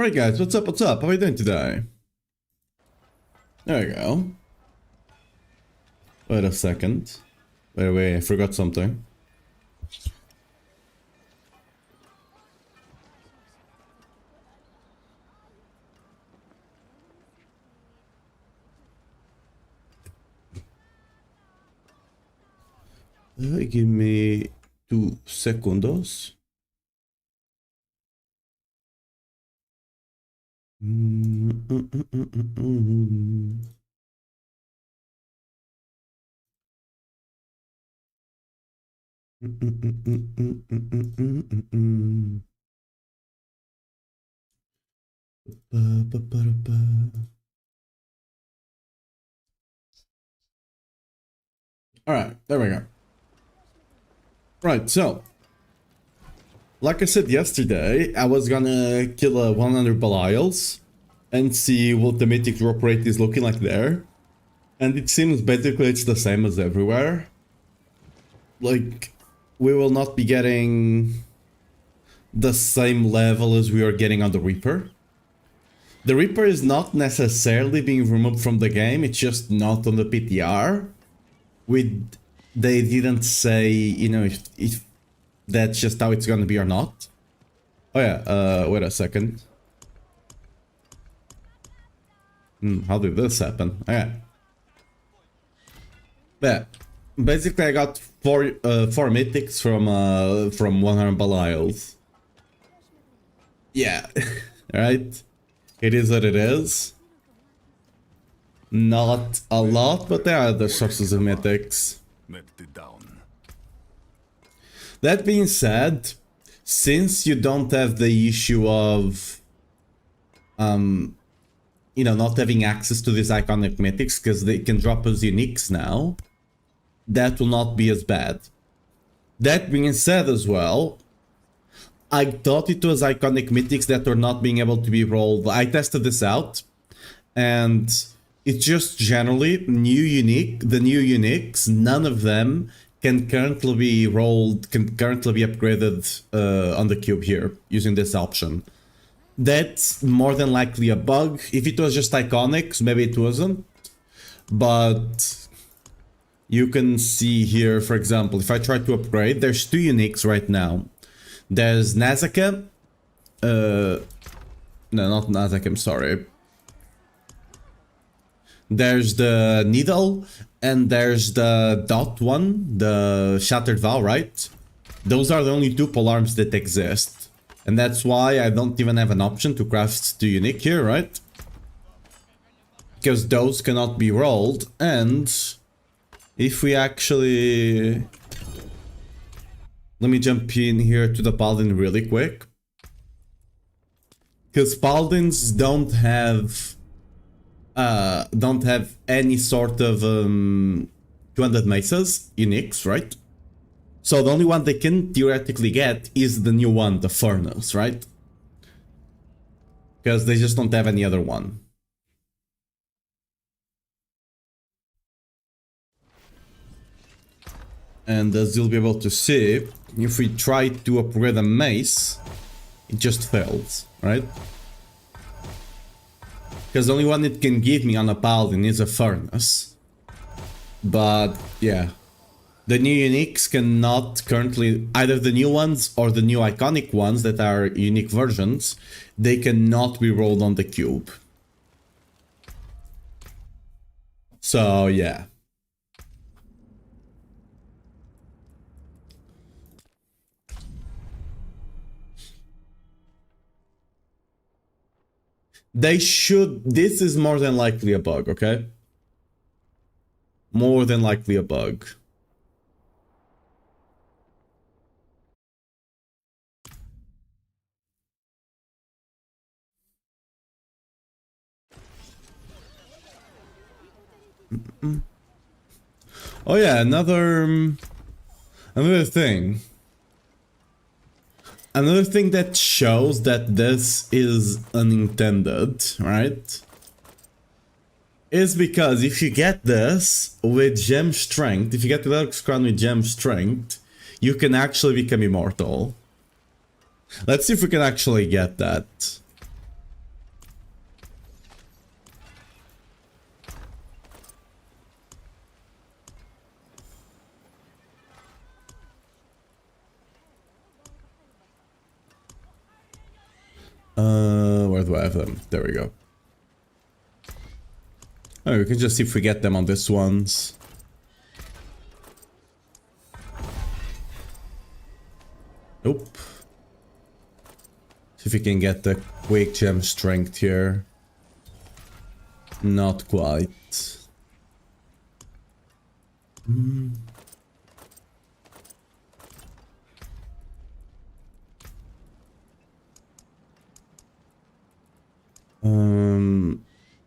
Alright guys, what's up, what's up? How are you doing today? There we go. Wait a second. Wait, I forgot something. Give me 2 seconds. Alright, there we go. Right, so like I said yesterday, I was gonna kill 100 Belials and see what the mythic drop rate is looking like there. And it seems basically it's the same as everywhere. Like, we will not be getting the same level as we are getting on the Reaper. The Reaper is not necessarily being removed from the game, it's just not on the PTR. They didn't say, you know, if that's just how it's gonna be or not. Oh yeah, wait a second. How did this happen? Okay. Yeah, basically I got four mythics from 100 Belials. Yeah, right? It is what it is. Not a lot, but there are other sources of mythics. That being said, since you don't have the issue of, you know, not having access to these iconic mythics because they can drop as uniques now, that will not be as bad. That being said as well, I thought it was iconic mythics that were not being able to be rolled. I tested this out, and it's just generally the new uniques, none of them can currently be rolled, can currently be upgraded on the cube here, using this option. That's more than likely a bug. If it was just iconics, maybe it wasn't. But you can see here, for example, if I try to upgrade, there's 2 uniques right now. There's Nazaka. No, not Nazaka, I'm sorry. There's the Needle, and there's the Dot one, the Shattered Vow, right? Those are the only 2 polearms that exist. And that's why I don't even have an option to craft 2 unique here, right? Because those cannot be rolled, and if we actually... Let me jump in here to the Paladin really quick. Because Paladins don't have any sort of 200 mesas, uniques, right? So the only one they can theoretically get is the new one, the Furnace, right? Because they just don't have any other one. And as you'll be able to see, if we try to upgrade a mace, it just fails, right? Because the only one it can give me on a Paladin is a Furnace. But yeah, the new uniques cannot currently, either the new ones or the new iconic ones that are unique versions, they cannot be rolled on the cube. So yeah. They should... This is more than likely a bug, okay? More than likely a bug. Oh yeah, another thing. Another thing that shows that this is unintended, right? Is because if you get this with Gem Strength, if you get the Dark Crown with Gem Strength, you can actually become immortal. Let's see if we can actually get that. Where do I have them? There we go. Oh, we can just see if we get them on this ones. Nope. See if we can get the quick gem strength here. Not quite.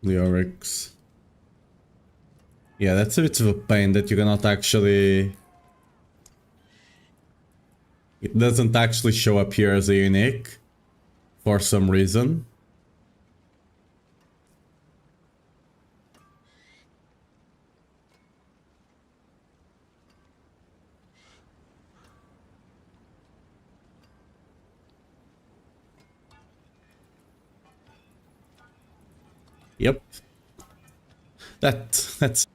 Lyrics. Yeah, that's a bit of a pain that you cannot actually... It doesn't actually show up here as a unique for some reason. Yep. That's...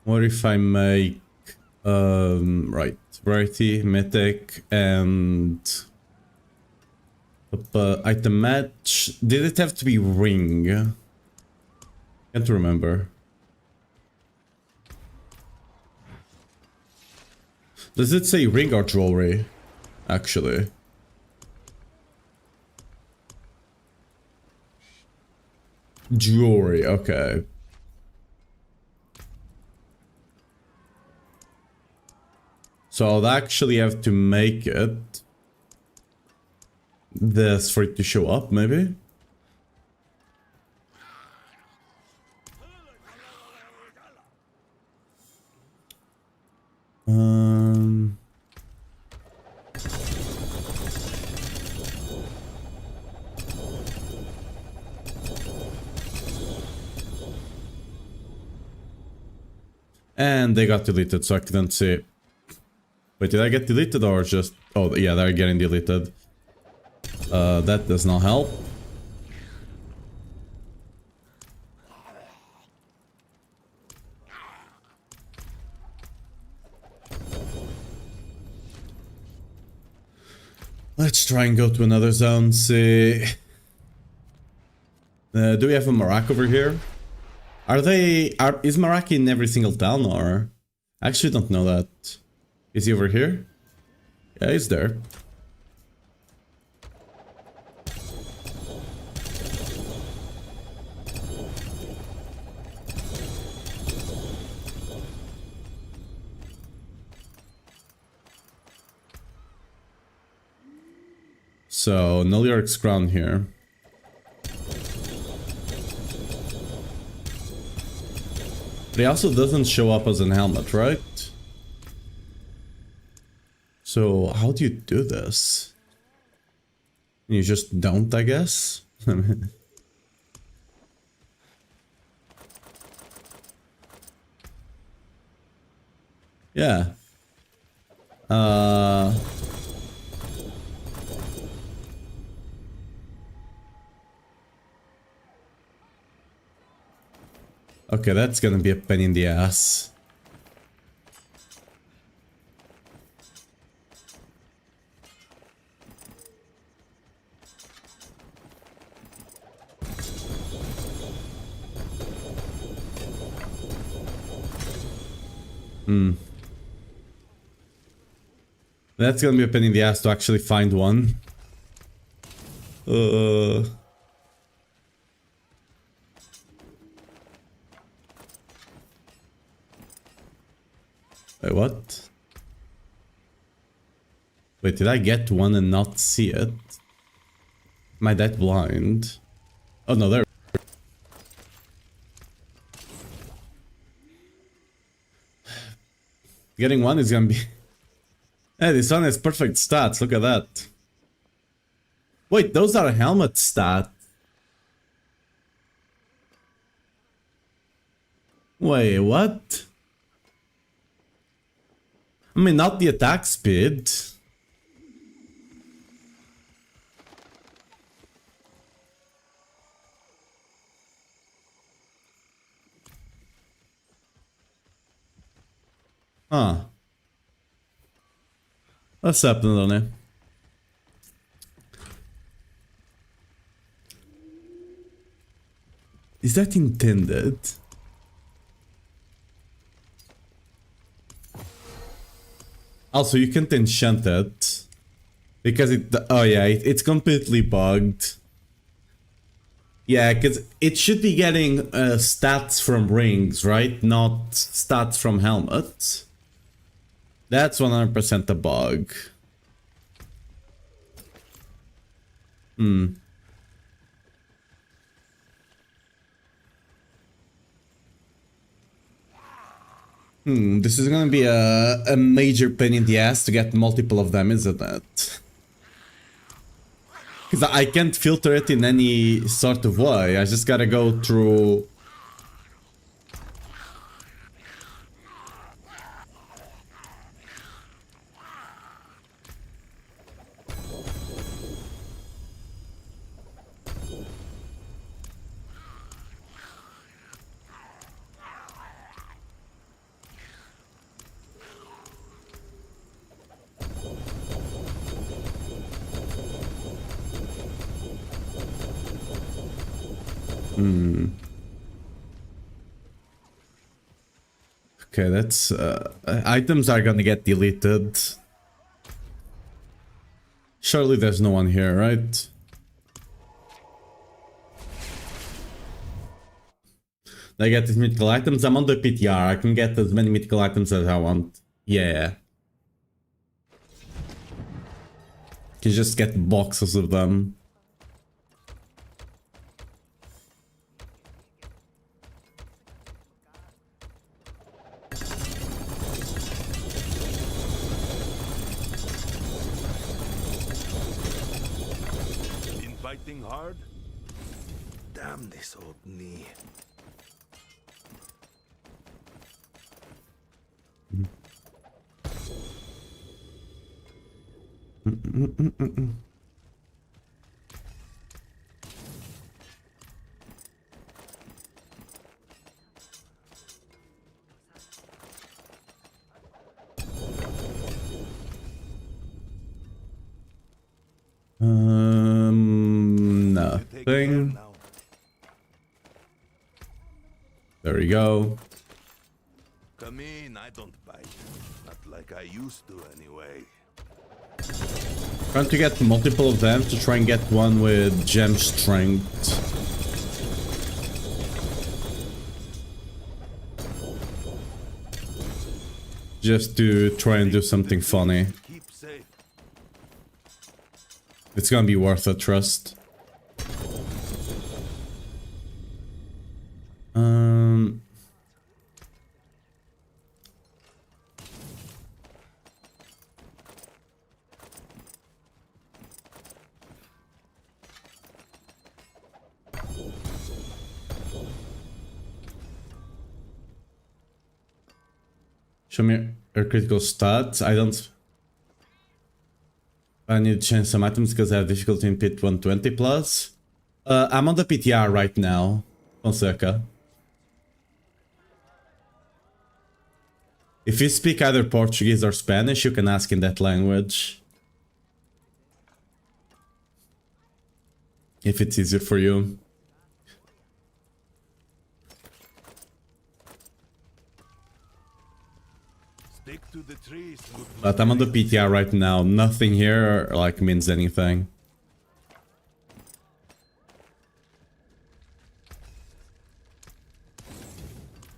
What if I make... right. Variety, mythic, and... item match... Did it have to be ring? Can't remember. Does it say ring or jewelry? Actually. Jewelry, okay. So I'll actually have to make it this for it to show up, maybe? And they got deleted, so I couldn't see. Wait, did I get deleted or just... Oh, yeah, they're getting deleted. That does not help. Let's try and go to another zone, see... do we have a Marak over here? Is Marak in every single town, or... I actually don't know that. Is he over here? Yeah, he's there. So, Noliarch's crown here. But he also doesn't show up as an helmet, right? So, how do you do this? You just don't, I guess? Yeah. Okay, that's gonna be a pain in the ass. That's gonna be a pain in the ass to actually find one. Wait, what? Wait, did I get one and not see it? Am I that blind? Oh no, there. Getting one is gonna be... Hey, this one has perfect stats, look at that. Wait, those are helmet stats. Wait, what? I mean, not the attack speed. Huh. What's happening on there? Is that intended? Also, you can't enchant it. Because it... Oh yeah, it's completely bugged. Yeah, because it should be getting stats from rings, right? Not stats from helmets. That's 100% a bug. This is gonna be a major pain in the ass to get multiple of them, isn't it? Because I can't filter it in any sort of way. I just gotta go through... Okay, that's... items are gonna get deleted. Surely there's no one here, right? I get these mythical items. I'm on the PTR. I can get as many mythical items as I want. Yeah. You just get boxes of them. Fighting hard? Damn this old knee. Nothing. There we go. Come in, I don't bite. Not like I used to anyway. Trying to get multiple of them to try and get one with gem strength. Just to try and do something funny. Keep safe. It's gonna be worth it, trust. Show me her critical stats. I need to change some items because I have difficulty in pit 120 plus. I'm on the PTR right now. Fonseca. If you speak either Portuguese or Spanish, you can ask in that language. If it's easier for you. Stick to the trees. But I'm on the PTR right now. Nothing here like means anything.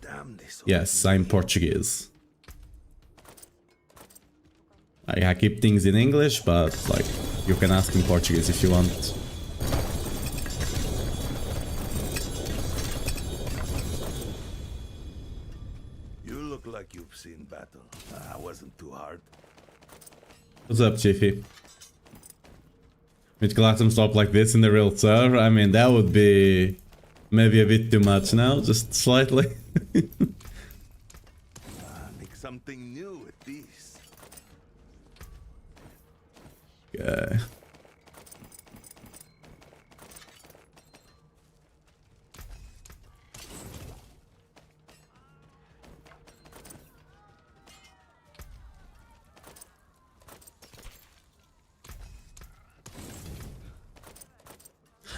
Damn this. Yes, I'm Portuguese. I keep things in English, but like you can ask in Portuguese if you want. You look like you've seen battle. Wasn't too hard. What's up, Chiefy? Mythical items drop like this in the real server? I mean, that would be maybe a bit too much now, just slightly. Make something new with these. Okay.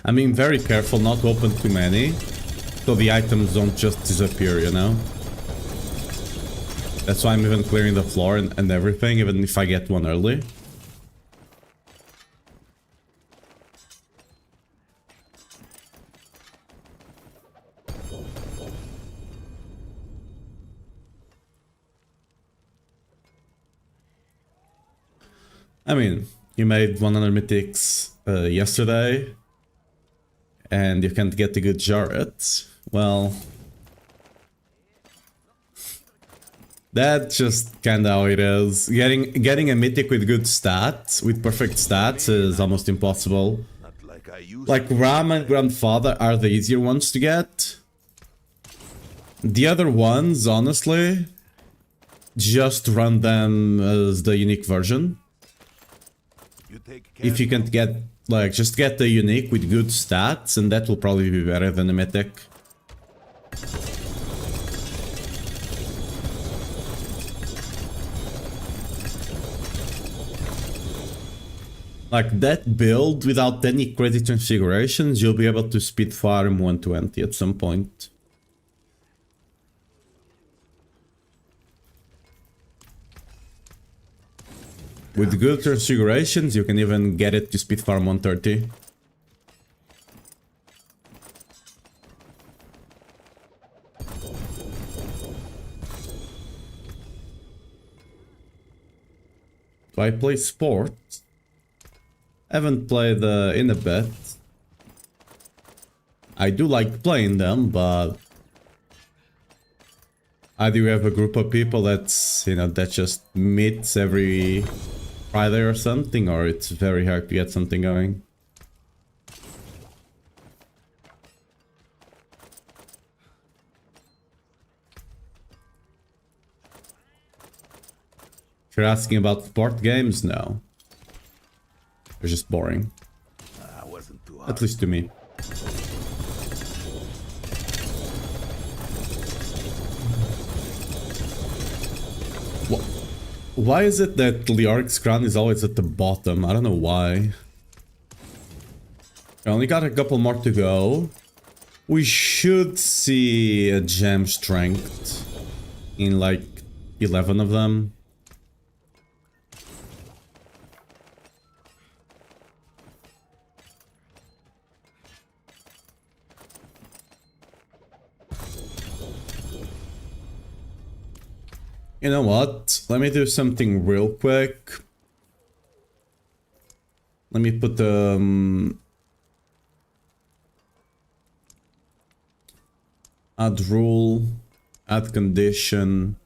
I'm being very careful not to open too many, so the items don't just disappear, you know? That's why I'm even clearing the floor and everything, even if I get one early. I mean, you made 100 mythics yesterday, and you can't get the good Jarret. Well, that's just kinda how it is. Getting a mythic with good stats, with perfect stats, is almost impossible. Not like I used Like to. Ram and Grandfather are the easier ones to get. The other ones, honestly, just run them as the unique version. You take care If you can't get, like, just get the unique with good stats, and that will probably be better than the mythic. Like, that build, without any crazy configurations, you'll be able to speed farm 120 at some point. With good configurations, you can even get it to speed farm 130. Do I play sport? Haven't played in a bit. I do like playing them, but I do have a group of people that's, you know, that just meets every Friday or something, or it's very hard to get something going. If you're asking about sport games, no. They're just boring. I wasn't too hard. At least to me. Why is it that Liaric's crown is always at the bottom? I don't know why. I only got a couple more to go. We should see a gem strength in like 11 of them. You know what? Let me do something real quick. Let me put the add rule, add condition.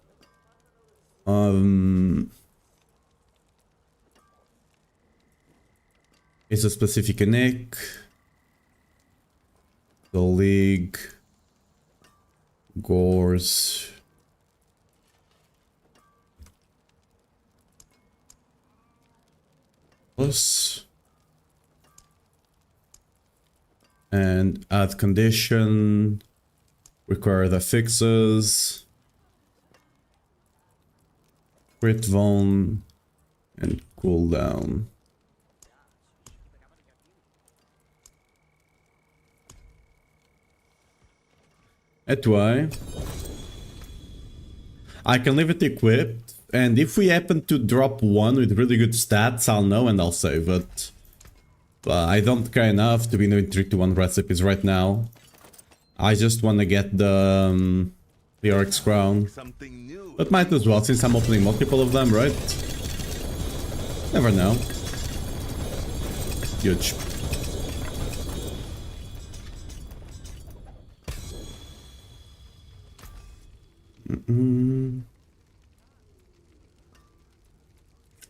It's a specific nick. The league. Gores. Plus. And add condition. Require the fixes. Crit vuln. And cooldown. That's why I can leave it equipped, and if we happen to drop one with really good stats, I'll know and I'll save it. But I don't care enough to be doing 3-to-1 recipes right now. I just want to get the Orc's crown. But might as well, since I'm opening multiple of them, right? Never know. Huge.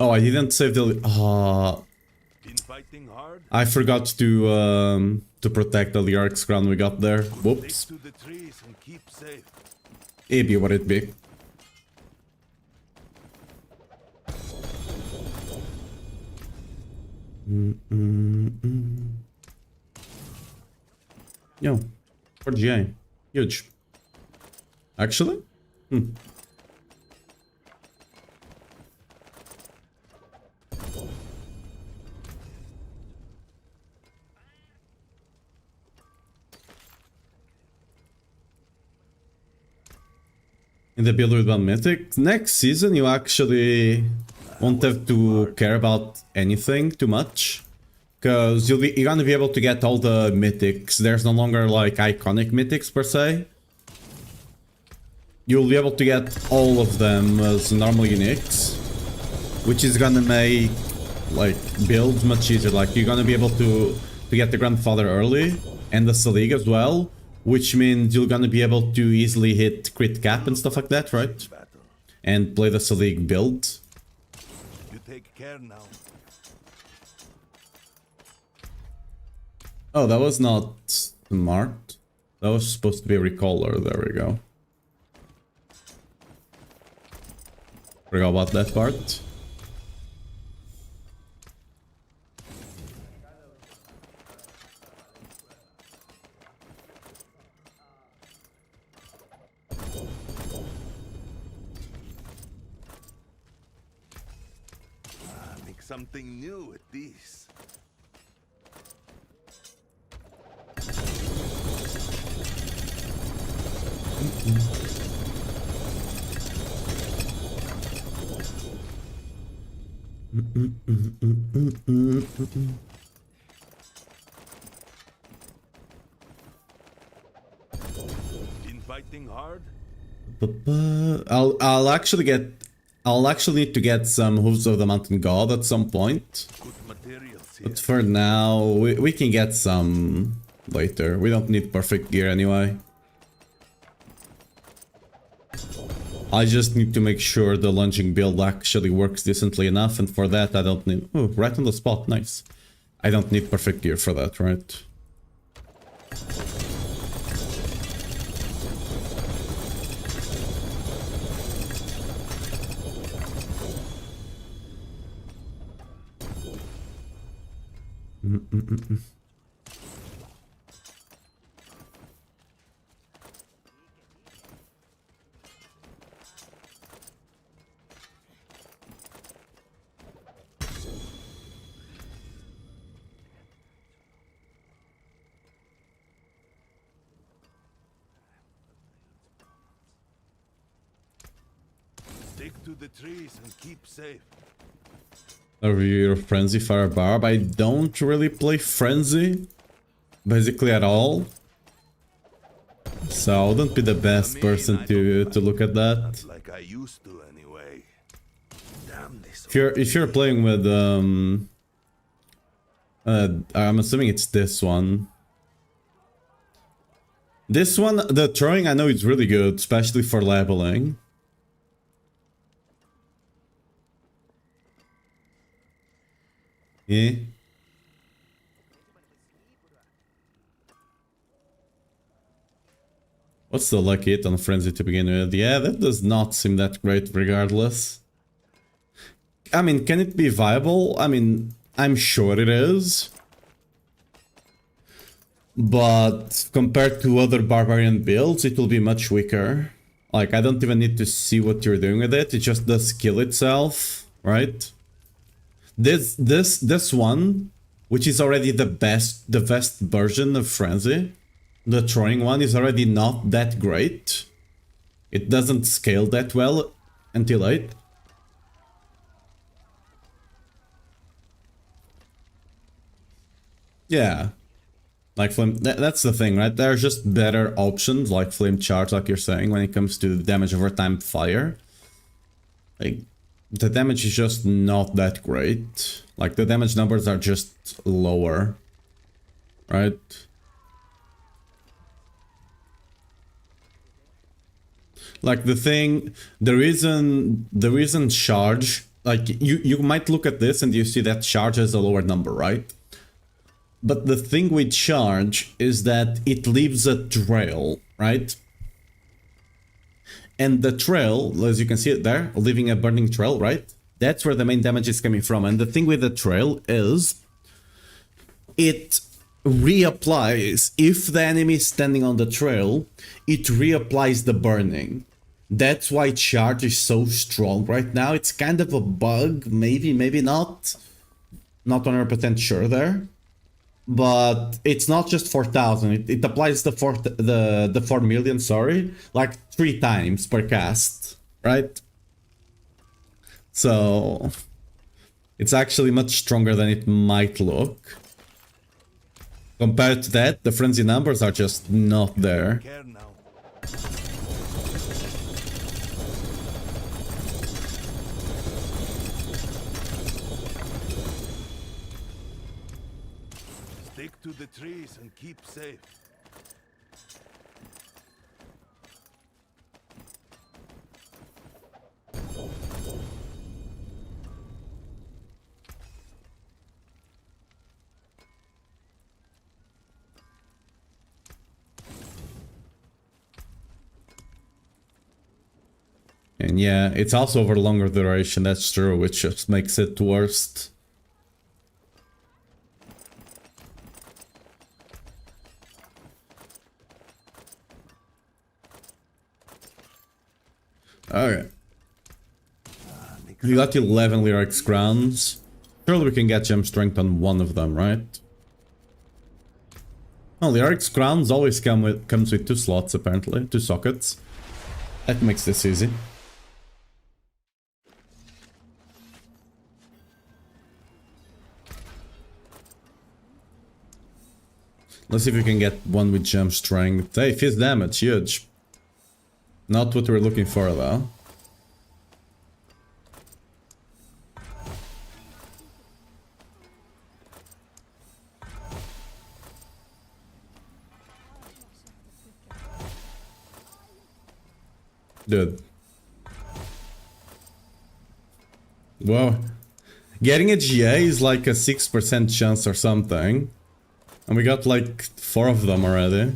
Oh, I didn't save the. I forgot to protect the Liaric's crown we got there. Whoops. It be what it be. Yo, 4GA. Huge. Actually? in the build with one mythic. Next season you actually won't have to care about anything too much. Because you're gonna be able to get all the mythics. There's no longer like iconic mythics per se. You'll be able to get all of them as normal uniques, which is gonna make like builds much easier. Like you're gonna be able to get the grandfather early and the Selig as well, which means you're gonna be able to easily hit crit cap and stuff like that, right? And play the Selig build. You take care now. Oh, that was not smart. That was supposed to be a recaller. There we go. Forgot about that part. Make something new with these. Been fighting hard? I'll actually need to get some Hooves of the Mountain God at some point. Good materials here. But for now, we can get some later. We don't need perfect gear anyway. I just need to make sure the lunging build actually works decently enough, and for that I don't need... Oh, right on the spot, nice. I don't need perfect gear for that, right? Stick to the trees and keep safe. Are you a Frenzy Fire Barb? I don't really play Frenzy, basically at all. So I wouldn't be the best person to look at that. Not like I used to anyway. Damn this. If you're playing with I'm assuming it's this one. This one, the throwing I know is really good, especially for leveling. Yeah. What's the lucky hit on Frenzy to begin with? Yeah, that does not seem that great regardless. I mean, can it be viable? I mean, I'm sure it is. But compared to other Barbarian builds, it will be much weaker. Like, I don't even need to see what you're doing with it. It's just the skill itself, right? This one, which is already the best version of Frenzy, the throwing one is already not that great. It doesn't scale that well until 8. Yeah. Like Flame, that's the thing, right? There are just better options like Flame Charge, like you're saying, when it comes to damage over time fire. Like, the damage is just not that great. Like, the damage numbers are just lower. Right? Like, the reason charge, like, you might look at this and you see that charge has a lower number, right? But the thing with charge is that it leaves a trail, right? And the trail, as you can see it there, leaving a burning trail, right? That's where the main damage is coming from. And the thing with the trail is it reapplies. If the enemy is standing on the trail, it reapplies the burning. That's why charge is so strong right now. It's kind of a bug, maybe not. Not 100% sure there. but it's not just 4,000. It applies the 4 million, sorry, like 3 times per cast, right? So it's actually much stronger than it might look. Compared to that, the frenzy numbers are just not there. Care now. Stick to the trees and keep safe. And yeah, it's also over longer duration, that's true, which just makes it worst. Okay. We got 11 lyrics crowns. Surely we can get gem strength on one of them, right? Oh, lyrics crowns always comes with 2 slots apparently, 2 sockets. That makes this easy. Let's see if we can get one with gem strength. Hey, fizz damage, huge. Not what we're looking for though. Dude. Whoa. Getting a GA is like a 6% chance or something. And we got like 4 of them already.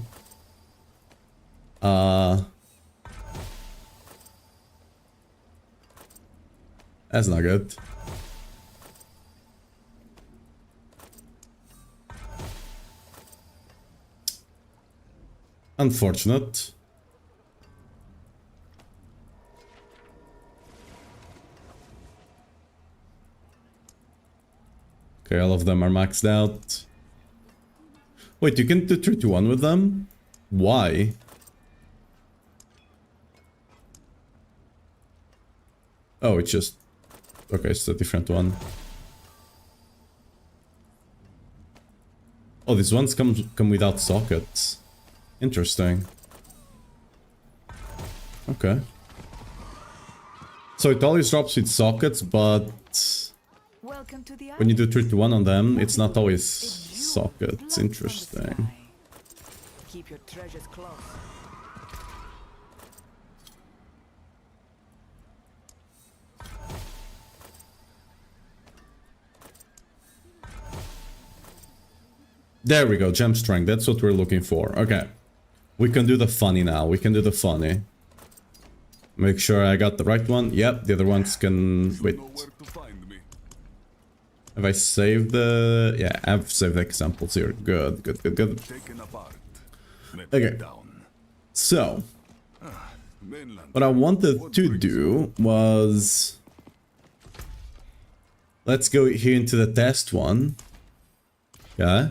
That's not good. Unfortunate. Okay, all of them are maxed out. Wait, you can do 3-1 with them? Why? Oh, it's just... Okay, it's a different one. Oh, these ones come without sockets. Interesting. Okay. So it always drops with sockets, but... when you do 3-1 on them, it's not always sockets. Interesting. Keep your treasures close. There we go, gem strength. That's what we're looking for. Okay. We can do the funny now. We can do the funny. Make sure I got the right one. Yep, the other ones can... Wait. Have I saved the... Yeah, I've saved the examples here. Good, good, good, good. Okay. So. What I wanted to do was... Let's go here into the test one. Okay.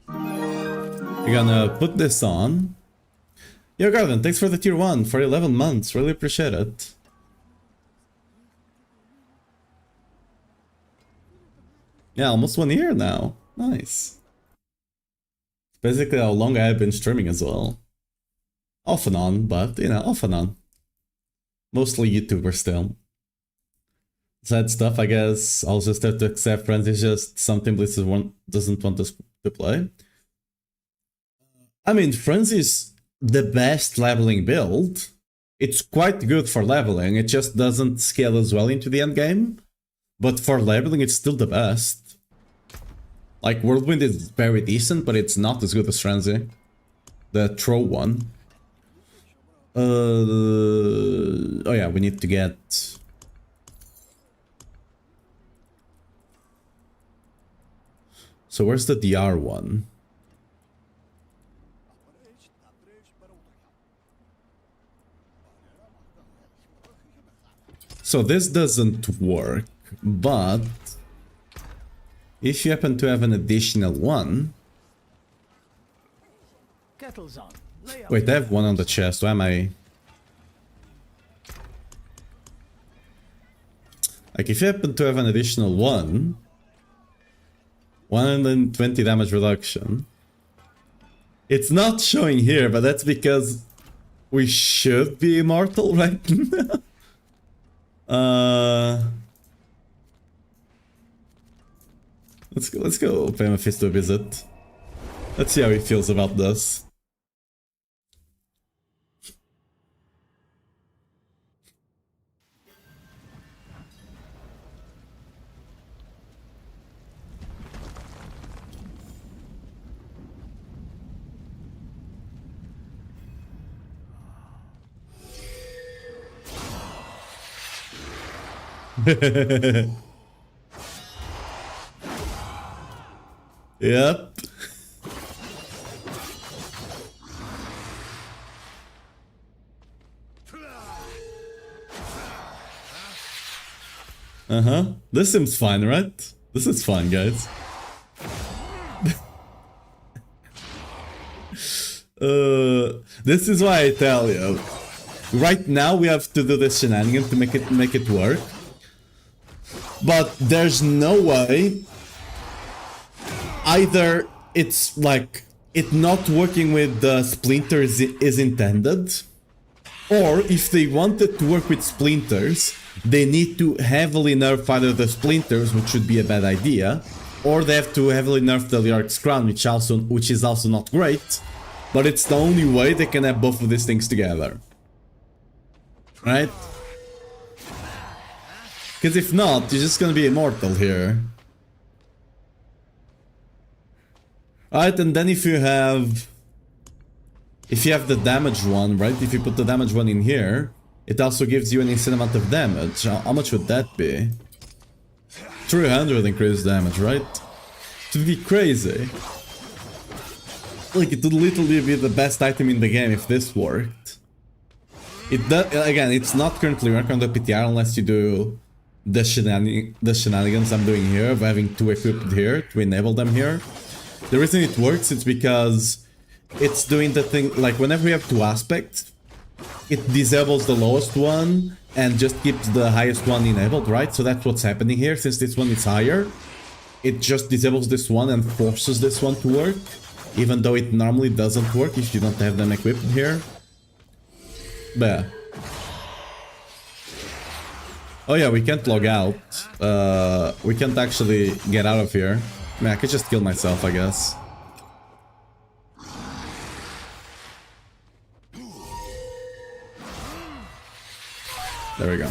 We're gonna put this on. Yo, Garden, thanks for the tier 1 for 11 months. Really appreciate it. Yeah, almost 1 year now. Nice. Basically how long I have been streaming as well. Off and on, but, you know, off and on. Mostly YouTuber still. Sad stuff, I guess. I'll just have to accept friends. It's just something Blizzard doesn't want us to play. I mean, Frenzy is the best leveling build. It's quite good for leveling, it just doesn't scale as well into the end game. But for leveling, it's still the best. Like, Whirlwind is very decent, but it's not as good as Frenzy. The throw one. Oh yeah, we need to get... So where's the DR one? So this doesn't work, but if you happen to have an additional one... Kettle's on. Lay out. Wait, I have one on the chest. Why am I... Like, if you happen to have an additional one... 120 damage reduction. It's not showing here, but that's because we should be immortal right now. Let's go pay Mephisto a visit. Let's see how he feels about this. Yep. This seems fine, right? This is fine, guys. This is why I tell you. Right now we have to do this shenanigan to make it work. But there's no way either it's like it not working with the splinters is intended, or if they wanted to work with splinters, they need to heavily nerf either the splinters, which should be a bad idea, or they have to heavily nerf the Liarch's Crown, which is also not great, but it's the only way they can have both of these things together. Right? Because if not, you're just gonna be immortal here. Alright, and then if you have the damage one, right? If you put the damage one in here, it also gives you an insane amount of damage. How much would that be? 300 increased damage, right? It would be crazy. Like, it would literally be the best item in the game if this worked. It does, again, it's not currently working on the PTR unless you do the shenanigans I'm doing here of having two equipped here to enable them here. The reason it works is because it's doing the thing, like whenever we have two aspects, it disables the lowest one and just keeps the highest one enabled, right? So that's what's happening here. Since this one is higher, it just disables this one and forces this one to work, even though it normally doesn't work if you don't have them equipped here. But yeah. Oh yeah, we can't log out. We can't actually get out of here. I mean, I could just kill myself, I guess. There we go.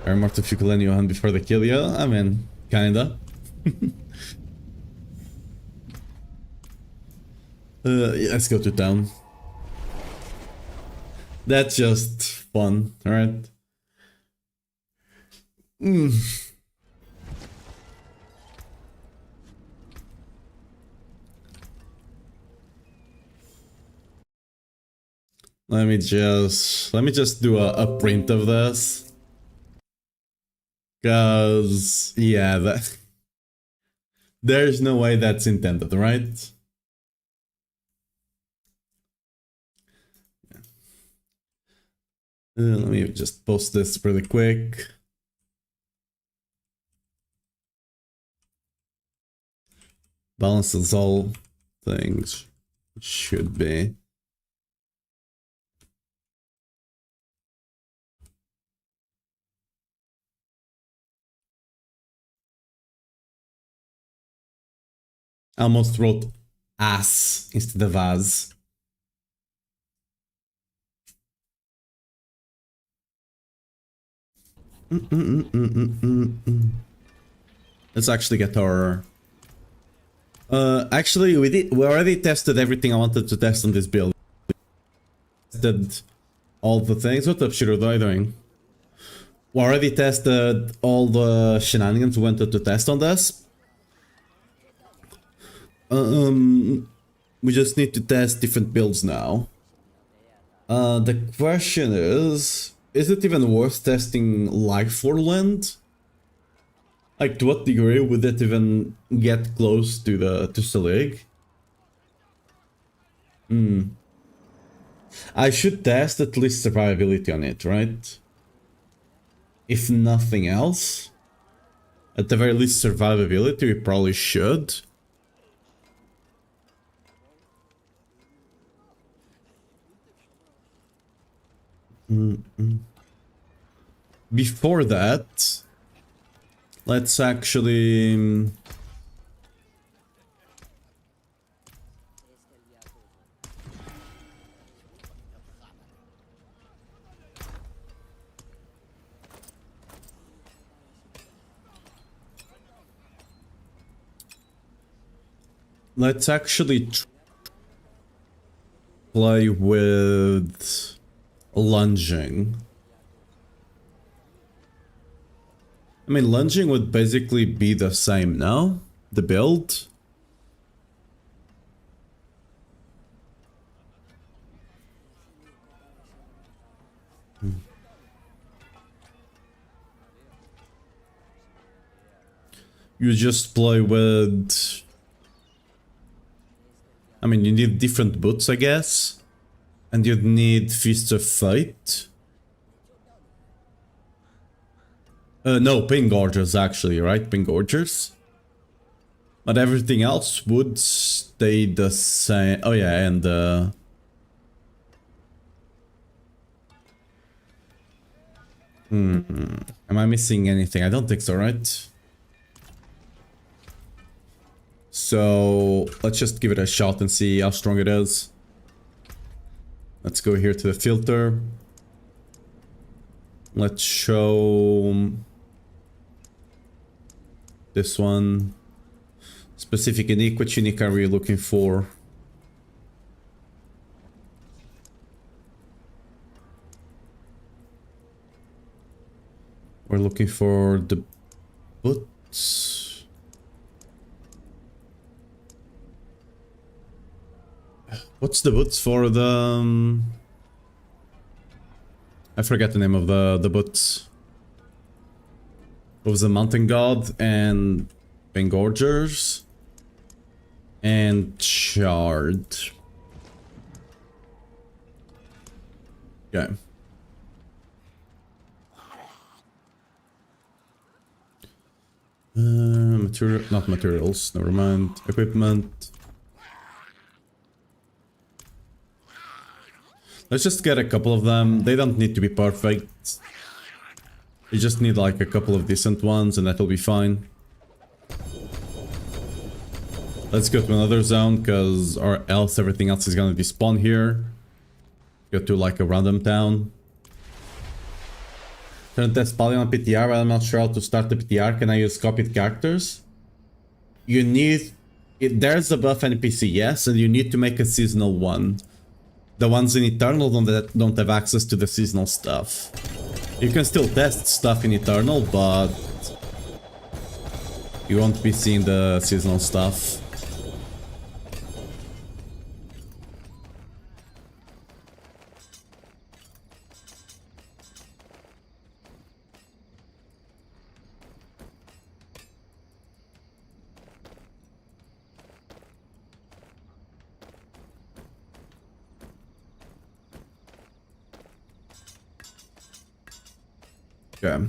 Are more to Fukul and Johan before they kill you? I mean, kinda. Yeah, let's go to town. That's just fun, alright? Let me just do a print of this. Cause yeah, there's no way that's intended, right? Let me just post this really quick. Balances all things. Should be. I almost wrote ass instead of as. Let's actually get our... actually, we already tested everything I wanted to test on this build. Tested all the things. What up, Shiro? What are you doing? We already tested all the shenanigans we wanted to test on this. We just need to test different builds now. The question is is it even worth testing life Whirlwind? Like, to what degree would that even get close to the Selig? I should test at least survivability on it, right? If nothing else. At the very least survivability, we probably should. Before that, let's actually... let's actually play with lunging. I mean, lunging would basically be the same now, the build. You just play with... I mean, you need different boots, I guess. And you'd need Feast of Fate. No, Pain Gorgers, actually, right? Pain Gorgers. But everything else would stay the same. Oh yeah, and am I missing anything? I don't think so, right? So let's just give it a shot and see how strong it is. Let's go here to the filter. Let's show this one. Specific unique. Which unique are we looking for? We're looking for the boots. What's the boots for the... I forget the name of the boots. It was the Mountain God and Bengorgers and Shard. Okay. Material, not materials, never mind. Equipment. Let's just get a couple of them. They don't need to be perfect. You just need like a couple of decent ones and that'll be fine. Let's go to another zone, because or else everything else is gonna despawn here. Go to like a random town. Turn test Palion on PTR, but I'm not sure how to start the PTR. Can I use copied characters? You need... there's a buff NPC, yes, and you need to make a seasonal one. The ones in Eternal don't have access to the seasonal stuff. You can still test stuff in Eternal, but... you won't be seeing the seasonal stuff. Okay.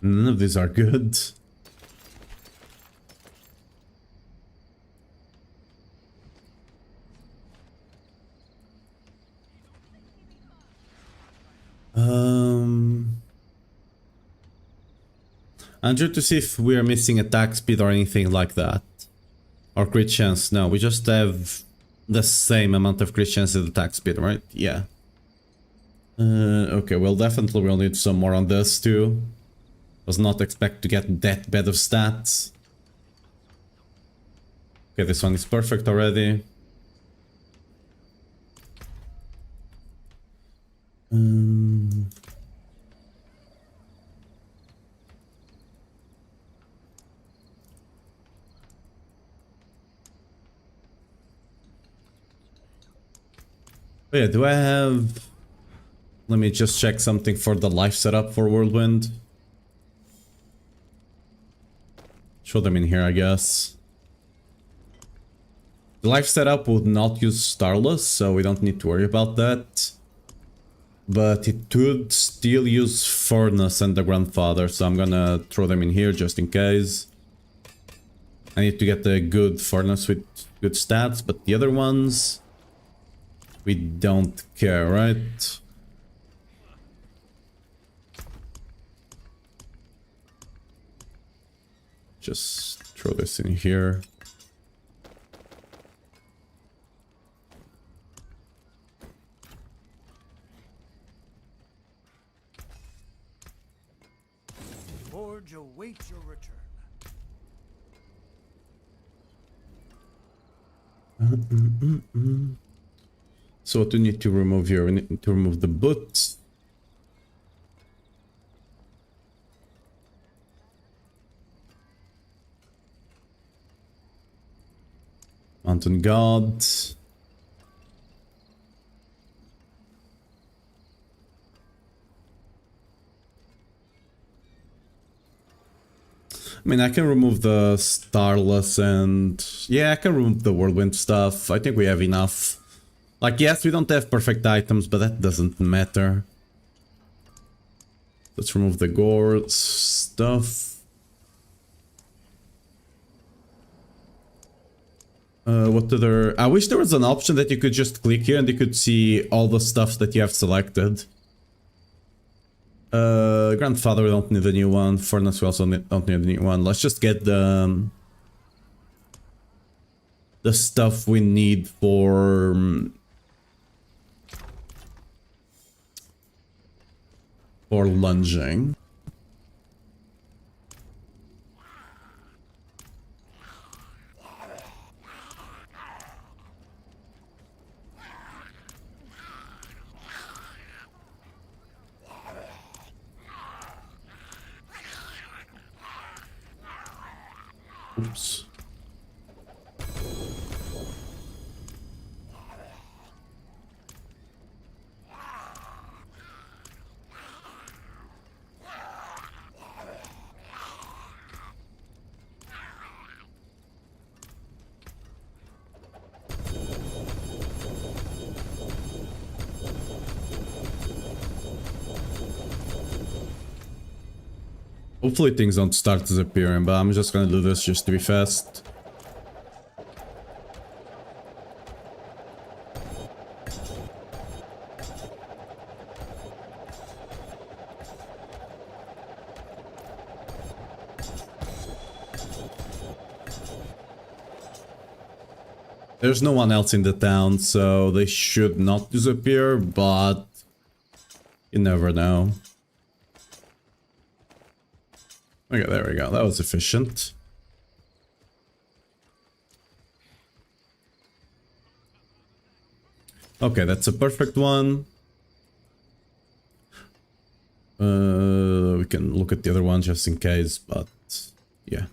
None of these are good. I'm trying to see if we are missing attack speed or anything like that. Or crit chance. No, we just have the same amount of crit chance as attack speed, right? Yeah. Okay, well definitely we'll need some more on this too. Was not expect to get that bad of stats. Okay, this one is perfect already. Um, oh yeah, do I have... Let me just check something for the life setup for Whirlwind. Show them in here, I guess. The life setup would not use Starless, so we don't need to worry about that. But it would still use Furnace and the Grandfather, so I'm gonna throw them in here just in case. I need to get a good Furnace with good stats, but the other ones... we don't care, right? Just throw this in here. Forge awaits your return. So what do we need to remove here? We need to remove the boots. Mountain God. I mean, I can remove the Starless and... yeah, I can remove the Whirlwind stuff. I think we have enough. Like, yes, we don't have perfect items, but that doesn't matter. Let's remove the gore stuff. What other... I wish there was an option that you could just click here and you could see all the stuff that you have selected. Grandfather, we don't need a new one. Furnace, we also don't need a new one. Let's just get the stuff we need for... for lunging. Oops. Hopefully things don't start disappearing, but I'm just gonna do this just to be fast. There's no one else in the town, so they should not disappear, but you never know. Okay, there we go. That was efficient. Okay, that's a perfect one. We can look at the other one just in case, but yeah.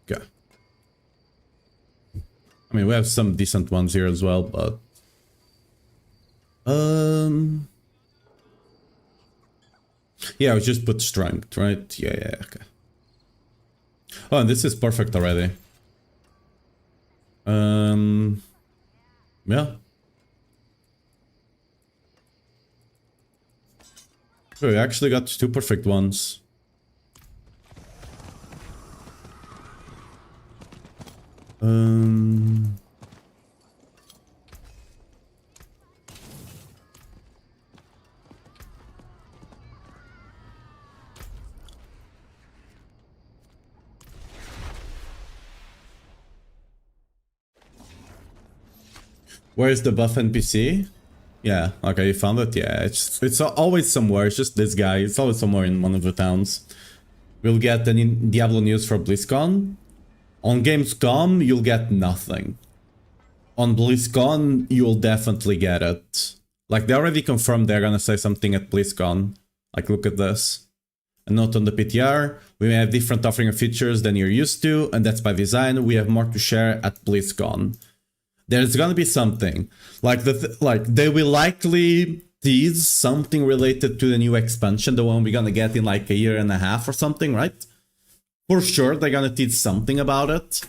Okay. I mean, we have some decent ones here as well, but... yeah, I just put strength, right? Yeah, okay. Oh, and this is perfect already. Yeah. Oh, we actually got 2 perfect ones. Where's the buff NPC? Yeah, okay, you found it? Yeah, it's always somewhere. It's just this guy. It's always somewhere in one of the towns. We'll get any Diablo news for BlizzCon. On Gamescom, you'll get nothing. On BlizzCon, you'll definitely get it. Like, they already confirmed they're gonna say something at BlizzCon. Like, look at this. A note on the PTR. We may have different offering of features than you're used to, and that's by design. We have more to share at BlizzCon. There's gonna be something. Like, they will likely tease something related to the new expansion, the one we're gonna get in like a year and a half or something, right? For sure, they're gonna tease something about it.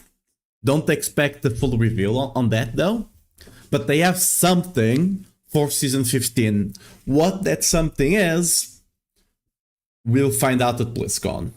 Don't expect the full reveal on that though. But they have something for Season 15. What that something is, we'll find out at BlizzCon.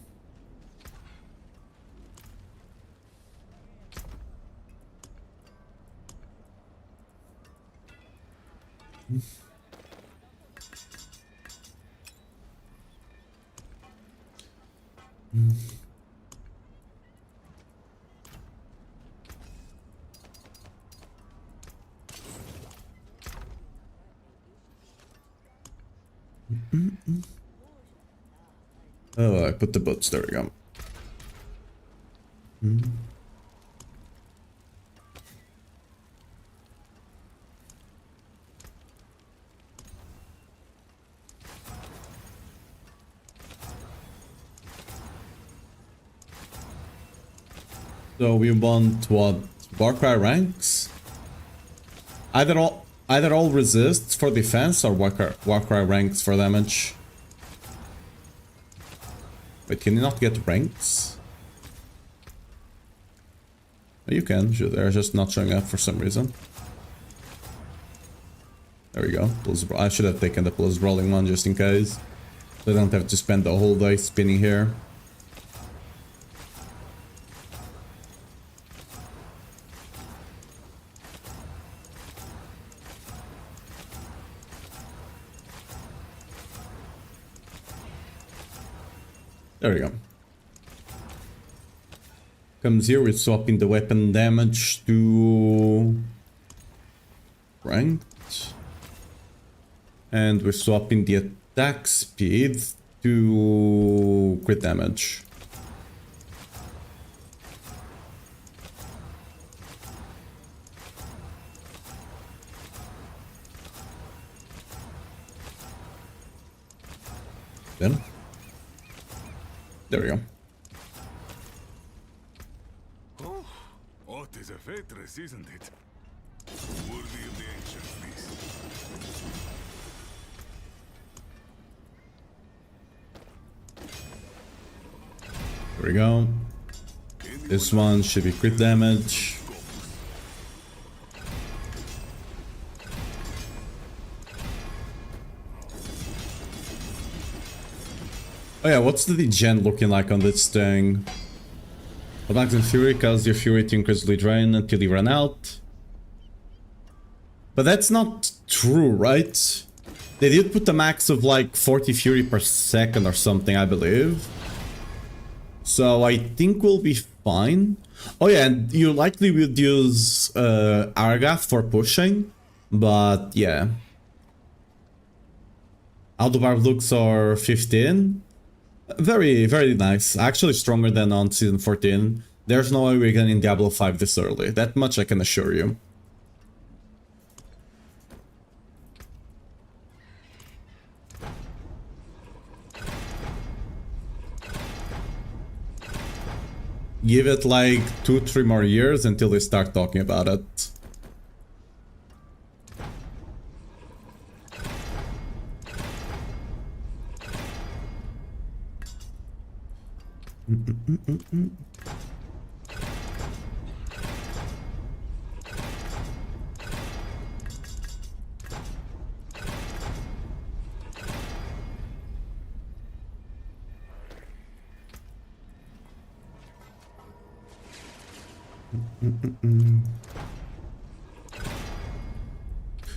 Oh, I put the boats. There we go. So we want what? Warcry ranks? Either all resists for defense or Warcry ranks for damage. Wait, can you not get ranks? Oh, you can, sure, they're just not showing up for some reason. There we go. I should have taken the plus rolling one just in case. So I don't have to spend the whole day spinning here. There we go. Comes here, we're swapping the weapon damage to ranked. And we're swapping the attack speed to crit damage. Then. There we go. Oh, what is a Fetress, isn't it? Worthy of the ancients, this. There we go. This one should be crit damage. Oh yeah, what's the degen looking like on this thing? Attacks in Fury cause your Fury to increasingly drain until you run out. But that's not true, right? They did put a max of like 40 Fury per second or something, I believe. So I think we'll be fine. Oh yeah, and you likely would use Argath for pushing, but yeah. Aldobar looks are 15. Very, very nice. Actually stronger than on Season 14. There's no way we're getting Diablo 5 this early. That much I can assure you. Give it like 2-3 more years until they start talking about it.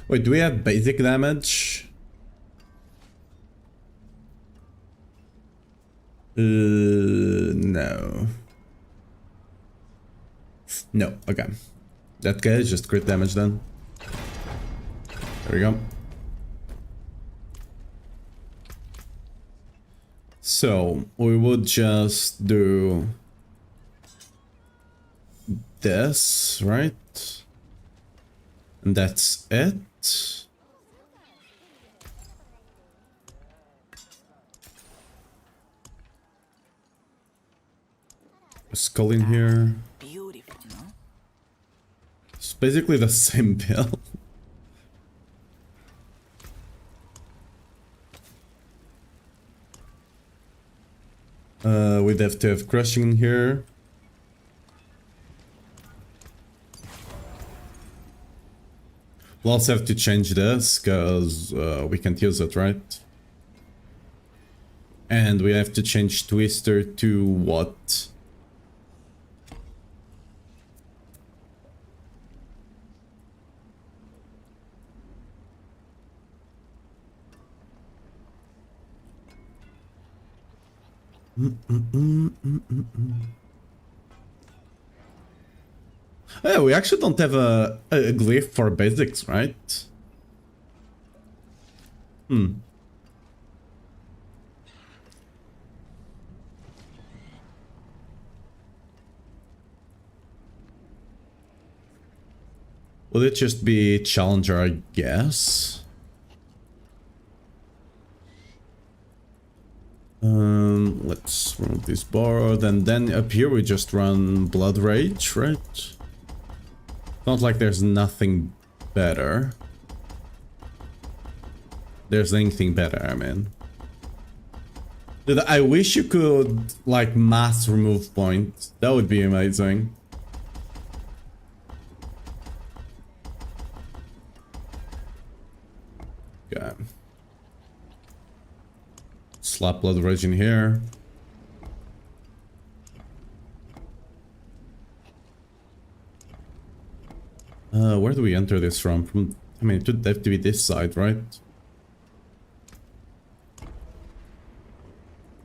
Wait, do we have basic damage? No. No, okay. That guy is just crit damage then. There we go. So, we would just do this, right? And that's it. A skull in here. Beautiful, no? It's basically the same build. We'd have to have crushing in here. We'll also have to change this because we can't use it, right? And we have to change Twister to what? Yeah, we actually don't have a glyph for basics, right? Would it just be Challenger, I guess? Let's run this borrowed, and then up here we just run Blood Rage, right? Not like there's nothing better. There's anything better, I mean. Dude, I wish you could, like, mass remove points. That would be amazing. Okay. Slap Blood Rage in here. Where do we enter this from? I mean, it would have to be this side, right? I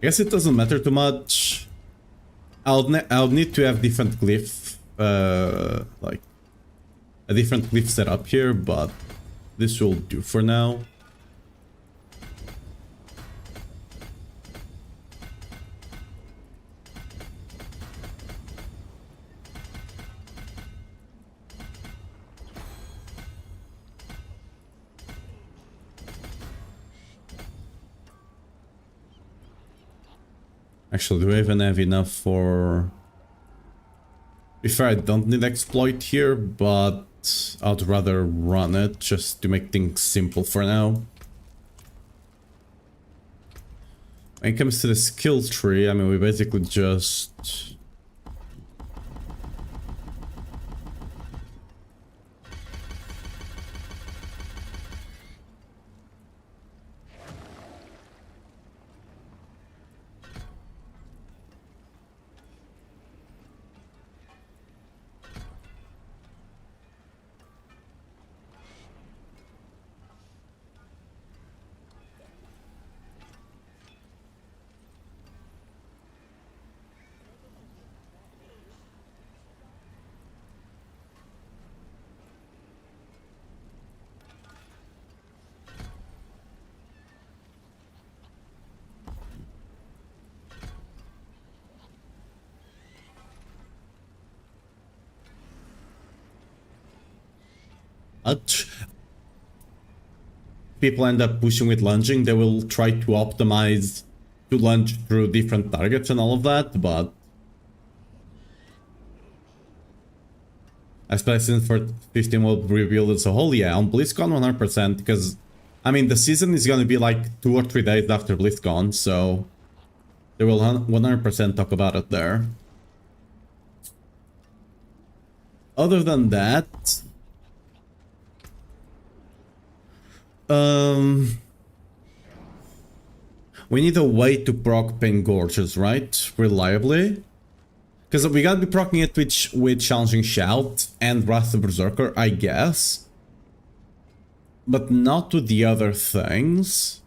guess it doesn't matter too much. I'll need to have different glyph, like a different glyph set up here, but this will do for now. Actually, do I even have enough for... If I don't need exploit here, but I'd rather run it just to make things simple for now. When it comes to the skill tree, I mean, we basically just... People end up pushing with lunging. They will try to optimize to lunge through different targets and all of that, but especially for 15 will reveal as a whole, yeah, on BlizzCon 100%, because I mean the season is gonna be like 2 or 3 days after BlizzCon, so they will 100% talk about it there. Other than that, we need a way to proc Pain Gorges, right? Reliably. Because we gotta be proccing it with Challenging Shout and Wrath of Berserker, I guess. But not with the other things.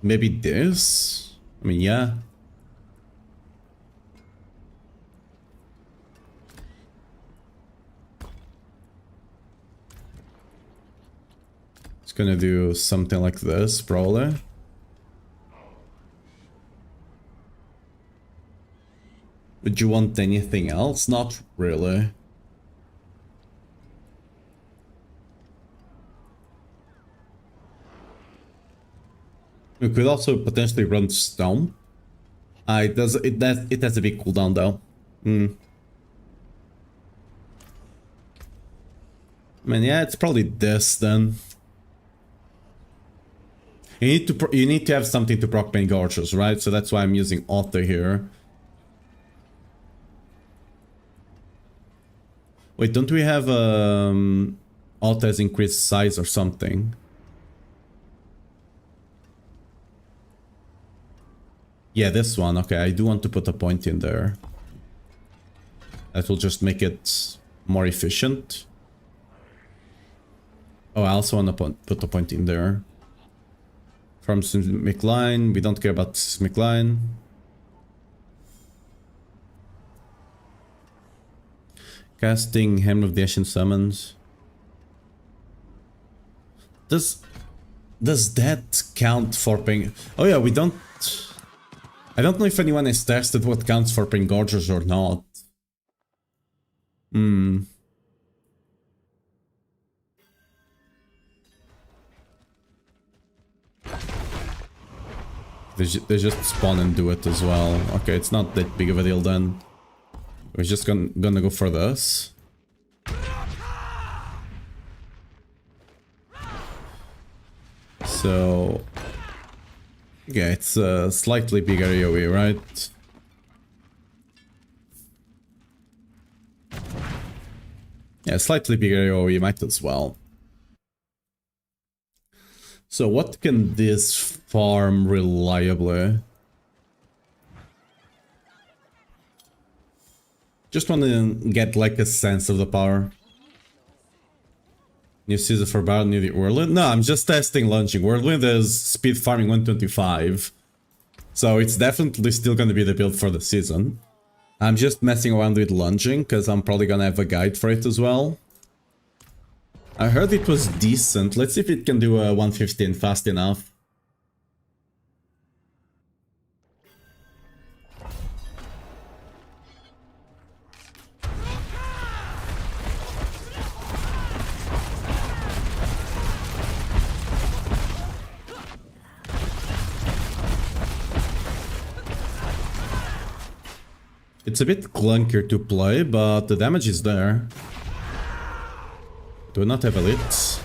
Maybe this? I mean, yeah. It's gonna do something like this, probably. Would you want anything else? Not really. We could also potentially run Stomp. It has a big cooldown though. I mean, yeah, it's probably this then. You need to have something to proc Pain Gorges, right? So that's why I'm using Auto here. Wait, don't we have Auto has increased size or something? Yeah, this one. Okay, I do want to put a point in there. That will just make it more efficient. Oh, I also want to put a point in there. From Seismic Line. We don't care about Seismic Line. Casting Hammer of the Ancient Summons. Does that count for ping? Oh yeah, we don't... I don't know if anyone has tested what counts for Pain Gorges or not. They just spawn and do it as well. Okay, it's not that big of a deal then. We're just gonna go for this. So... yeah, it's a slightly bigger AoE, right? Yeah, slightly bigger AoE, might as well. So what can this farm reliably? Just want to get like a sense of the power. New season for Barbarian near the Whirlwind? No, I'm just testing launching. Whirlwind is speed farming 125. So it's definitely still going to be the build for the season. I'm just messing around with lunging because I'm probably going to have a guide for it as well. I heard it was decent. Let's see if it can do a 115 fast enough. It's a bit clunkier to play, but the damage is there. Do not have elites.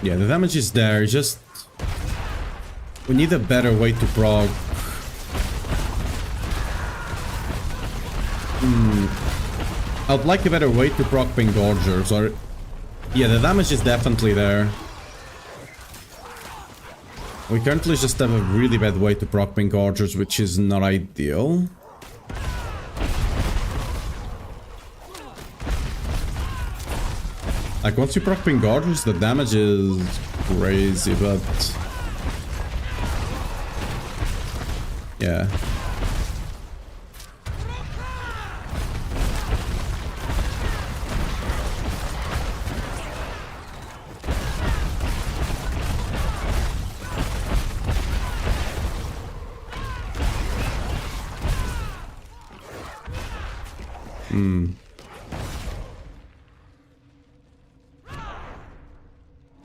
Yeah, the damage is there, just... we need a better way to proc. I would like a better way to proc Pain Gorgers, or... yeah, the damage is definitely there. We currently just have a really bad way to proc Pain Gorgers, which is not ideal. Like, once you proc Pain Gorgers, the damage is crazy, but... yeah.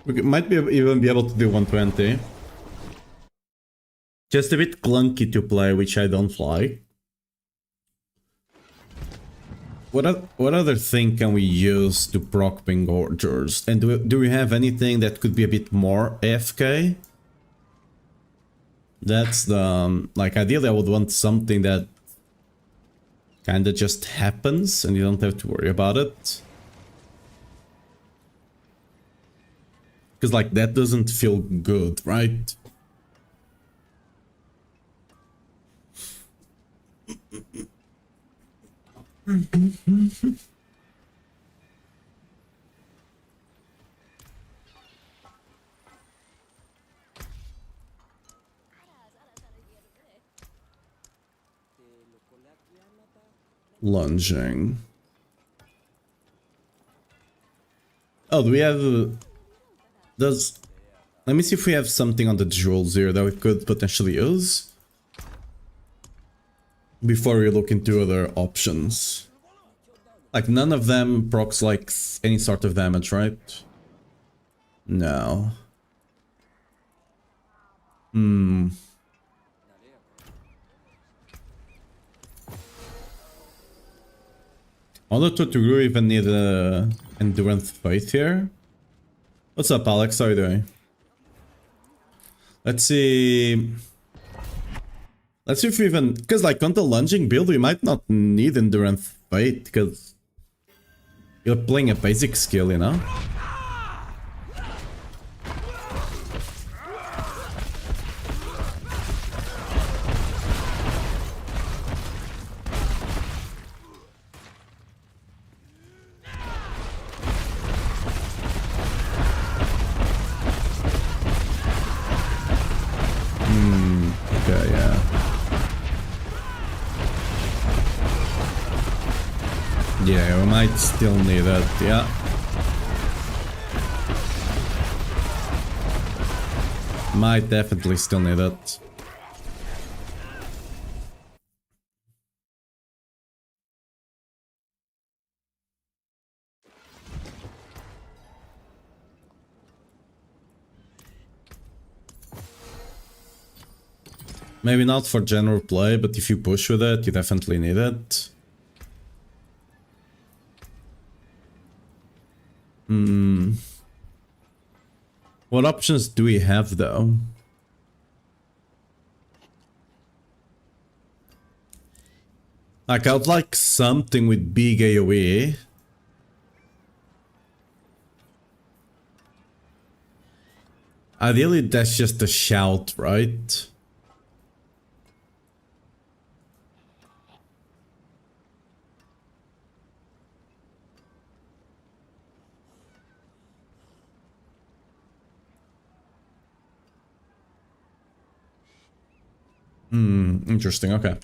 We might even be able to do 120. Just a bit clunky to play, which I don't like. What other thing can we use to proc Pain Gorgers? And do we have anything that could be a bit more AFK? That's the... like, ideally I would want something that kinda just happens and you don't have to worry about it. Because, like, that doesn't feel good, right? Lunging. Oh, do we have... does... let me see if we have something on the jewels here that we could potentially use before we look into other options. Like, none of them procs like any sort of damage, right? No. Hmm. I wonder to Tuguru even need endurance faith here. What's up, Alex? How are you doing? Let's see. Let's see if we even, because like on the lunging build, we might not need endurance faith because you're playing a basic skill, you know. Okay, yeah. Yeah, we might still need it, yeah. Might definitely still need it. Maybe not for general play, but if you push with it, you definitely need it. What options do we have though? Like, I would like something with big AoE. Ideally, that's just a shout, right? Interesting, okay.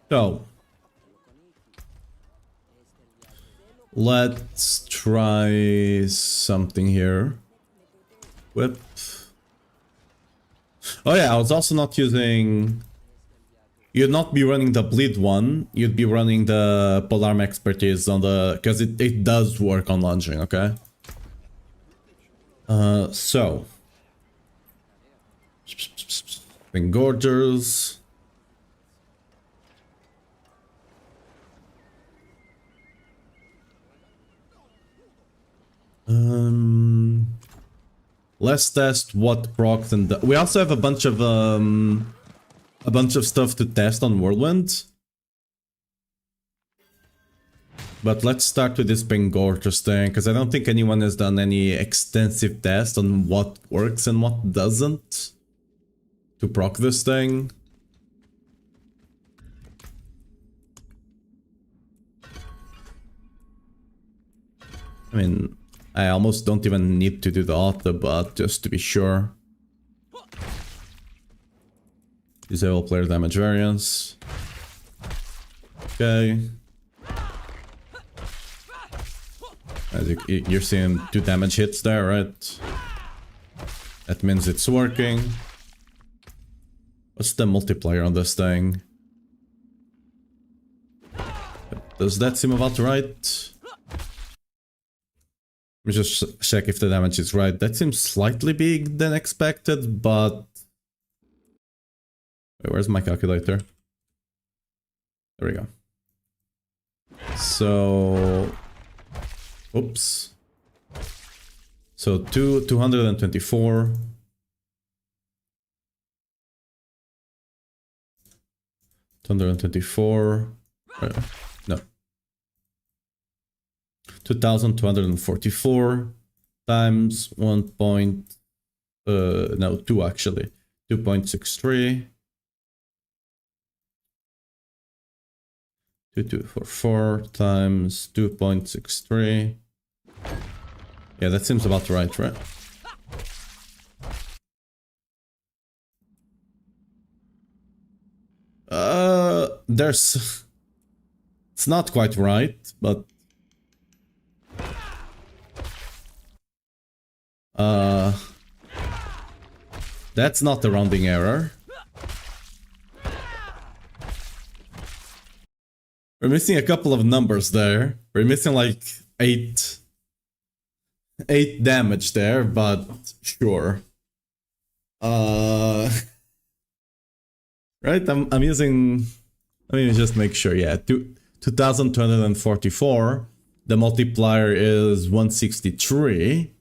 So, let's try something here. Whip. Oh yeah, I was also not using... You'd not be running the bleed one, you'd be running the polearm expertise on the... Because it does work on lunging, okay? So... Engorgers... Let's test what procs and we also have a bunch of stuff to test on Whirlwind. But let's start with this Bengorgers thing, because I don't think anyone has done any extensive test on what works and what doesn't to proc this thing. I mean, I almost don't even need to do the auto, but just to be sure. Disable player damage variance. Okay. As you're seeing 2 damage hits there, right? That means it's working. What's the multiplier on this thing? Does that seem about right? Let me just check if the damage is right. That seems slightly big than expected, but... Wait, where's my calculator? There we go. So... Oops. So 224. 224. No. 2244 times 1 point, no, 2 actually, 2.63, 2244 times 2.63, yeah, that seems about right, right? There's, it's not quite right, but that's not the rounding error. We're missing a couple of numbers there. We're missing like 8 damage there, but sure. Right, I'm using, let me just make sure, yeah, 2244, the multiplier is 163.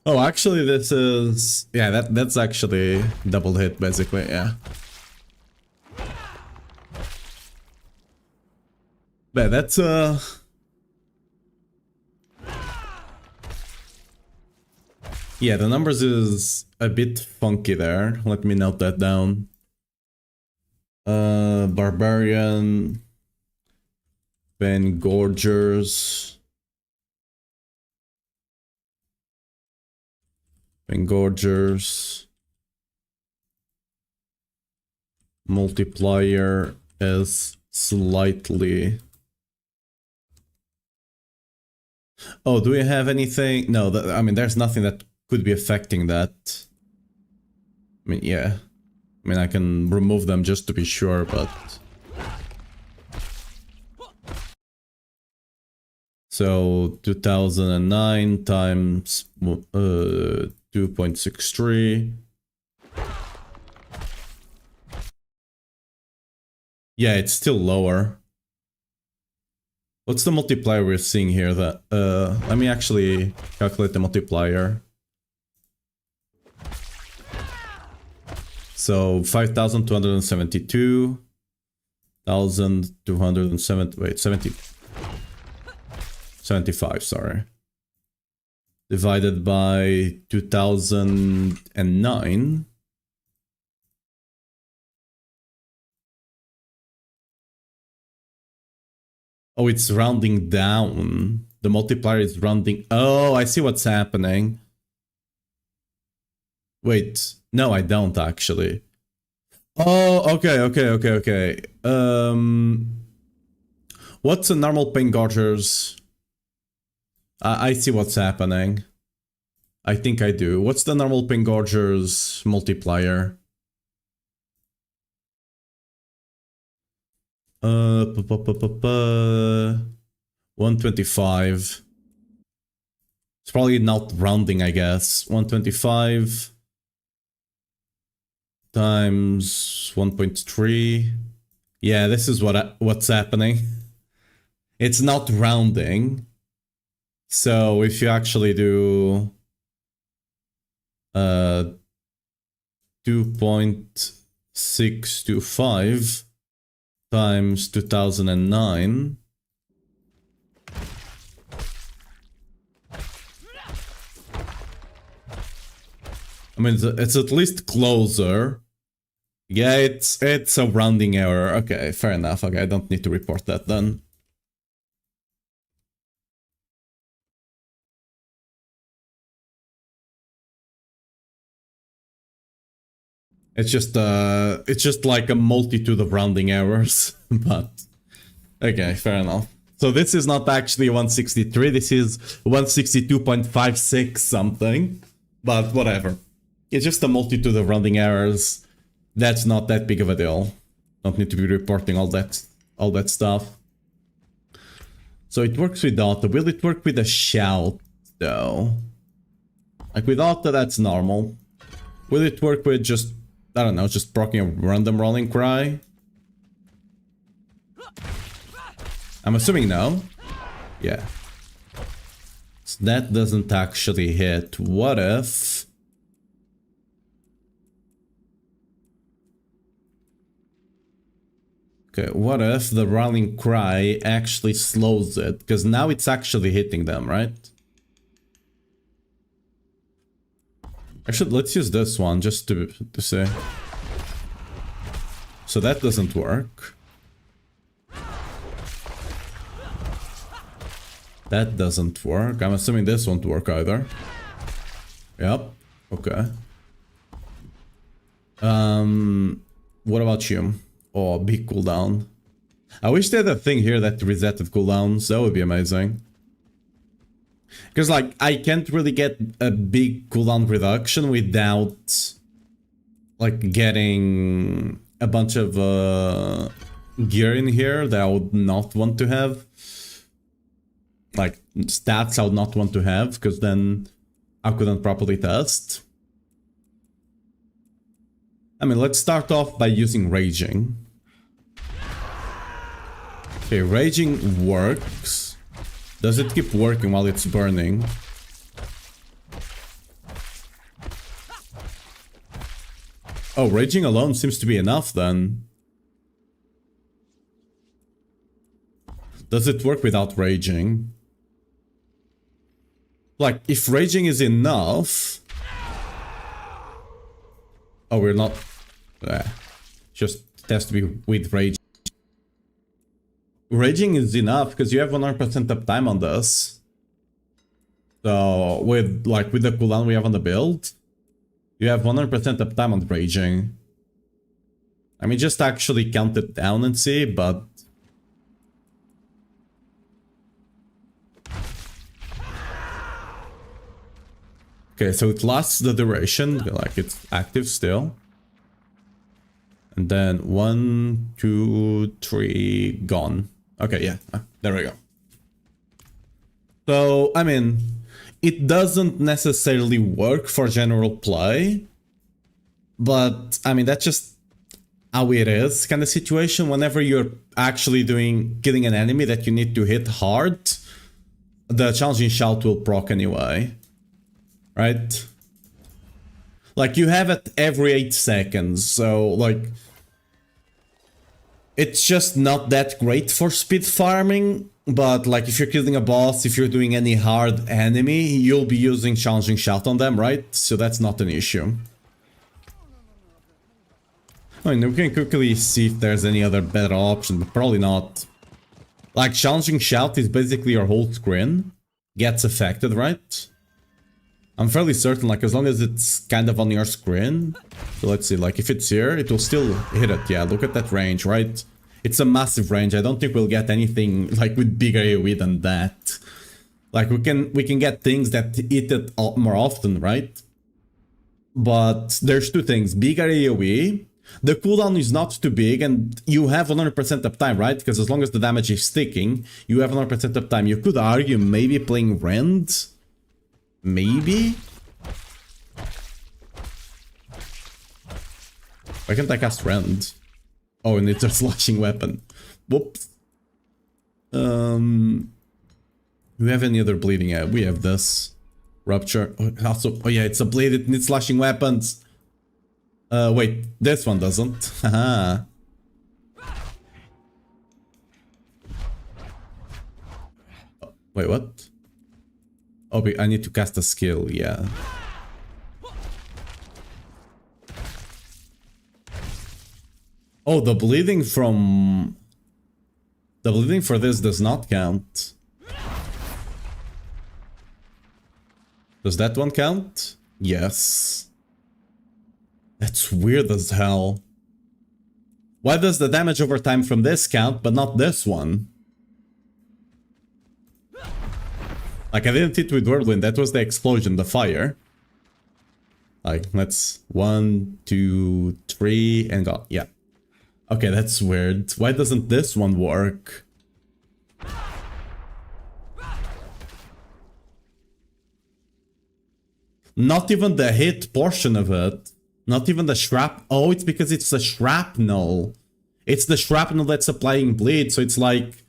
Oh, actually this is, yeah, that's actually double hit basically, yeah. But that's yeah, the numbers is a bit funky there. Let me note that down. Barbarian, Ben Gorgers, multiplier is slightly. Oh, do we have anything? No, I mean, there's nothing that could be affecting that. I mean, yeah. I mean, I can remove them just to be sure, but... So, 2009 times 2.63. Yeah, it's still lower. What's the multiplier we're seeing here? That let me actually calculate the multiplier. So 5,272, 1,270. Wait, 75. Sorry. Divided by 2009. Oh, it's rounding down. The multiplier is rounding. Oh, I see what's happening. Wait, no, I don't actually. Oh, okay. What's a normal pain gorgers? I see what's happening. I think I do. What's the normal pain gorgers multiplier? 125. It's probably not rounding, I guess. 125 times 1.3. Yeah, this is what's happening. It's not rounding. So if you actually do 2.625 times 2009. I mean, it's at least closer. Yeah, it's a rounding error. Okay, fair enough. Okay, I don't need to report that then. It's just like a multitude of rounding errors, but okay, fair enough. So this is not actually 163, this is 162.56 something, but whatever. It's just a multitude of rounding errors. That's not that big of a deal. Don't need to be reporting all that stuff. So it works with auto. Will it work with a shout though? Like with auto, that's normal. Will it work with just, I don't know, just proccing a random rolling cry? I'm assuming no. Yeah. So that doesn't actually hit. What if... Okay, what if the rallying cry actually slows it? Because now it's actually hitting them, right? Actually, let's use this one just to say. So that doesn't work. That doesn't work. I'm assuming this won't work either. Yep. Okay. What about you? Oh, big cooldown. I wish they had a thing here that resetted cooldowns. That would be amazing. Because, like, I can't really get a big cooldown reduction without, like, getting a bunch of gear in here that I would not want to have. Like, stats I would not want to have, because then I couldn't properly test. I mean, let's start off by using Raging. Okay, Raging works. Does it keep working while it's burning? Oh, Raging alone seems to be enough then. Does it work without Raging? Like, if Raging is enough... Oh, we're not... just it has to be with Raging. Raging is enough because you have 100% uptime on this. So with the cooldown we have on the build, you have 100% uptime on Raging. I mean, just actually count it down and see, but okay, so it lasts the duration, like it's active still. And then 1, 2, 3, gone. Okay, yeah, there we go. So, I mean, it doesn't necessarily work for general play, but, I mean, that's just how it is kind of situation. Whenever you're actually killing an enemy that you need to hit hard, the challenging shout will proc anyway, right? Like, you have it every 8 seconds, so, like... It's just not that great for speed farming, but like if you're killing a boss, if you're doing any hard enemy, you'll be using Challenging Shout on them, right? So that's not an issue. I mean, we can quickly see if there's any other better option, but probably not. Like, Challenging Shout is basically your whole screen gets affected, right? I'm fairly certain, like, as long as it's kind of on your screen. So let's see, like, if it's here, it will still hit it. Yeah, look at that range, right? It's a massive range. I don't think we'll get anything, like, with bigger AoE than that. Like, we can get things that hit it more often, right? But there's two things. Bigger AoE, the cooldown is not too big, and you have 100% uptime, right? Because as long as the damage is sticking, you have 100% uptime. You could argue maybe playing Rend. Maybe? Why can't I cast Rend? Oh, and it's a slashing weapon. Whoops. Do we have any other bleeding? Yeah, we have this. Rupture. Oh yeah, it's a blade, it needs slashing weapons. Wait, this one doesn't. Haha. Wait, what? Oh, I need to cast a skill, yeah. Oh, the bleeding from... The bleeding for this does not count. Does that one count? Yes. That's weird as hell. Why does the damage over time from this count, but not this one? Like, I didn't hit with Whirlwind, that was the explosion, the fire. Like, let's... 1, 2, 3, and go. Yeah. Okay, that's weird. Why doesn't this one work? Not even the hit portion of it. Not even the shrap... Oh, it's because it's the shrapnel. It's the shrapnel that's applying bleed, so it's like...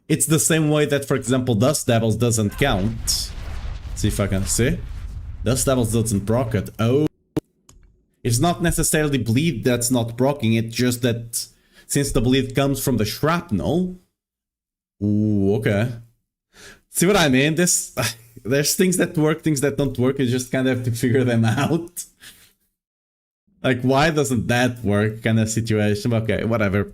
It's the same way that, for example, Dust Devils doesn't count. See if I can see. Dust Devils doesn't proc it. Oh. It's not necessarily bleed that's not proccing, it's just that since the bleed comes from the shrapnel... Ooh, okay. See what I mean? This... There's things that work, things that don't work, you just kind of have to figure them out. Like, why doesn't that work kind of situation? Okay, whatever.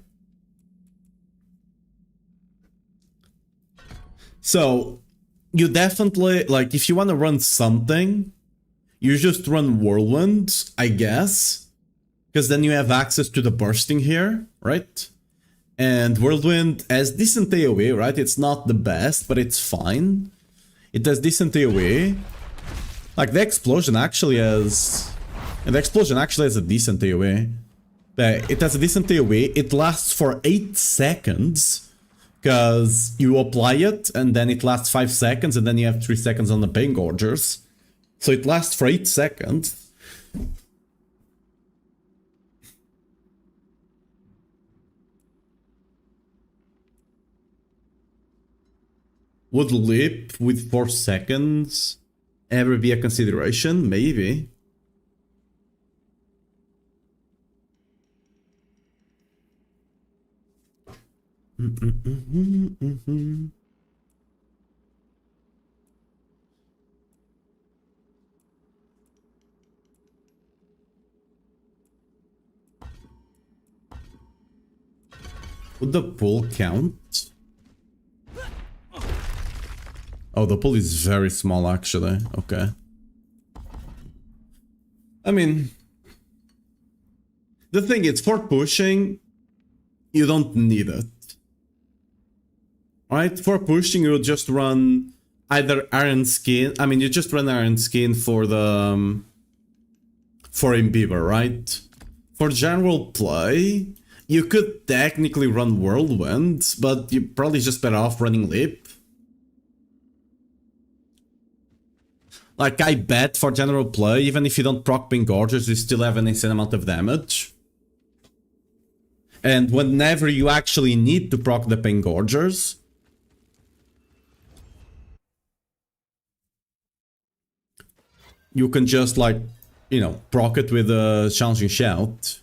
So, you definitely, like, if you want to run something, you just run Whirlwind, I guess. Because then you have access to the bursting here, right? And Whirlwind has decent AoE, right? It's not the best, but it's fine. It has decent AoE. Like, the explosion actually has... And the explosion actually has a decent AoE. It has a decent AoE. It lasts for 8 seconds. Because you apply it, and then it lasts 5 seconds, and then you have 3 seconds on the Pain Gorgers. So it lasts for 8 seconds. Would leap with 4 seconds ever be a consideration? Maybe. Would the pull count? Oh, the pull is very small, actually. Okay. I mean... The thing is, for pushing, you don't need it. Right? For pushing, you'll just run either Iron Skin... I mean, you just run Iron Skin for the... for Imbiber, right? For general play, you could technically run Whirlwind, but you're probably just better off running Leap. Like, I bet for general play, even if you don't proc Pain Gorgers, you still have an insane amount of damage. And whenever you actually need to proc the Pain Gorgers, you can just, like, you know, proc it with a Challenging Shout.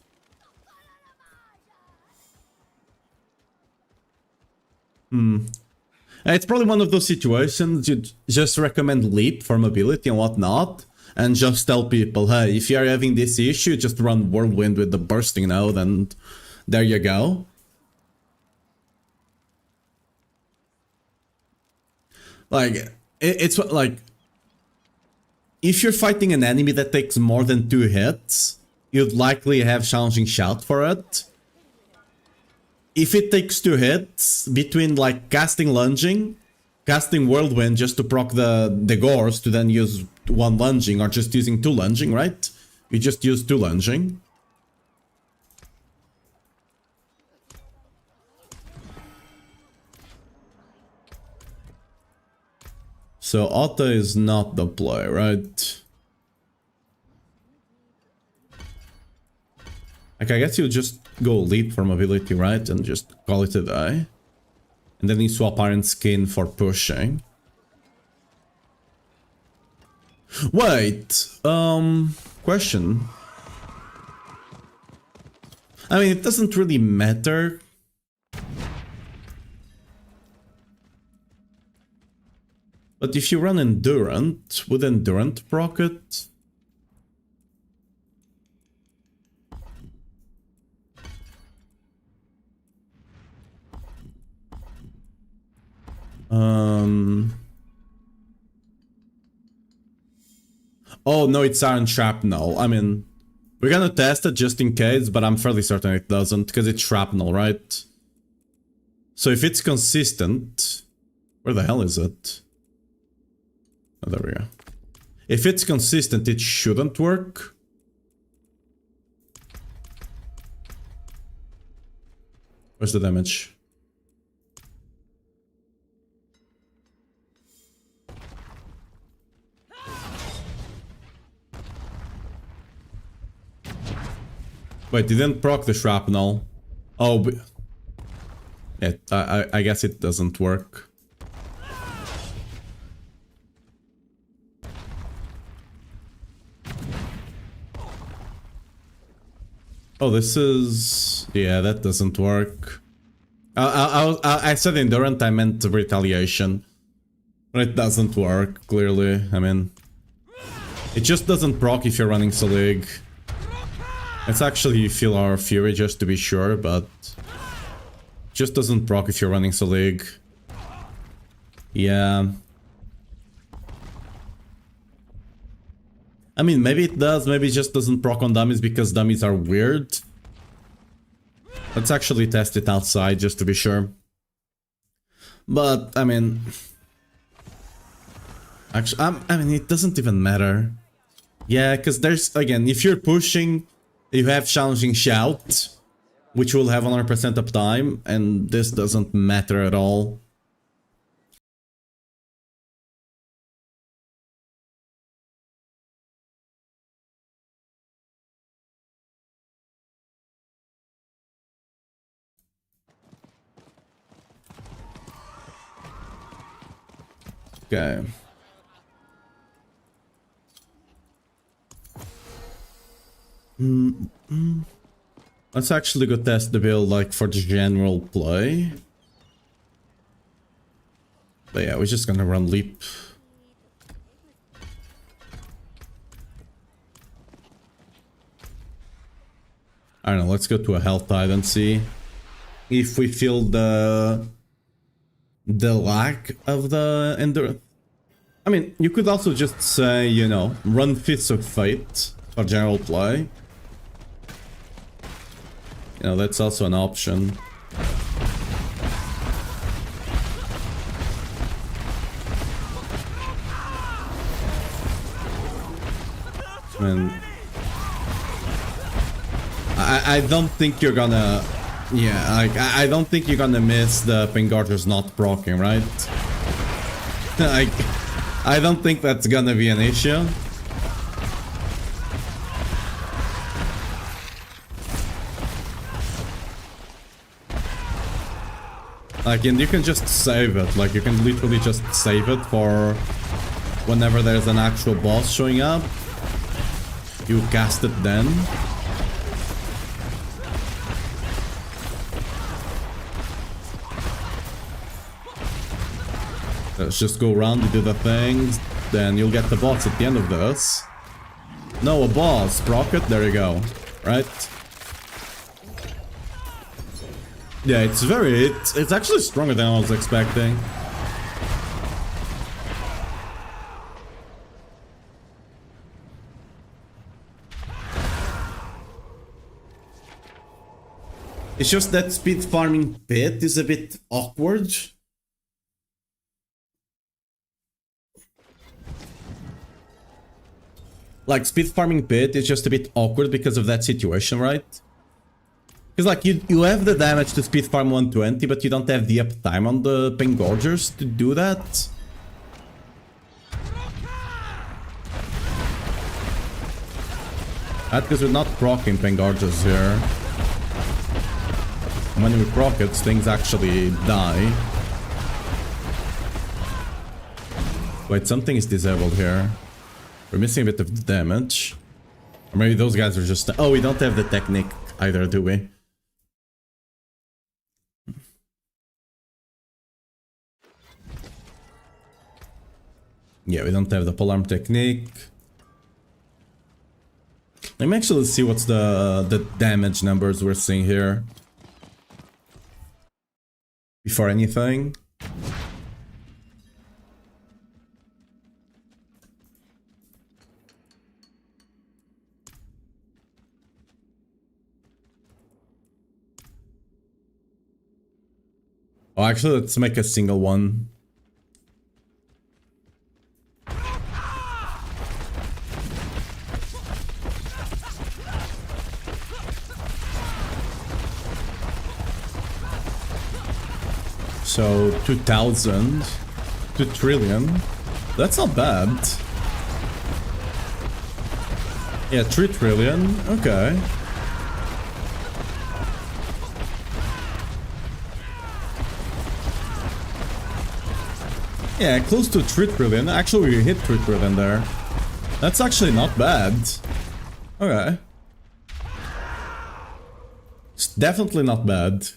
It's probably one of those situations you just recommend Leap for mobility and whatnot, and just tell people, hey, if you're having this issue, just run Whirlwind with the bursting node, and there you go. Like, it's like, if you're fighting an enemy that takes more than 2 hits, you'd likely have Challenging Shout for it. If it takes 2 hits, between like casting Lunging, casting Whirlwind just to proc the Gores to then use 1 Lunging, or just using 2 Lunging, right? You just use 2 Lunging. So Auto is not the play, right? Like, I guess you just go Leap for mobility, right? And just call it a day. And then you swap Iron Skin for pushing. Wait, question. I mean, it doesn't really matter. But if you run Endurant, would Endurant proc it? Oh, no, it's Iron Shrapnel. I mean, we're gonna test it just in case, but I'm fairly certain it doesn't, because it's Shrapnel, right? So if it's consistent... Where the hell is it? Oh, there we go. If it's consistent, it shouldn't work. Where's the damage? Wait, didn't proc the Shrapnel. Oh, but... I guess it doesn't work. Oh, this is... Yeah, that doesn't work. I said Endurant, I meant Retaliation. But it doesn't work, clearly. I mean... It just doesn't proc if you're running Salig. Let's actually feel our Fury just to be sure, but... Just doesn't proc if you're running Salig. Yeah. I mean, maybe it does, maybe it just doesn't proc on dummies because dummies are weird. Let's actually test it outside just to be sure. But, I mean... Actually, I mean, it doesn't even matter. Yeah, because there's, again, if you're pushing, you have challenging shout, which will have 100% uptime, and this doesn't matter at all. Okay. Let's actually go test the build, like, for the general play. But yeah, we're just gonna run leap. I don't know, let's go to a health tide and see if we feel the lack of the endurance. I mean, you could also just say, you know, run Fists of Fate for general play. You know, that's also an option. I mean, I don't think you're gonna... Yeah, like, I don't think you're gonna miss the Pingorger's not proccing, right? Like, I don't think that's gonna be an issue. Like, and you can just save it, like, you can literally just save it for whenever there's an actual boss showing up. You cast it then. Let's just go around and do the things, then you'll get the boss at the end of this. No, a boss, Sprocket, there you go, right? Yeah, it's actually stronger than I was expecting. It's just that speed farming pit is a bit awkward. Like, speed farming pit is just a bit awkward because of that situation, right? Because, like, you have the damage to speed farm 120, but you don't have the uptime on the Pingorgers to do that. That's because we're not proccing Pingorgers here. When we proc it, things actually die. Wait, something is disabled here. We're missing a bit of damage. Or maybe those guys are just... Oh, we don't have the technique either, do we? Yeah, we don't have the polearm technique. Let me actually see what's the damage numbers we're seeing here. Before anything. Oh, actually, let's make a single one. So, 2,000, 2 trillion. That's not bad. Yeah, 3 trillion. Okay. Yeah, close to 3 trillion. Actually, we hit 3 trillion there. That's actually not bad. Okay. It's definitely not bad.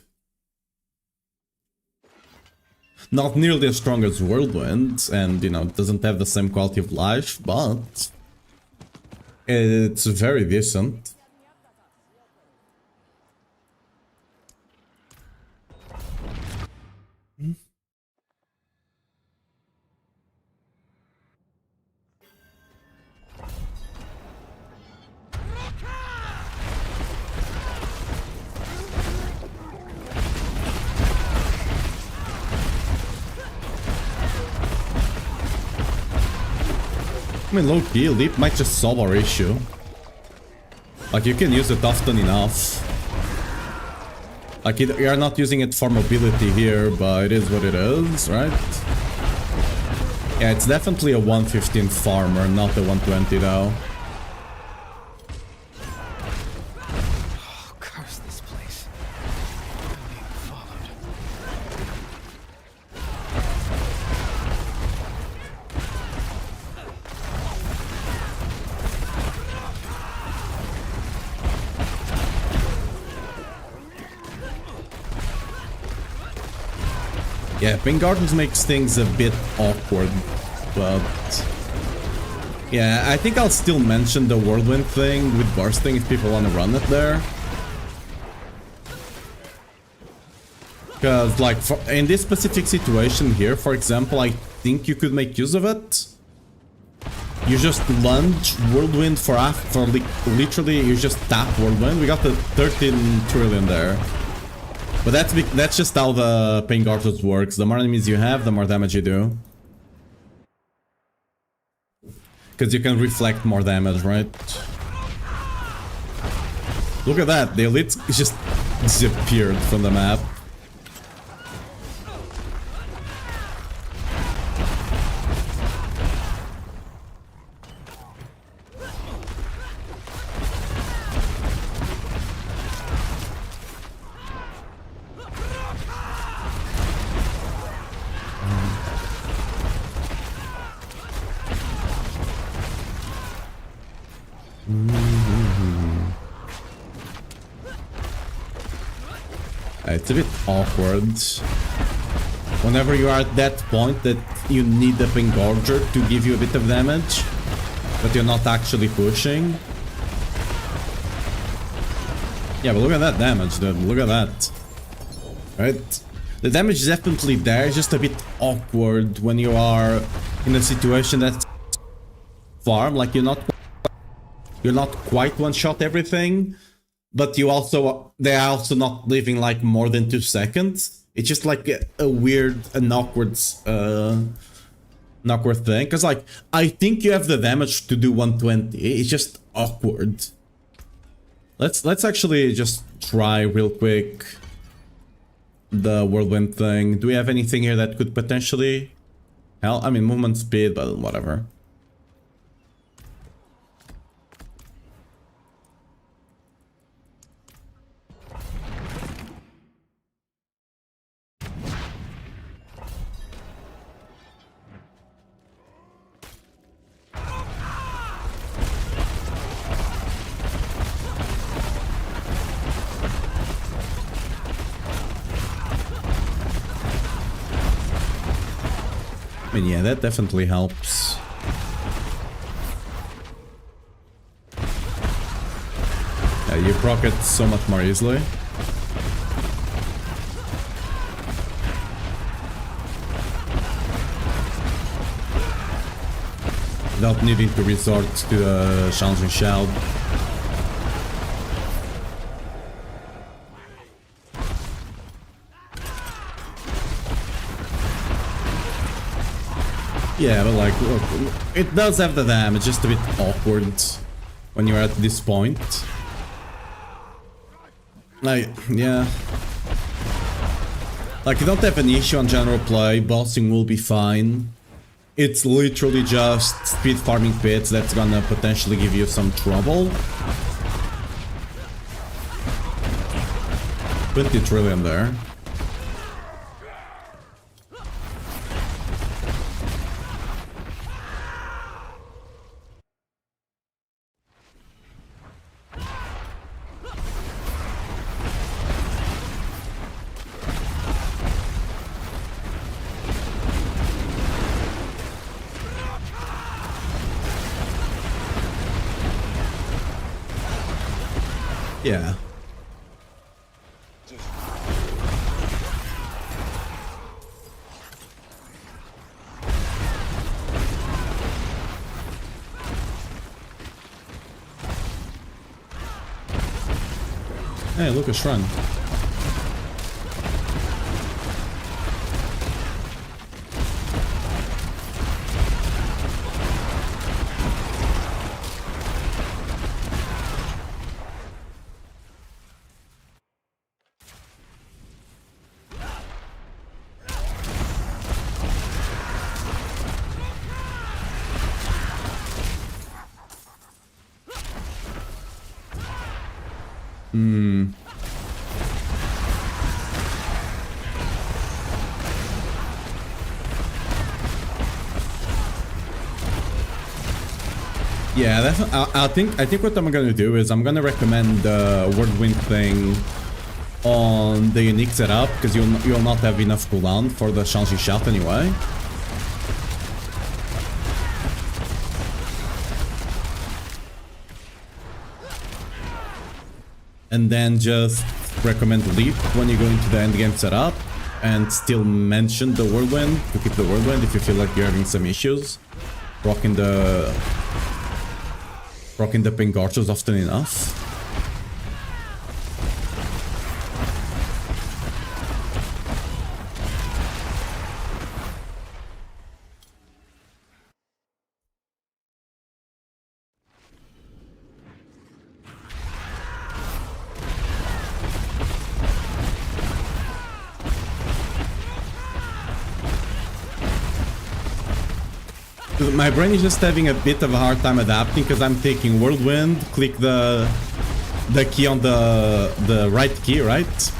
Not nearly as strong as Whirlwind, and, you know, doesn't have the same quality of life, but it's very decent. I mean, low-key, Leap might just solve our issue. Like, you can use it often enough. Like, you're not using it for mobility here, but it is what it is, right? Yeah, it's definitely a 115 farmer, not a 120 though. Oh, curse this place. I'm being followed. Yeah, Pink Gardens makes things a bit awkward, but... yeah, I think I'll still mention the Whirlwind thing with bursting if people want to run it there. Because, like, in this specific situation here, for example, I think you could make use of it. You just lunge Whirlwind for literally, you just tap Whirlwind. We got the 13 trillion there. But that's just how the Pain Garters works. The more enemies you have, the more damage you do. Because you can reflect more damage, right? Look at that, the elite just disappeared from the map. It's a bit awkward. Whenever you are at that point that you need the Pingorger to give you a bit of damage, but you're not actually pushing. Yeah, but look at that damage, dude. Look at that. Right? The damage is definitely there, it's just a bit awkward when you are in a situation that's farm, like you're not quite one-shot everything. But they're also not living like more than 2 seconds. It's just like a weird, an awkward thing. Cause like, I think you have the damage to do 120. It's just awkward. Let's actually just try real quick the Whirlwind thing. Do we have anything here that could potentially help? I mean, movement speed, but whatever. I mean, yeah, that definitely helps. Yeah, you proc it so much more easily. Without needing to resort to the challenging shell. Yeah, but like, look, it does have the damage, just a bit awkward when you're at this point. Like, yeah. Like, you don't have an issue on general play, bossing will be fine. It's literally just speed farming pits that's gonna potentially give you some trouble. 20 trillion there. Yeah. Hey, look, a shrine. Yeah, I think what I'm gonna do is I'm gonna recommend the Whirlwind thing on the unique setup, because you'll not have enough cooldown for the Shanxi shot anyway. And then just recommend Leap when you go into the endgame setup, and still mention the Whirlwind to keep the Whirlwind if you feel like you're having some issues rocking the pink archers often enough. My brain is just having a bit of a hard time adapting because I'm taking Whirlwind, click the key on the right key, right?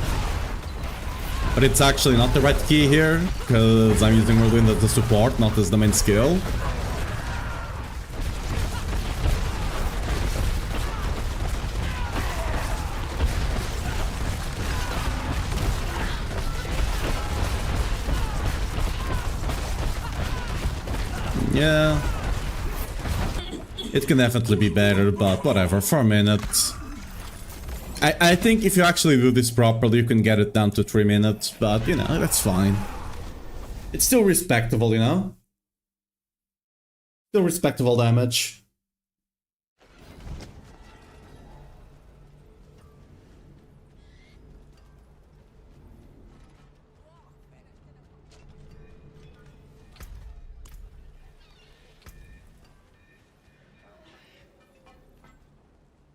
But it's actually not the right key here, because I'm using Whirlwind as a support, not as the main skill. Yeah, it can definitely be better, but whatever, for a minute. I think if you actually do this properly, you can get it down to 3 minutes, but, you know, that's fine. It's still respectable, you know? Still respectable damage.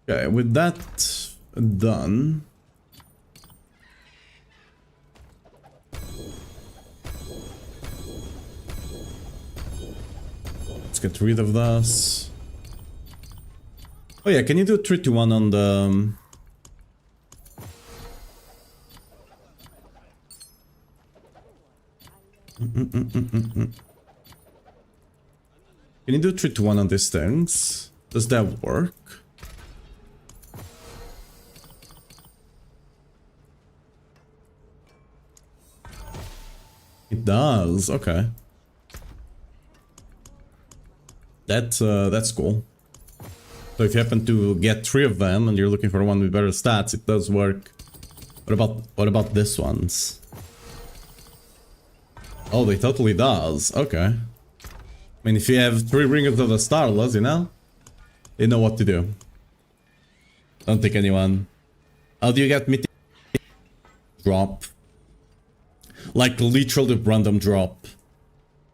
Okay, with that done, let's get rid of this. Oh yeah, can you do 3-1 on the... Can you do 3-1 on these things? Does that work? It does, okay. That's cool. So if you happen to get 3 of them and you're looking for one with better stats, it does work. What about this ones? Oh, they totally does. Okay. I mean, if you have 3 Ringers of the Starless, you know? They know what to do. Don't take anyone. How do you get mythic? Drop. Like literally random drop.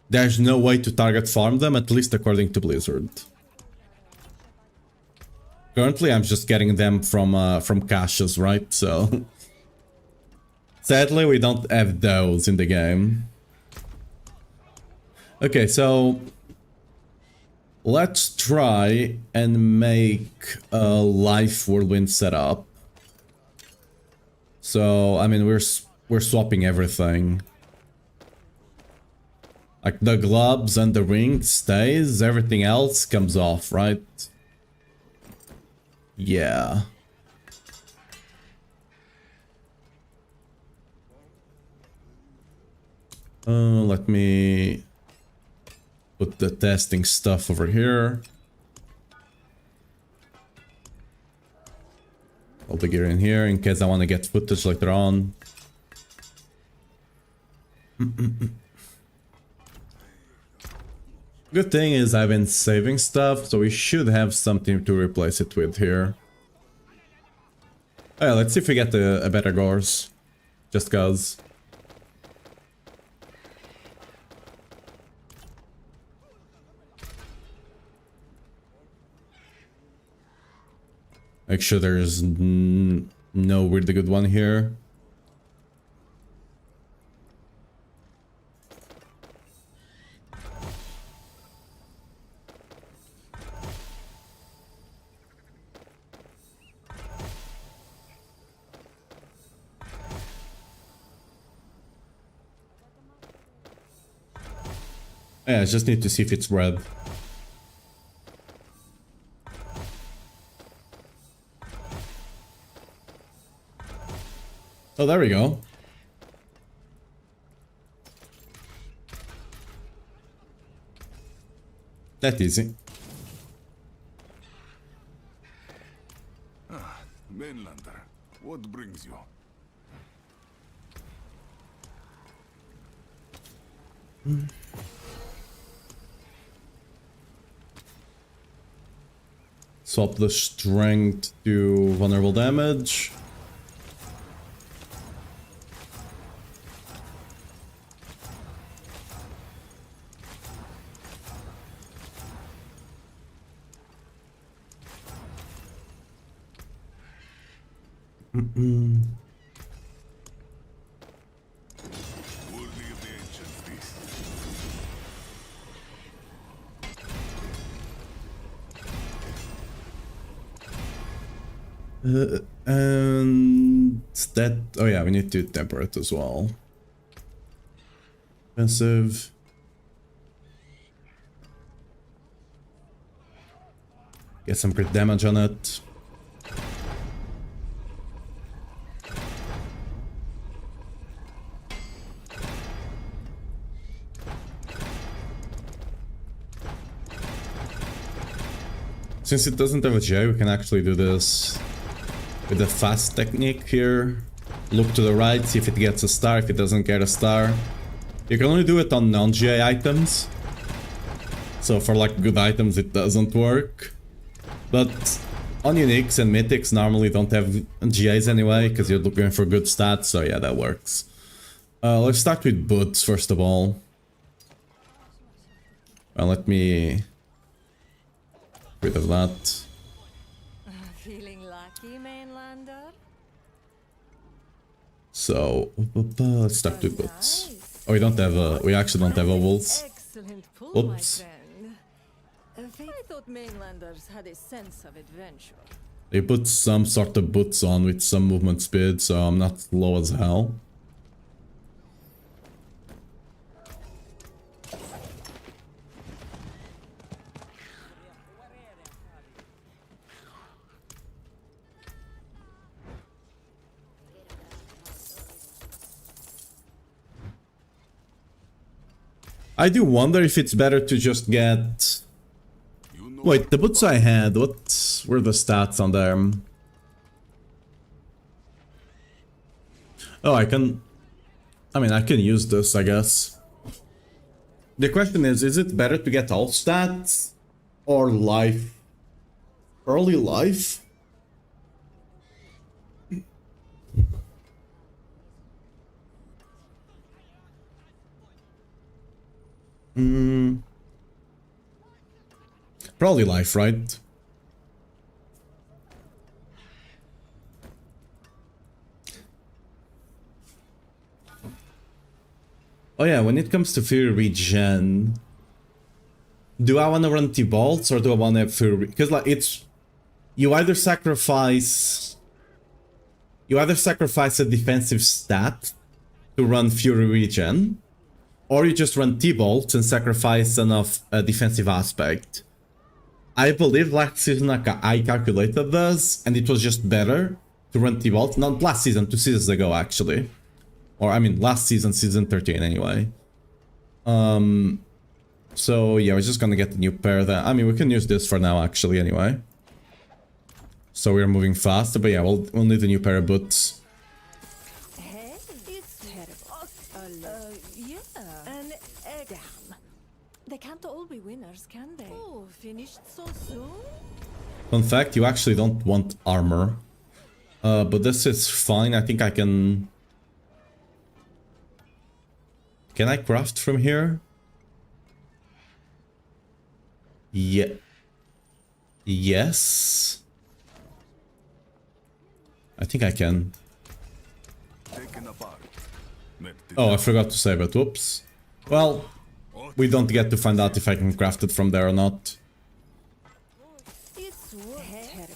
There's no way to target farm them, at least according to Blizzard. Currently, I'm just getting them from caches, right? So sadly, we don't have those in the game. Okay, so let's try and make a life Whirlwind setup. So I mean, we're swapping everything. Like the gloves and the ring stays, everything else comes off, right? Yeah. Let me put the testing stuff over here. All the gear in here in case I want to get footage later on. Good thing is I've been saving stuff, so we should have something to replace it with here. Oh yeah, let's see if we get a better Gores. Just cause. Make sure there's no really good one here. Yeah, I just need to see if it's red. Oh, there we go. That easy. Mainlander, what brings you? Swap the strength to vulnerable damage. Worthy of the ancients, this. And that... Oh yeah, we need to temper it as well. Expensive. Get some crit damage on it. Since it doesn't have a GI, we can actually do this with the fast technique here. Look to the right, see if it gets a star. If it doesn't get a star, you can only do it on non-GI items. So for like good items it doesn't work. But on uniques and mythics normally don't have GIs anyway, because you're looking for good stats, so yeah, that works. Let's start with boots first of all. Let me... rid of that. Feeling lucky, Mainlander? So, let's start with boots. Oh, we don't have we actually don't have ovals. Excellent pull, Oops. my friend. I thought Mainlanders had a sense of adventure. They put some sort of boots on with some movement speed, so I'm not slow as hell. I do wonder if it's better to just get... Wait, the boots I had, what were the stats on them? Oh, I mean, I can use this, I guess. The question is it better to get all stats? Or life? Early life? Probably life, right? Oh yeah, when it comes to Fury regen, do I want to run T-Bolts or do I want to have Fury? Because like it's... You either sacrifice a defensive stat to run Fury regen, or you just run T-Bolts and sacrifice enough defensive aspect. I believe last season I calculated this, and it was just better to run T-Bolt. Not last season, 2 seasons ago actually. Or I mean last season, season 13 anyway. So yeah, we're just gonna get the new pair there. I mean we can use this for now actually anyway. So we're moving faster, but yeah, we'll need a new pair of boots. Hey, it's terrible. Yeah. And damn. They can't all be winners, can they? Oh, finished so soon? Fun fact, you actually don't want armor. But this is fine, I think I can... Can I craft from here? Yeah. Yes. I think I can. Taken apart. Oh, I forgot to save it. Whoops. Well, we don't get to find out if I can craft it from there or not. It's terrible.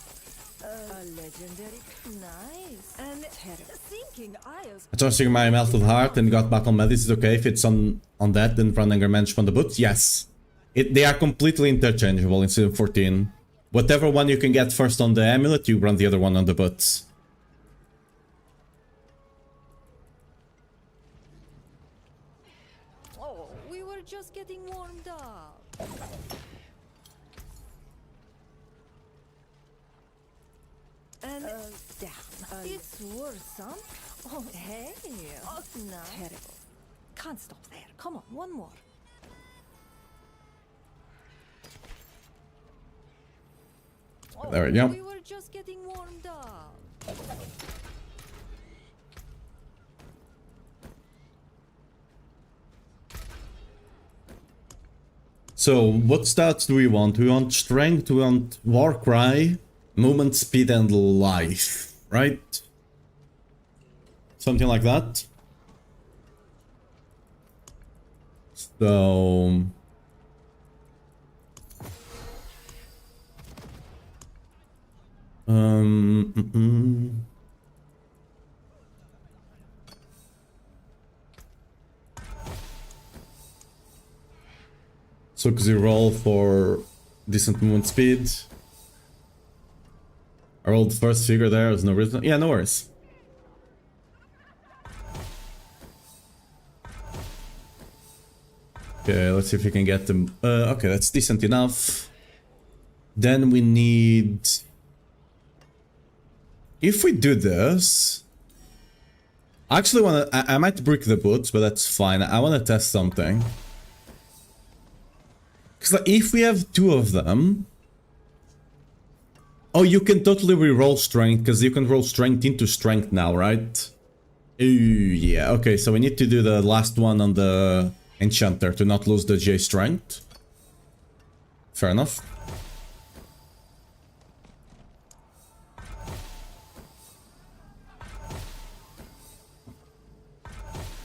A legendary. Nice. And terrible. Think thinking I'll... Adjusting my melted heart and got battle medicine is okay if it's on that, then run anger management on the boots. Yes. They are completely interchangeable in season 14. Whatever one you can get first on the amulet, you run the other one on the boots. Oh, we were just getting warmed up. And damn, it's worth some. Oh, hey, oh, no. Terrible. Can't stop there. Come on, one more. There we go. We were just getting warmed up. So, what stats do we want? We want strength, we want war cry, movement, speed, and life, right? Something like that. So... So, because you roll for decent movement speed. I rolled the first figure there, there's no reason. Yeah, no worries. Okay, let's see if we can get them. Okay, that's decent enough. Then we need... If we do this... I actually want to... I might brick the boots, but that's fine. I want to test something. Because like, if we have two of them... Oh, you can totally re-roll strength, because you can roll strength into strength now, right? Ooh, yeah, okay, so we need to do the last one on the enchanter to not lose the J strength. Fair enough.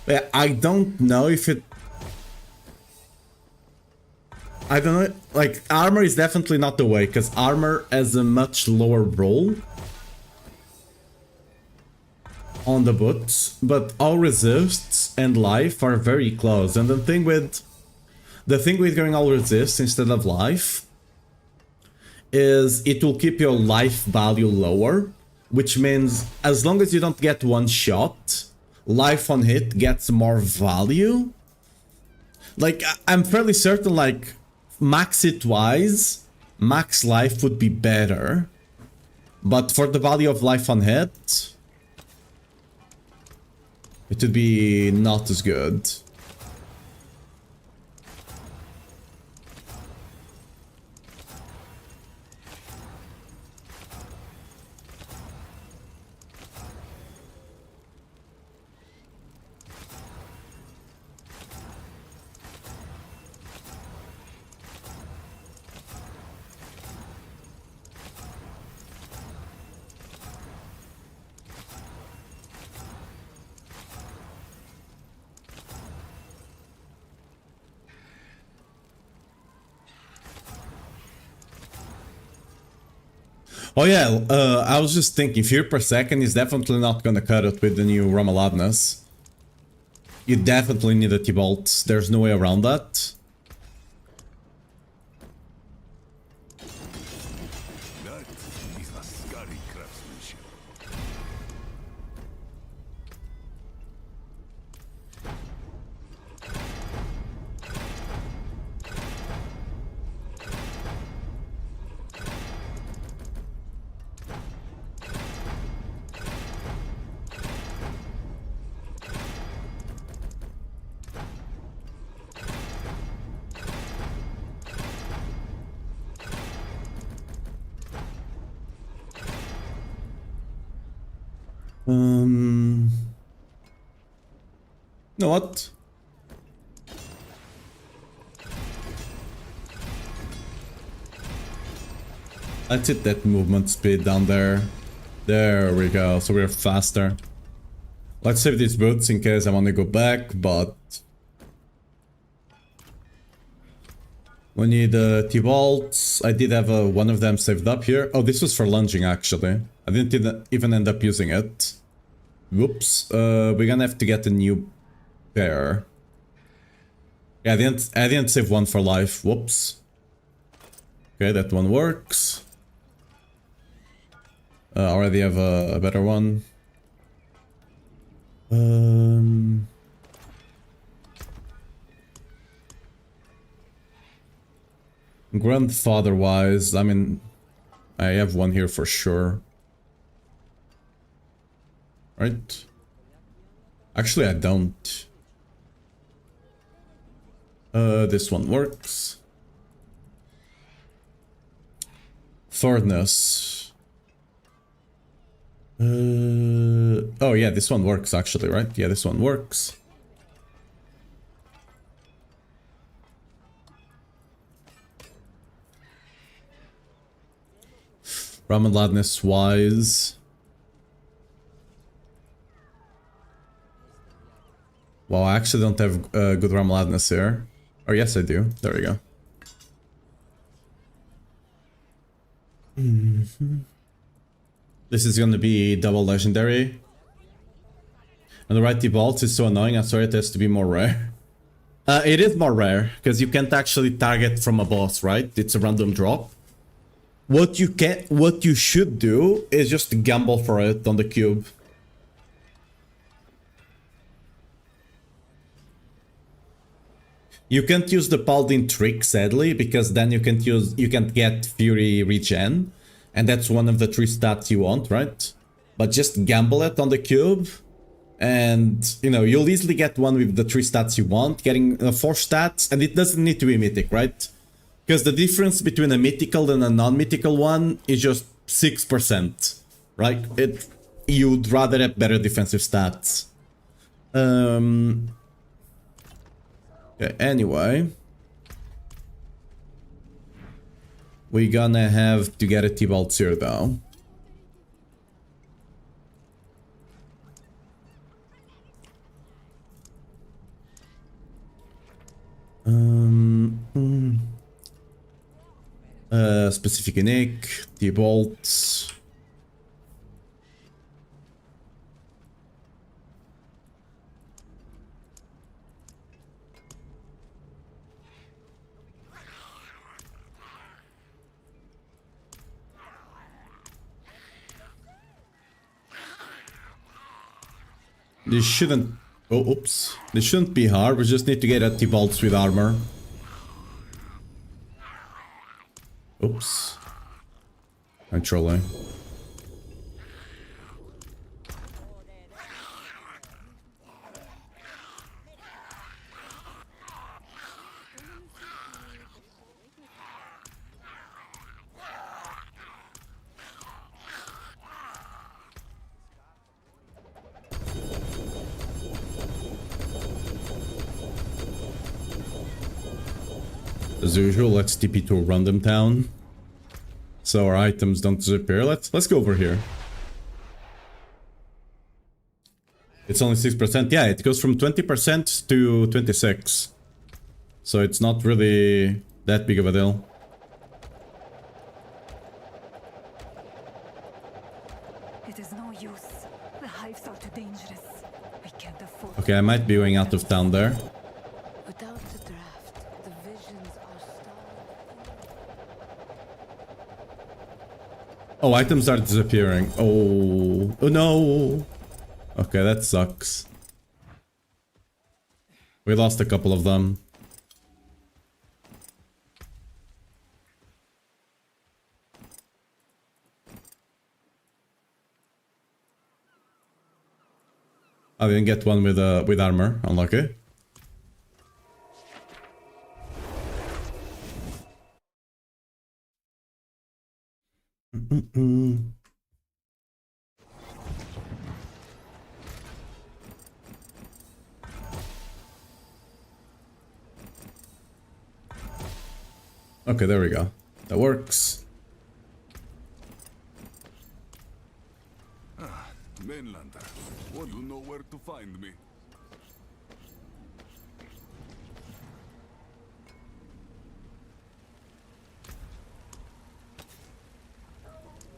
Yeah, I don't know if it... I don't know, like, armor is definitely not the way, because armor has a much lower roll on the boots, but all resists and life are very close, and the thing with going all resist instead of life is it will keep your life value lower, which means as long as you don't get one shot, life on hit gets more value. Like, I'm fairly certain, like, max hit wise, max life would be better, but for the value of life on hit, it would be not as good. Oh yeah, I was just thinking, fear per second is definitely not gonna cut it with the new Realm of Madness. You definitely need a T-Bolt, there's no way around that. That is a scary craftsmanship. Know what? Let's hit that movement speed down there. There we go, so we're faster. Let's save these boots in case I want to go back, but... We need T-Bolts. I did have one of them saved up here. Oh, this was for lunging actually. I didn't even end up using it. Whoops. We're gonna have to get a new pair. Yeah, I didn't save one for life. Whoops. Okay, that one works. Already have a better one. Grandfather-wise, I mean, I have one here for sure. Right? Actually, I don't. This one works. Furnace. Oh yeah, this one works actually, right? Yeah, this one works. Ramen Ladness wise. Well, I actually don't have good Ramen Ladness here. Oh yes, I do. There we go. This is gonna be double legendary. And the right default is so annoying, I'm sorry it has to be more rare. It is more rare, because you can't actually target from a boss, right? It's a random drop. What you should do is just gamble for it on the cube. You can't use the Paladin trick, sadly, because then you can't get Fury regen. And that's one of the 3 stats you want, right? But just gamble it on the cube. And, you know, you'll easily get one with the 3 stats you want, getting 4 stats, and it doesn't need to be mythic, right? Because the difference between a mythical and a non-mythical one is just 6%, right? You'd rather have better defensive stats. Okay, anyway. We're gonna have to get a T-Bolt here, though. Specific unique, T-Bolt. This shouldn't... Oh, oops. This shouldn't be hard, we just need to get a T-Bolts with armor. Oops. I'm trolling. As usual, let's TP to a random town, so our items don't disappear. Let's go over here. It's only 6%. Yeah, it goes from 20% to 26. So it's not really that big of a deal. It is no use. The hives are too dangerous. We can't afford. Okay, I might be going out of town there. Without the draft, the visions are starved. Oh, items are disappearing. Oh, oh no. Okay, that sucks. We lost a couple of them. I didn't get one with armor. Unlucky. Okay, there we go. That works. Mainlander, well, you know where to find me.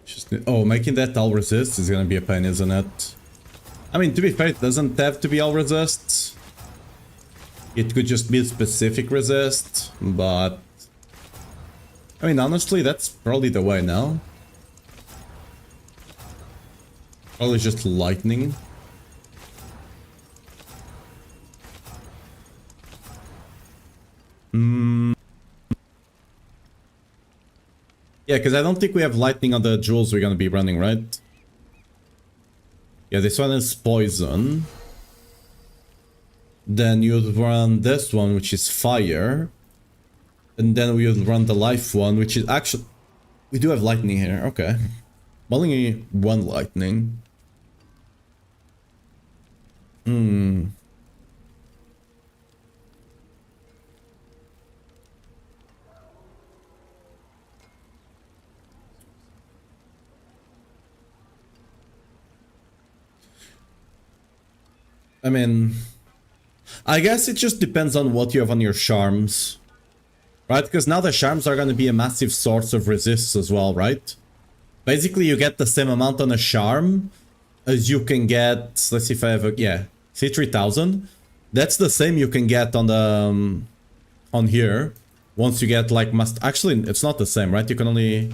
Just oh, making that all resist is gonna be a pain, isn't it? I mean, to be fair, it doesn't have to be all resists. It could just be a specific resist, but... I mean, honestly, that's probably the way now. Probably just lightning. Yeah, because I don't think we have lightning on the jewels we're gonna be running, right? Yeah, this one is poison. Then you'd run this one, which is fire. And then we would run the life one, which is actually... We do have lightning here, okay. Only one lightning. I mean... I guess it just depends on what you have on your charms. Right? Because now the charms are going to be a massive source of resists as well, right? Basically, you get the same amount on a charm as you can get... Let's see if I have a... Yeah. See 3000? That's the same you can get on the... on here. Once you get like... Actually, it's not the same, right? You can only...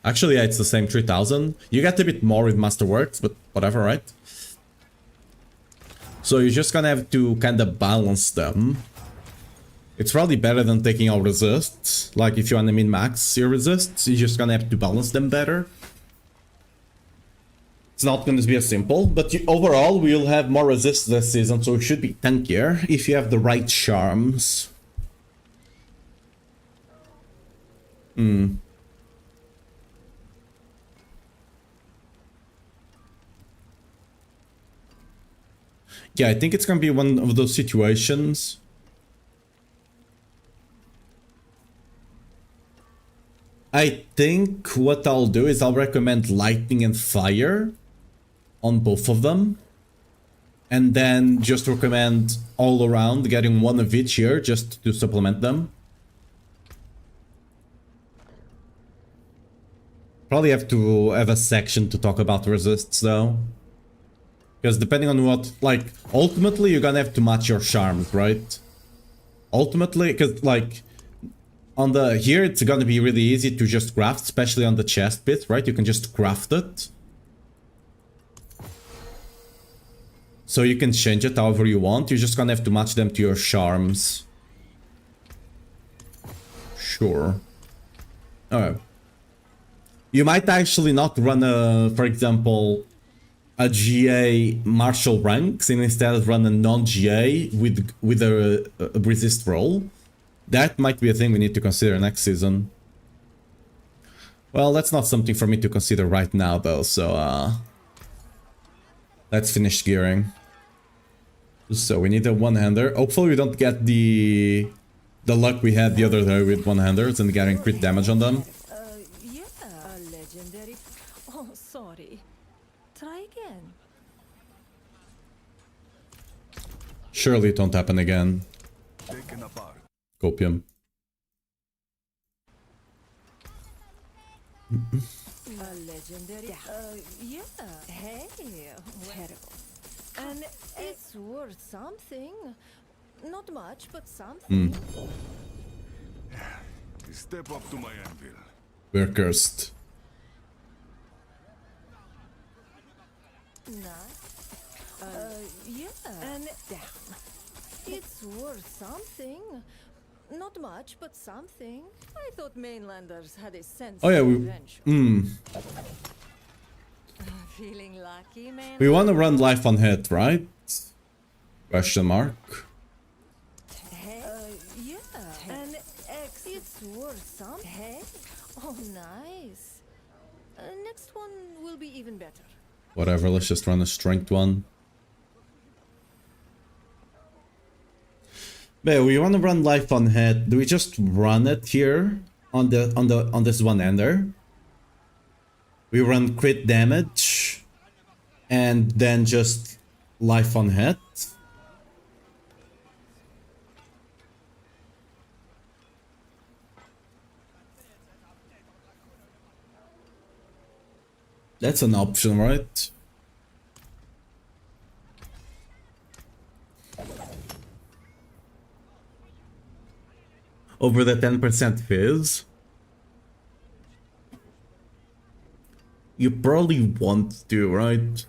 Actually, yeah, it's the same 3000. You get a bit more with Masterworks, but whatever, right? So you're just gonna have to kind of balance them. It's probably better than taking all resists. Like if you want to min-max your resists, you're just gonna have to balance them better. It's not gonna be as simple, but overall we'll have more resists this season, so it should be tankier if you have the right charms. Yeah, I think it's gonna be one of those situations. I think what I'll do is I'll recommend lightning and fire on both of them. And then just recommend all around getting one of each here just to supplement them. Probably have to have a section to talk about resists though. Because depending on what, like, ultimately you're gonna have to match your charms, right? Ultimately, because, like, on the, here it's gonna be really easy to just craft, especially on the chest bit, right? You can just craft it. So you can change it however you want, you're just gonna have to match them to your charms. Sure. Alright. You might actually not run a, for example... a GA martial ranks and instead run a non-GA with a resist roll. That might be a thing we need to consider next season. Well, that's not something for me to consider right now though, so let's finish gearing. So we need a one-hander. Hopefully we don't get the luck we had the other day with one-handers and getting crit damage on them. Yeah, a legendary... Oh, sorry. Try again. Surely it won't happen again. Taken apart. Copium. A legendary... yeah. Hey, terrible. And it's worth something. Not much, but something. Step up to my anvil. We're cursed. Nice. Yeah. And down. It's worth something. Not much, but something. I thought mainlanders had a sense Oh yeah, of we... adventure. Feeling lucky, man? We want to run life on hit, right? Question mark. Hey, yeah. And X, it's worth something. Hey, oh nice. Next one will be even better. Whatever, let's just run a strength one. But we want to run life on hit. Do we just run it here on this one ender? We run crit damage and then just life on hit. That's an option, right? Over the 10% fizz. You probably want to, right?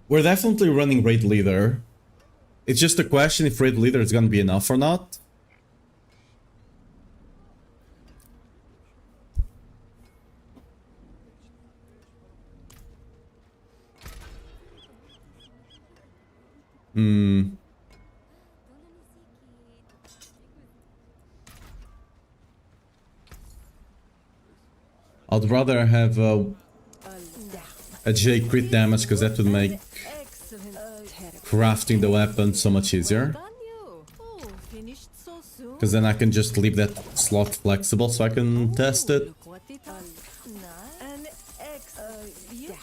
We're definitely running raid leader. It's just a question if raid leader is gonna be enough or not. I'd rather have a J crit damage because that would make Excellent. crafting the weapon so much easier. Done you. Oh, finished so soon. Because then I can just leave that slot flexible so I can test it. Look what it nice. An yeah.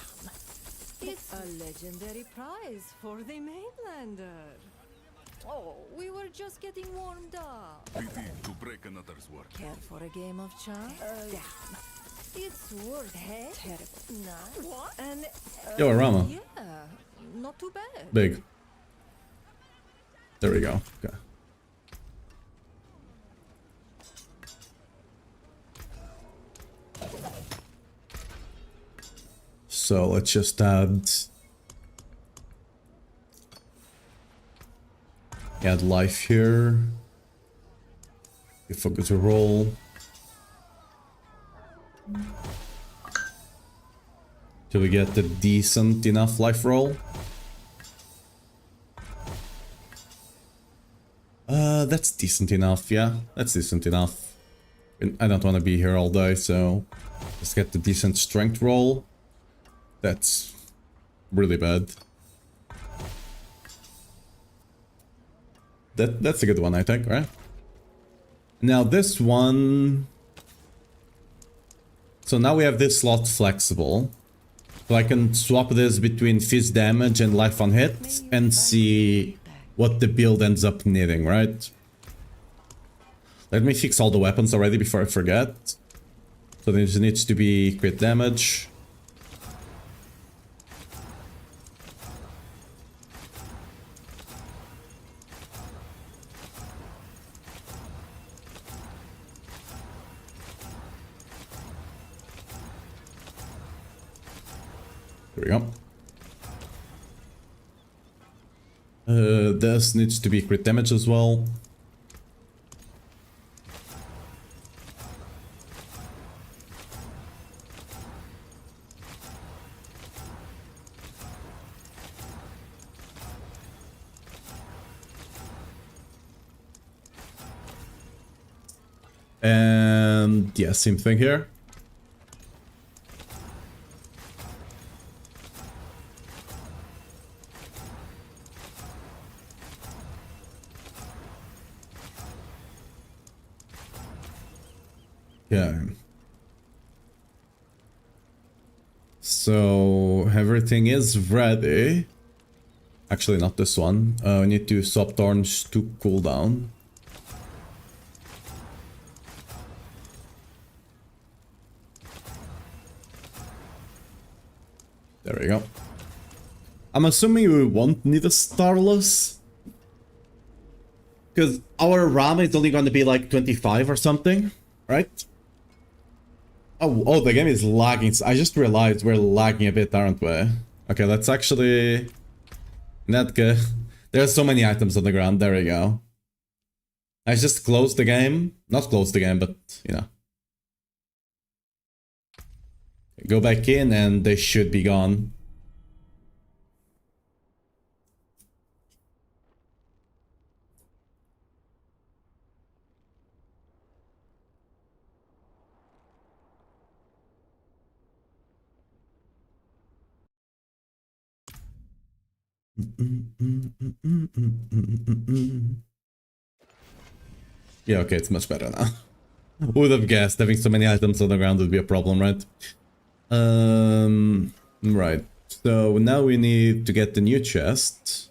It's a legendary prize for the mainlander. Oh, we were just getting warmed up. Pity to break another's work. Care for a game of chance? Damn. It's worth it. Terrible. Nice. What? And Yo, Rama. yeah, not too bad. Big. There we go. Okay. So let's just add life here. You focus a roll. Till we get the decent enough life roll. That's decent enough, yeah. That's decent enough. I don't want to be here all day, so let's get the decent strength roll. That's really bad. That's a good one, I think, right? Now this one... So now we have this slot flexible. So I can swap this between fizz damage and life on hit and see what the build ends up needing, right? Let me fix all the weapons already before I forget. So this needs to be crit damage. There we go. This needs to be crit damage as well. And yeah, same thing here. Yeah. So everything is ready. Actually, not this one. We need to swap thorns to cooldown. There we go. I'm assuming we won't need a Starless. Because our RAM is only going to be like 25 or something, right? Oh, the game is lagging. I just realized we're lagging a bit, aren't we? Okay, let's actually... Not good. There's so many items on the ground. There we go. I just closed the game. Not closed the game, but, you know. Go back in and they should be gone. Yeah, okay, it's much better now. Who would have guessed having so many items on the ground would be a problem, right? Right. So now we need to get the new chest.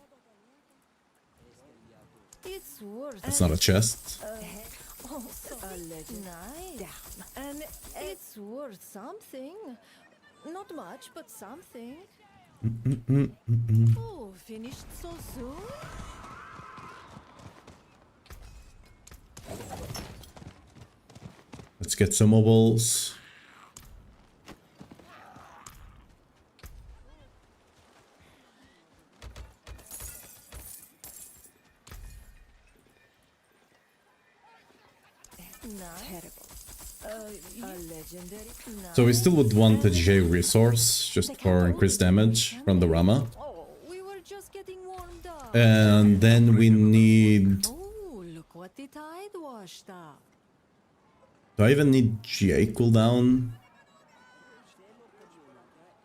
It's worth It's not a chest. Oh, so a legend. Nice. Damn. And it's worth something. Not much, but something. Oh, finished so soon? Let's get some mobiles. A legendary. So we still would want a J resource just for increased damage from the Rama. Oh, we were just getting warmed up. And then we need... Oh, look what the tide washed up. Do I even need J cooldown?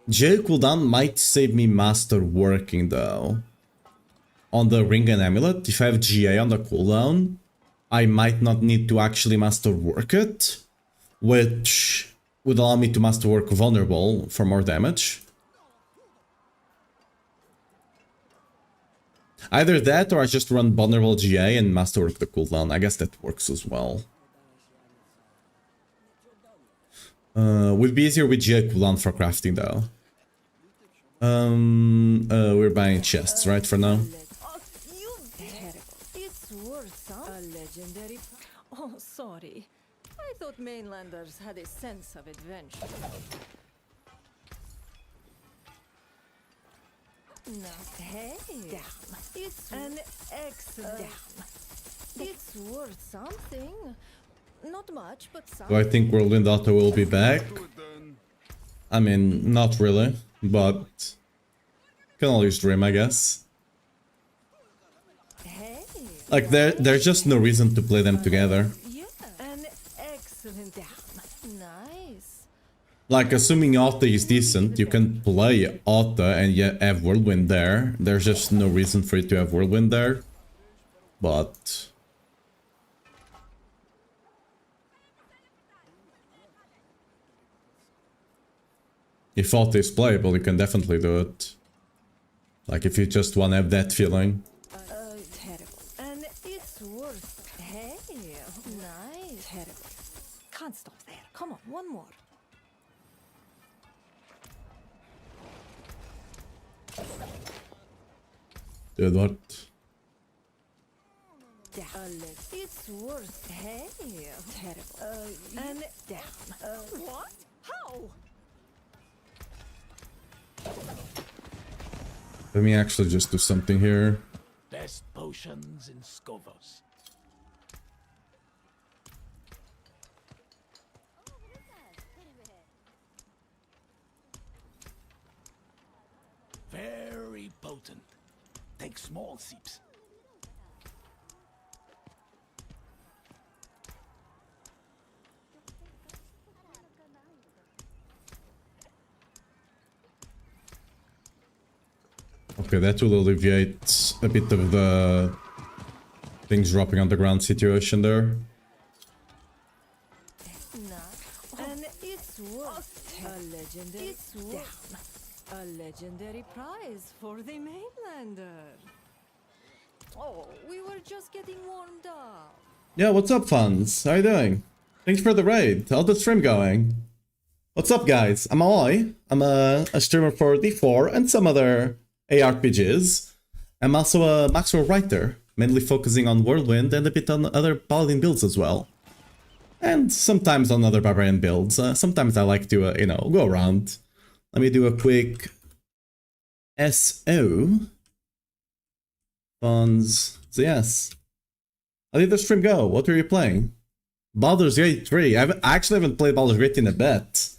J cooldown might save me master working though. On the ring and amulet, if I have GA on the cooldown, I might not need to actually master work it, which would allow me to master work vulnerable for more damage. Either that or I just run vulnerable GA and master work the cooldown. I guess that works as well. Would be easier with GA cooldown for crafting though. We're buying chests, right, for now? It's worth some. A legendary. Oh, sorry. I thought mainlanders had a sense of adventure. No. Hey. Damn. It's an excellent. Damn. It's worth something. Not much, but something. Do I think Whirlwind Auto will be back? I mean, not really, but can always dream, I guess. Hey. Like, there's just no reason to play them together. Yeah. An excellent. Damn. Nice. Like, assuming Auto is decent, you can play Auto and yet have Whirlwind there. There's just no reason for you to have Whirlwind there. But... if Auto is playable, you can definitely do it. Like, if you just want to have that feeling. Terrible. And it's worth. Hey. Nice. Terrible. Can't stop there. Come on, one more. Dude, what? It's worth. Hey. Terrible. And damn. What? How? Let me actually just do something here. Best potions in Skovos. Very potent. Take small sips. Okay, that will alleviate a bit of the things dropping on the ground situation there. And it's worth a legendary. It's worth a legendary prize for the mainlander. Oh, we were just getting warmed up. Yeah, what's up, fans? How you doing? Thanks for the raid. How's the stream going? What's up, guys? I'm Aloy. I'm a streamer for D4 and some other ARPGs. I'm also a Maxwell writer, mainly focusing on Whirlwind and a bit on other Paladin builds as well. And sometimes on other Barbarian builds. Sometimes I like to, you know, go around. Let me do a quick SO. Funds. So yes. How did the stream go? What were you playing? Baldur's Gate 3. I actually haven't played Baldur's Gate in a bit.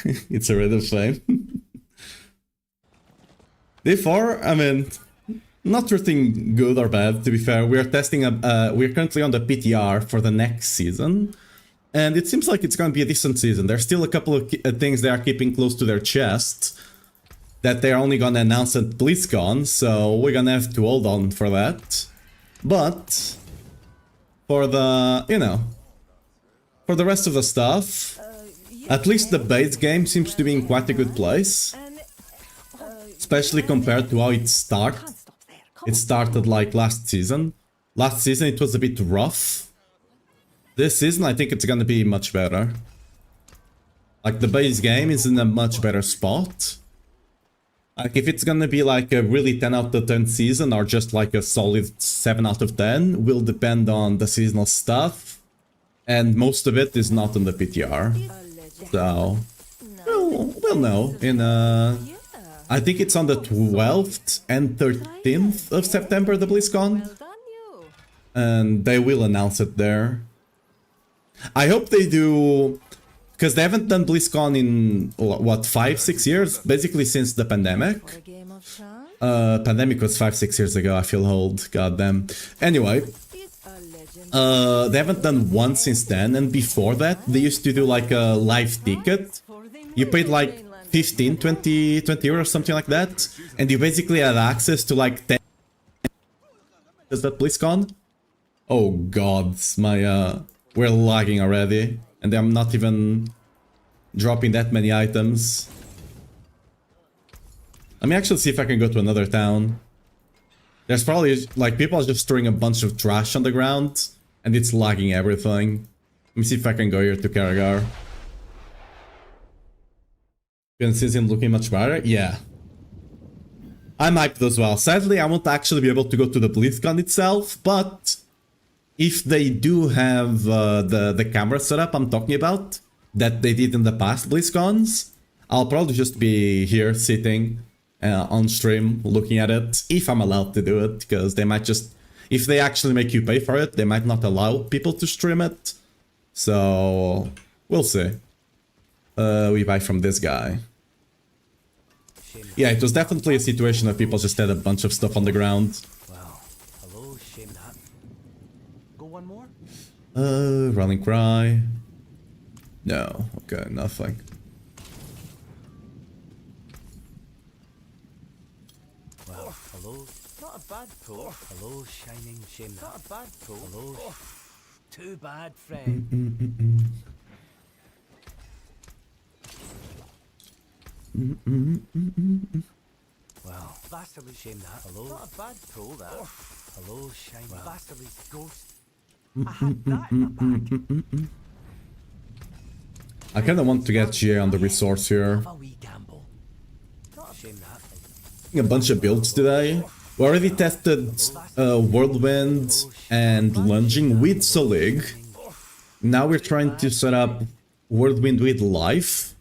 It's a random flame. D4, I mean, not everything good or bad, to be fair. We're testing we're currently on the PTR for the next season. And it seems like it's going to be a decent season. There's still a couple of things they are keeping close to their chest that they're only going to announce at BlizzCon, so we're going to have to hold on for that. But for the, you know, for the rest of the stuff, at least the base game seems to be in quite a good place. Especially compared to how it started It started like last season. Last season it was a bit rough. This season I think it's gonna be much better. Like the base game is in a much better spot. Like if it's gonna be like a really 10 out of 10 season or just like a solid 7 out of 10 will depend on the seasonal stuff. And most of it is not on the PTR. So we'll know in I think it's on the 12th and 13th of September, the BlizzCon. Well done, you. And they will announce it there. I hope they do, because they haven't done BlizzCon in, what, 5-6 years? Basically since the pandemic. For a game of chance, Pandemic was 5-6 years ago, I feel old, goddamn. Anyway, it's a legend. they haven't done one since then, and before that, they used to do like a live ticket. For the You paid like mainlander. 15, 20 euros, something like that, and you basically had access to like 10... Is that BlizzCon? Oh god, my we're lagging already, and I'm not even dropping that many items. Let me actually see if I can go to another town. There's probably like people are just throwing a bunch of trash on the ground, and it's lagging everything. Let me see if I can go here to Karagar. You can see him looking much better? Yeah. I'm hyped as well. Sadly, I won't actually be able to go to the BlizzCon itself, but if they do have the camera setup I'm talking about, that they did in the past BlizzCons, I'll probably just be here sitting on stream looking at it, if I'm allowed to do it, because they might just... If they actually make you pay for it, they might not allow people to stream it. So, we'll see. We buy from this guy. Yeah, it was definitely a situation of people just had a bunch of stuff on the ground. Well, hello, shame that. Go one more? Running cry. No, okay, nothing. Well, hello. Not a bad pull. Hello, shining shame that. Not a bad pull. Hello. Too bad, friend. Well, vastly shame that. Hello. Not a bad pull, that. Hello, shine. Well, vastly ghost. I had that in my bag. I kinda want to get GA on the resource here. Have a wee gamble. Not a shame that. A bunch of builds today. We already tested Whirlwind and Lunging with Solig. Now we're trying to set up Whirlwind with Life.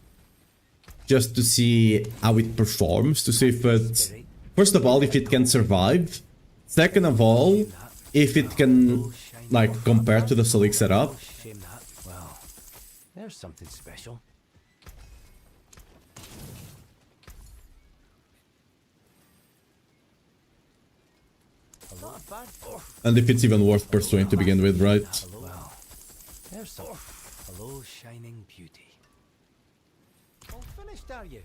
Just to see how it performs, to see if it... First of all, if it can survive. Second of all, if it can, like, compare to the Solig setup. Shame that. Well, there's something special. Not a bad pull. And if it's even worth pursuing to begin with, right? Hello. Well, there's some. Hello, shining beauty. All finished, are you?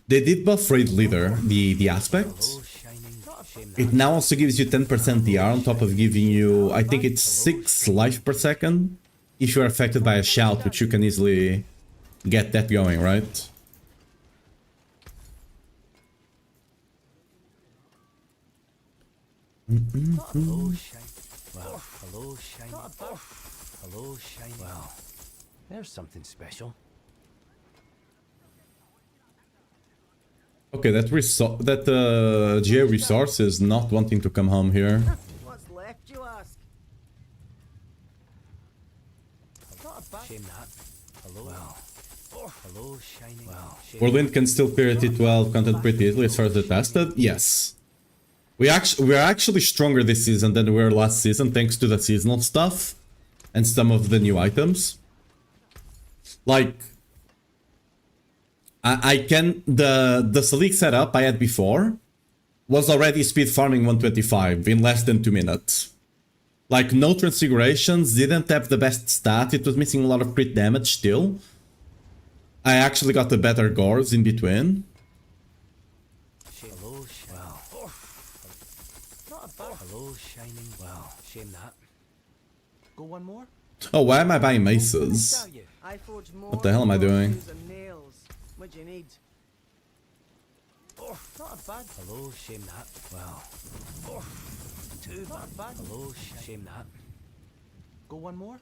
They did buff Raid Leader, the aspect. Hello, shining. Shame It now also gives you 10% DR on top of giving you, I think it's 6 life per second. If you're affected by a shout, which you can easily get that going, right? Hello, shine. Well, hello, shine. Hello, shine. Well, there's something special. Okay, that GA resource is not wanting to come home here. What's left, you ask? Shame that. Hello. Well. Hello, shining. Well, Whirlwind can still clear T12 content pretty easily as far as the tested? Yes. We're actually stronger this season than we were last season, thanks to the seasonal stuff and some of the new items. Like, I can... The Salik setup I had before was already speed farming 125 in less than 2 minutes. Like, no transfigurations, didn't have the best stat, it was missing a lot of crit damage still. I actually got the better gores in between. hello, well. Not a bad. Hello, shining. Well, shame that. Go one more? Oh, why am I buying maces? What the hell am I doing? What do you need? Oh, not a bad. Hello, shame that. Well. Oh, too bad. Hello, shame that. Go one more.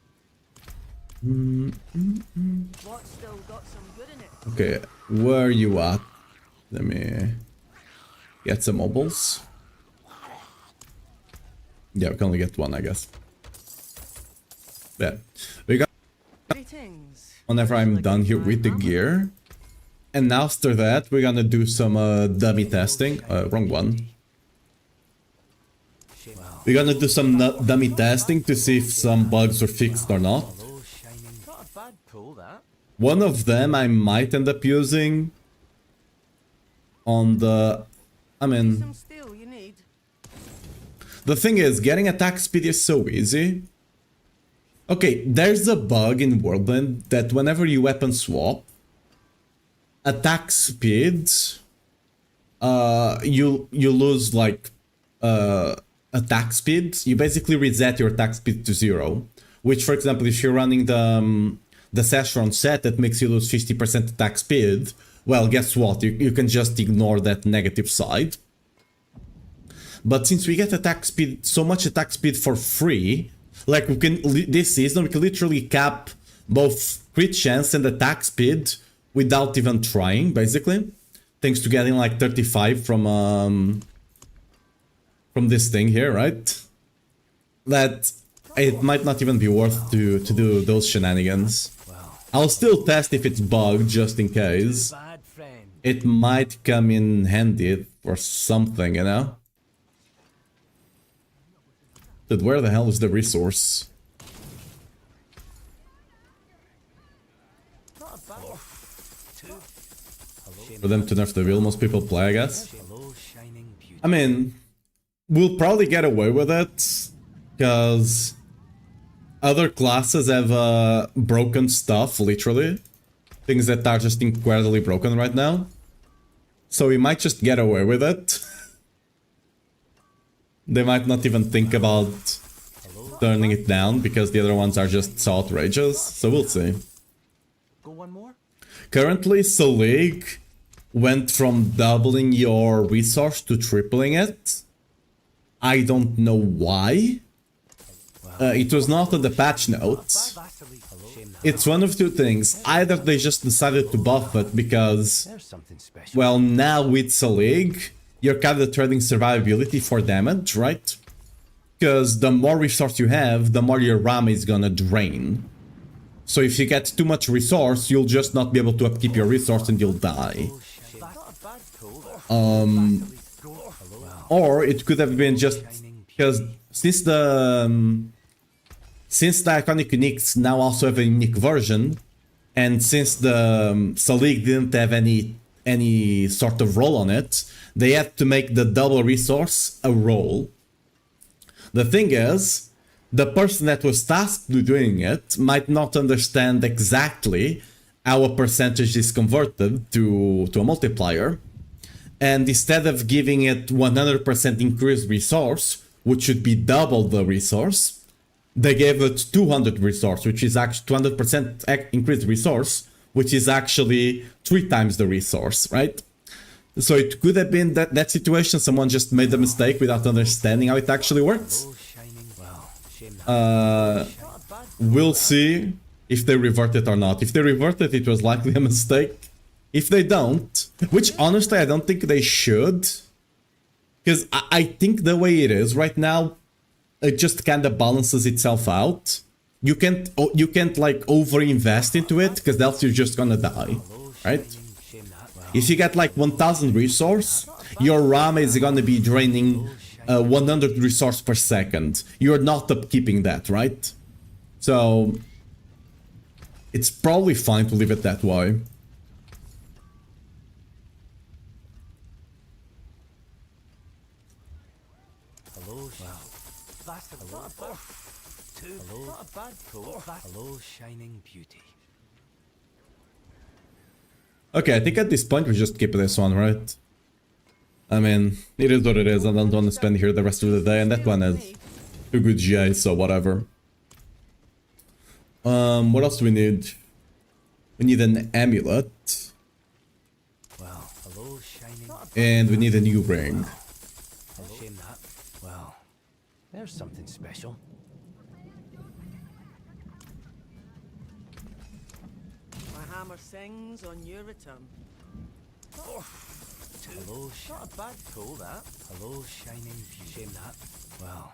What's still got some good in it? Okay, where are you at? Let me get some mobiles. Yeah, we can only get one, I guess. Yeah, we got whenever I'm done here with the gear. And after that, we're gonna do some dummy testing. Wrong one. We're gonna do some dummy testing to see if some bugs are fixed or not. One of them I might end up using on the... I mean... The thing is, getting attack speed is so easy. Okay, there's a bug in Whirlwind that whenever you weapon swap, attack speed, you lose like attack speed. You basically reset your attack speed to 0. Which, for example, if you're running the Session set that makes you lose 50% attack speed, well, guess what? You can just ignore that negative side. But since we get attack speed, so much attack speed for free, like we can this season we can literally cap both crit chance and attack speed without even trying, basically, thanks to getting like 35 from this thing here, right? That it might not even be worth to do those shenanigans. I'll still test if it's bugged just in case. It might come in handy or something, you know? But where the hell is the resource? For them to nerf the wheel, most people play, I guess. I mean, we'll probably get away with it, because other classes have broken stuff, literally. Things that are just incredibly broken right now. So we might just get away with it. They might not even think about turning it down, because the other ones are just so outrageous. So we'll see. Currently, Selig went from doubling your resource to tripling it. I don't know why. It was not on the patch notes. It's one of two things. Either they just decided to buff it because, well, now with Selig, you're kind of trading survivability for damage, right? Because the more resource you have, the more your RAM is gonna drain. So if you get too much resource, you'll just not be able to upkeep your resource and you'll die. Or it could have been just because since the iconic uniques now also have a unique version, and since the Selig didn't have any sort of role on it, they had to make the double resource a role. The thing is, the person that was tasked with doing it might not understand exactly how a percentage is converted to a multiplier. And instead of giving it 100% increased resource, which should be double the resource, they gave it 200 resource, which is actually 200% increased resource, which is actually 3 times the resource, right? So it could have been that situation, someone just made a mistake without understanding how it actually works. We'll see if they revert it or not. If they revert it, it was likely a mistake. If they don't, which honestly I don't think they should, because I think the way it is right now, it just kind of balances itself out. You can't like over-invest into it, because else you're just gonna die, right? If you get like 1000 resource, your RAM is gonna be draining 100 resource per second. You're not upkeeping that, right? So it's probably fine to leave it that way. Hello, shining beauty. Okay, I think at this point we just keep this one, right? I mean, it is what it is. I don't want to spend here the rest of the day, and that one has 2 good GA, so whatever. What else do we need? We need an amulet. Well, hello, shining. And we need a new ring. Shame that. Well, there's something special. My hammer sings on your return. Hello, not a bad pull, that. Hello, shining. Shame that. Well,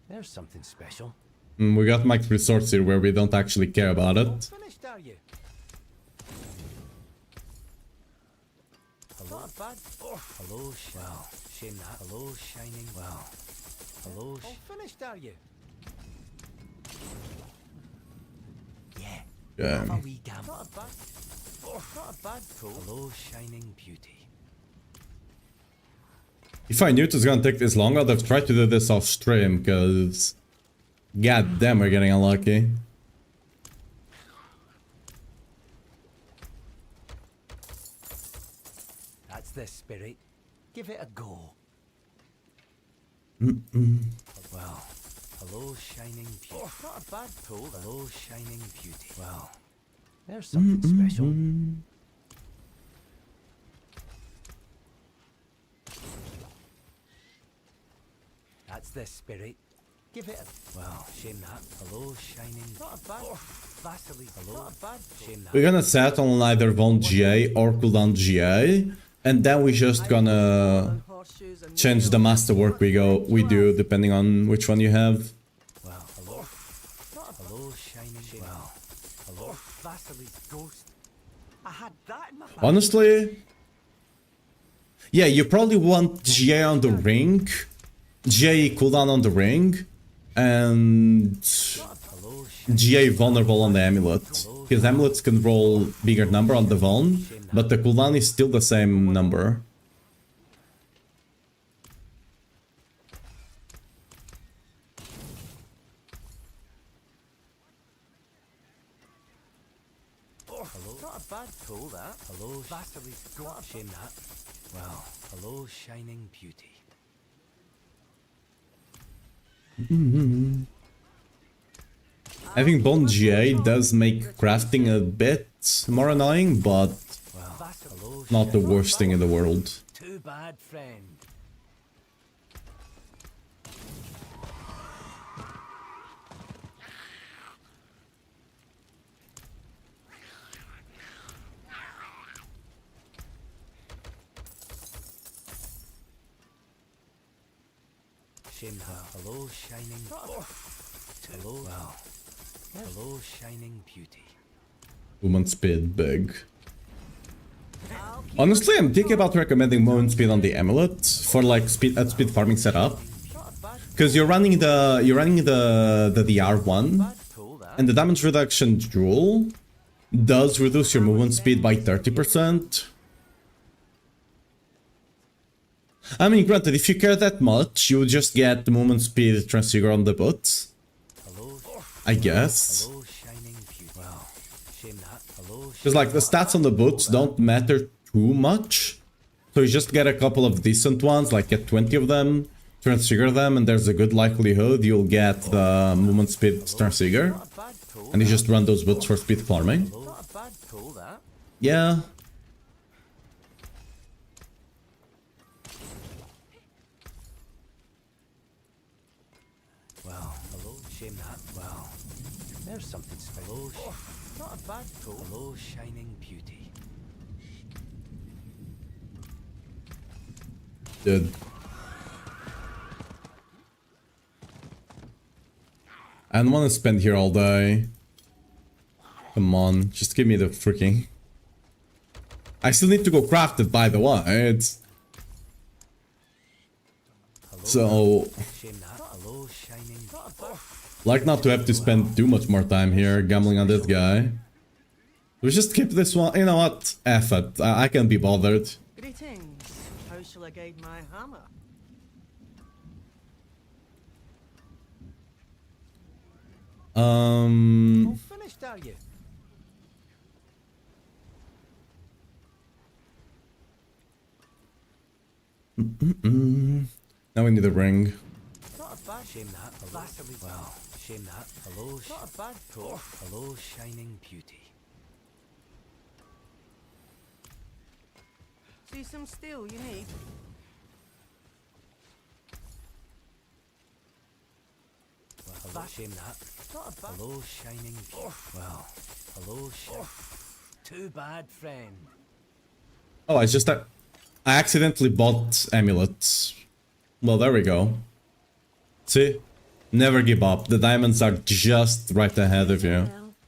there's something special. We got max resource here where we don't actually care about it. Finished, are you? Hello, not a bad. Hello, well, shame that. Hello, shining. Well, hello. Finished, are you? Yeah. Yeah. Have a wee gamble. Not a bad pull. Hello, shining beauty. If I knew it was gonna take this long, I'd have tried to do this off stream, because god damn, we're getting unlucky. That's the spirit. Give it a go. Well, hello, shining beauty. Not a bad pull. Hello, shining beauty. Well, there's something special. That's the spirit. Give it a... Well, shame that. Hello, shining... Not a bad... Vasily. Hello. Not a bad... Shame that. We're gonna set on either Von GA or cooldown GA, and then we're just gonna change the masterwork we do depending on which one you have. Well, hello. Hello, shining... Well, hello. Vasily's ghost. I had that in my... Honestly, yeah, you probably want GA on the ring, GA cooldown on the ring, and GA vulnerable on the amulet. Because amulets can roll bigger number on the Von, but the cooldown is still the same number. Hello. Not a bad pull, that. Hello, Vasily's ghost. Shame that. Well, hello, shining beauty. I think Bone GA does make crafting a bit more annoying, but not the worst thing in the world. Too bad, friend. Shame that. Hello, shining. Hello, well. Hello, shining beauty. Movement speed big. Honestly, I'm thinking about recommending movement speed on the amulet for like speed farming setup, because you're running the DR1, and the damage reduction jewel does reduce your movement speed by 30%. I mean, granted, if you care that much, you would just get the movement speed transfigure on the boots, I guess. Because like the stats on the boots don't matter too much, so you just get a couple of decent ones, like get 20 of them, transfigure them, and there's a good likelihood you'll get the movement speed transfigure, and you just run those boots for speed farming. Yeah. Well, hello, shame that. Well, there's something special. Not a bad pull. Hello, shining beauty. Dude. I don't want to spend here all day. Come on, just give me the freaking... I still need to go craft it, by the way. It's... So... like not to have to spend too much more time here gambling on this guy. We just keep this one. You know what? F it. I can't be bothered. Greetings. How shall I guide my hammer? Finished, are you? Now we need a ring. Not a bad shame that. Well, shame that. Hello, not a bad pull. Hello, shining beauty. See some steel you need? Well, hello, shame that. Not a bad. Hello, shining beauty. Well, hello, too bad, friend. Oh, it's just that I accidentally bought amulets. Well, there we go. See? Never give up. The diamonds are just right ahead of you.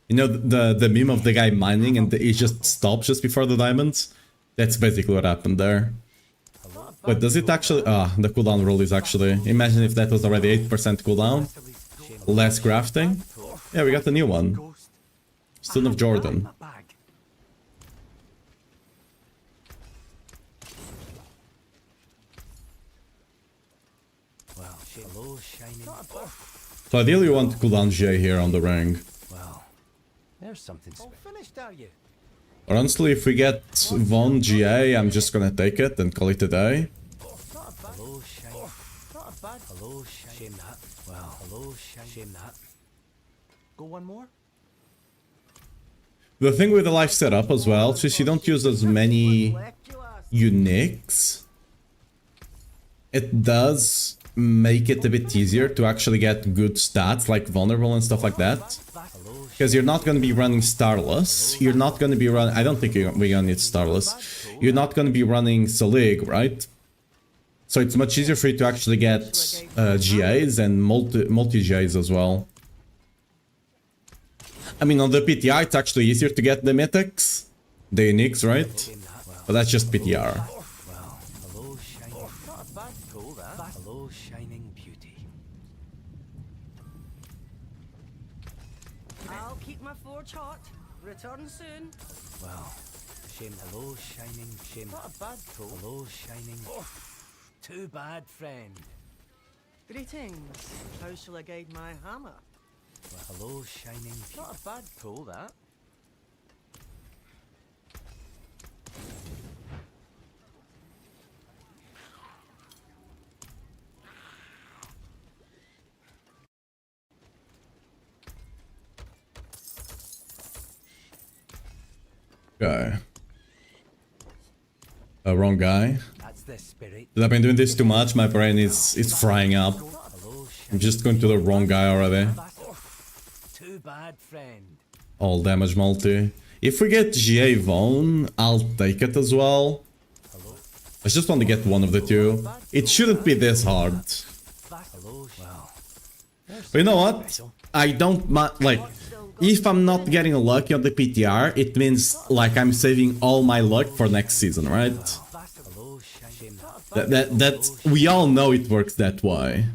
You know the meme of the guy mining and he just stops just before the diamonds? That's basically what happened there. Wait, does it actually... Ah, the cooldown rule is actually... Imagine if that was already 8% cooldown. Less crafting. Yeah, we got a new one. Stone of Jordan. So ideally you want to cooldown J here on the ring. Well, there's something finished, are you? Or honestly, if we get Von GA, I'm just gonna take it and call it a day. Hello, shine. Not a bad. Hello, shame that. Well, hello, shame that. Go one more. The thing with the life setup as well, since you don't use as many uniques, it does make it a bit easier to actually get good stats like vulnerable and stuff like that. Because you're not going to be running Starless, you're not going to be running... I don't think we're going to need Starless. You're not going to be running Selig, right? So it's much easier for you to actually get GAs and multi-GAs as well. I mean, on the PTR, it's actually easier to get the mythics, the uniques, right? But that's just PTR. Well, hello, shining. Not a bad pull, that. Hello, shining beauty. I'll keep my forge hot. Return soon. Well, shame. Hello, shining. Shame. Not a bad pull. Hello, shining. Too bad, friend. Greetings. How shall I guide my hammer? Well, hello, shining. Not a bad pull, that. Okay. Wrong guy. That's the spirit. I've been doing this too much, my brain is frying up. I'm just going to the wrong guy already. Too bad, friend. All damage multi. If we get GA Von, I'll take it as well. I just want to get one of the two. It shouldn't be this hard. But you know what? I don't like... If I'm not getting lucky on the PTR, it means like I'm saving all my luck for next season, right? That we all know it works that way.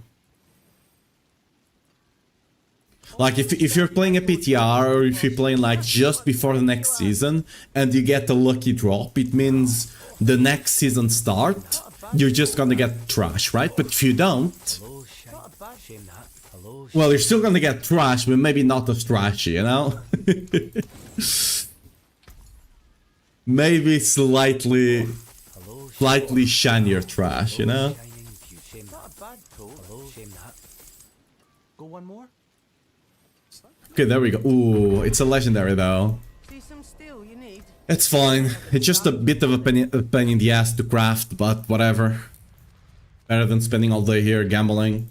Like if you're playing a PTR or if you're playing like just before the next season and you get a lucky drop, it means the next season start, you're just gonna get trash, right? But if you don't, well, you're still gonna get trash, but maybe not as trashy, you know? Maybe slightly shinier trash, you know? Go one more. Okay, there we go. Ooh, it's a legendary though. See some steel you need? It's fine. It's just a bit of a pain in the ass to craft, but whatever. Better than spending all day here gambling.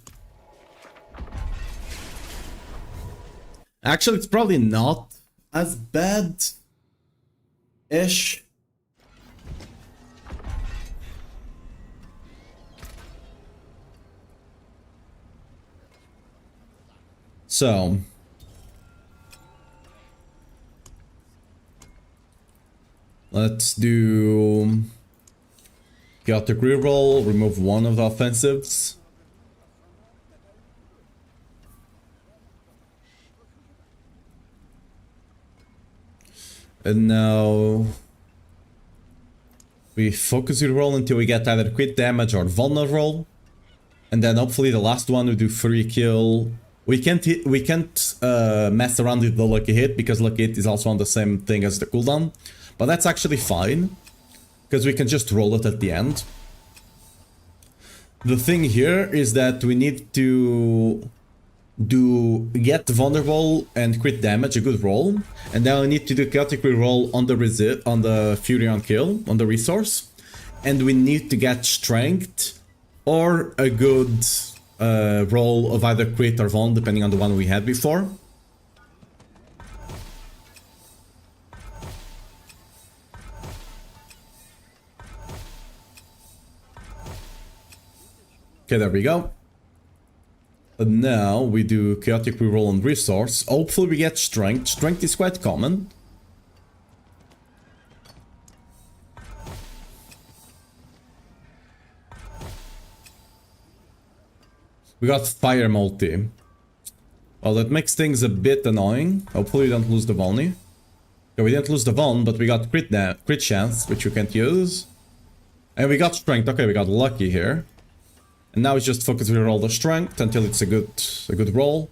Actually, it's probably not as bad-ish. So... let's do... chaotic reroll, remove one of the offensives. And now... we focus reroll until we get either crit damage or vulnerable. And then hopefully the last one we do free kill. We can't mess around with the lucky hit because lucky hit is also on the same thing as the cooldown. But that's actually fine, because we can just roll it at the end. The thing here is that we need to do get vulnerable and crit damage, a good roll, and then we need to do chaotic reroll on the Fury on kill, on the resource, and we need to get strength or a good roll of either crit or vuln, depending on the one we had before. Okay, there we go. And now we do chaotic reroll on resource. Hopefully we get strength. Strength is quite common. We got fire multi. Well, that makes things a bit annoying. Hopefully we don't lose the vulny. Okay, we didn't lose the vuln, but we got crit chance, which you can't use. And we got strength. Okay, we got lucky here. And now it's just focus reroll the strength until it's a good roll.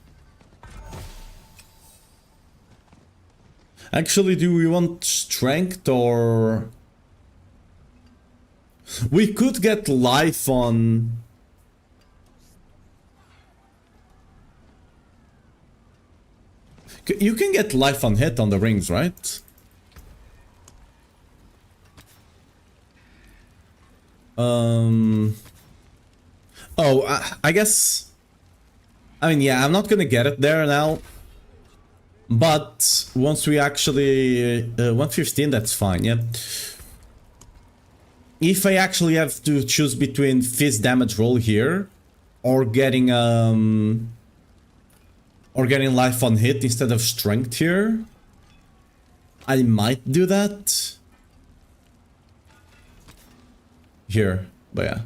Actually, do we want strength or... We could get life on... You can get life on hit on the rings, right? Oh, I guess... I mean, yeah, I'm not gonna get it there now. But once we actually... 115, that's fine, yeah. If I actually have to choose between fizz damage roll here, or getting life on hit instead of strength here, I might do that. Here, but yeah.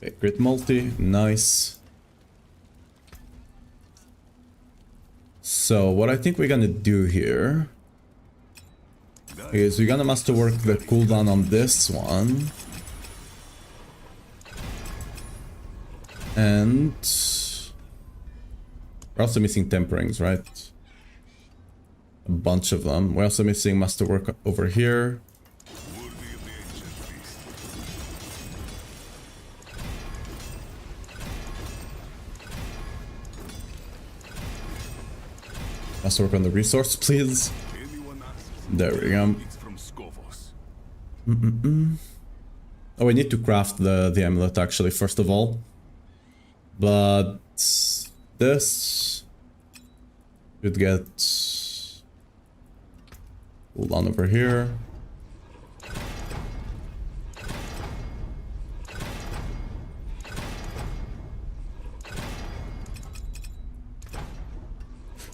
Okay, crit multi, nice. So what I think we're gonna do here is we're gonna masterwork the cooldown on this one. And we're also missing temperings, right? A bunch of them. We're also missing masterwork over here. Masterwork on the resource, please. There we go. Oh, we need to craft the amulet actually, first of all. But this should get hold on over here.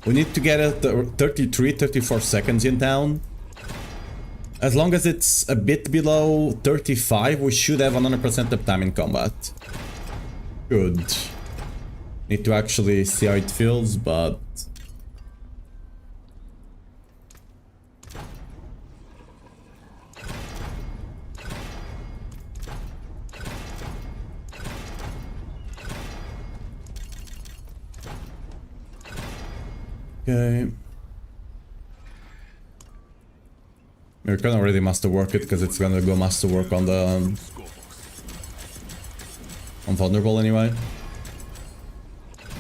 We need to get it 34 seconds in town. As long as it's a bit below 35, we should have 100% uptime in combat. Good. Need to actually see how it feels, but... Okay. We can already masterwork it because it's gonna go masterwork on the on vulnerable anyway,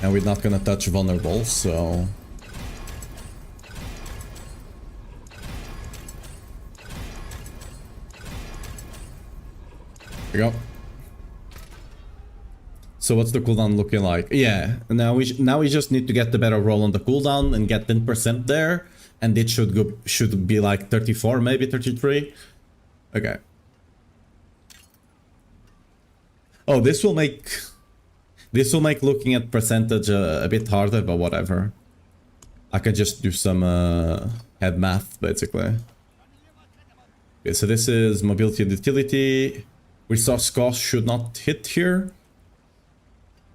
and we're not gonna touch vulnerable, so there we go. So what's the cooldown looking like? Yeah, now we just need to get the better roll on the cooldown and get 10% there, and it should be like 34, maybe 33. Okay. Oh, this will make looking at percentage a bit harder, but whatever. I can just do some head math basically. Okay, so this is mobility and utility. Resource cost should not hit here.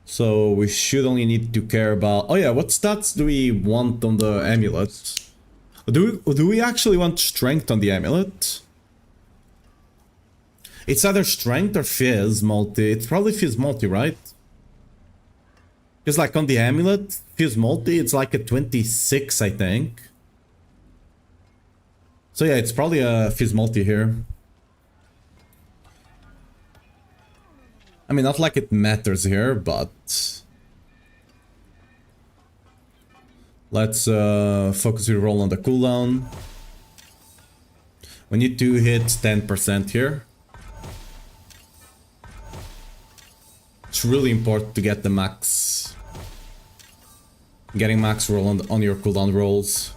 So we should only need to care about... Oh yeah, what stats do we want on the amulet? Do we actually want strength on the amulet? It's either strength or fizz multi. It's probably fizz multi, right? Because like on the amulet, fizz multi, it's like a 26, I think. So yeah, it's probably a Fizz multi here. I mean, not like it matters here, but... Let's focus your roll on the cooldown. We need to hit 10% here. It's really important to get the max. Getting max roll on your cooldown rolls.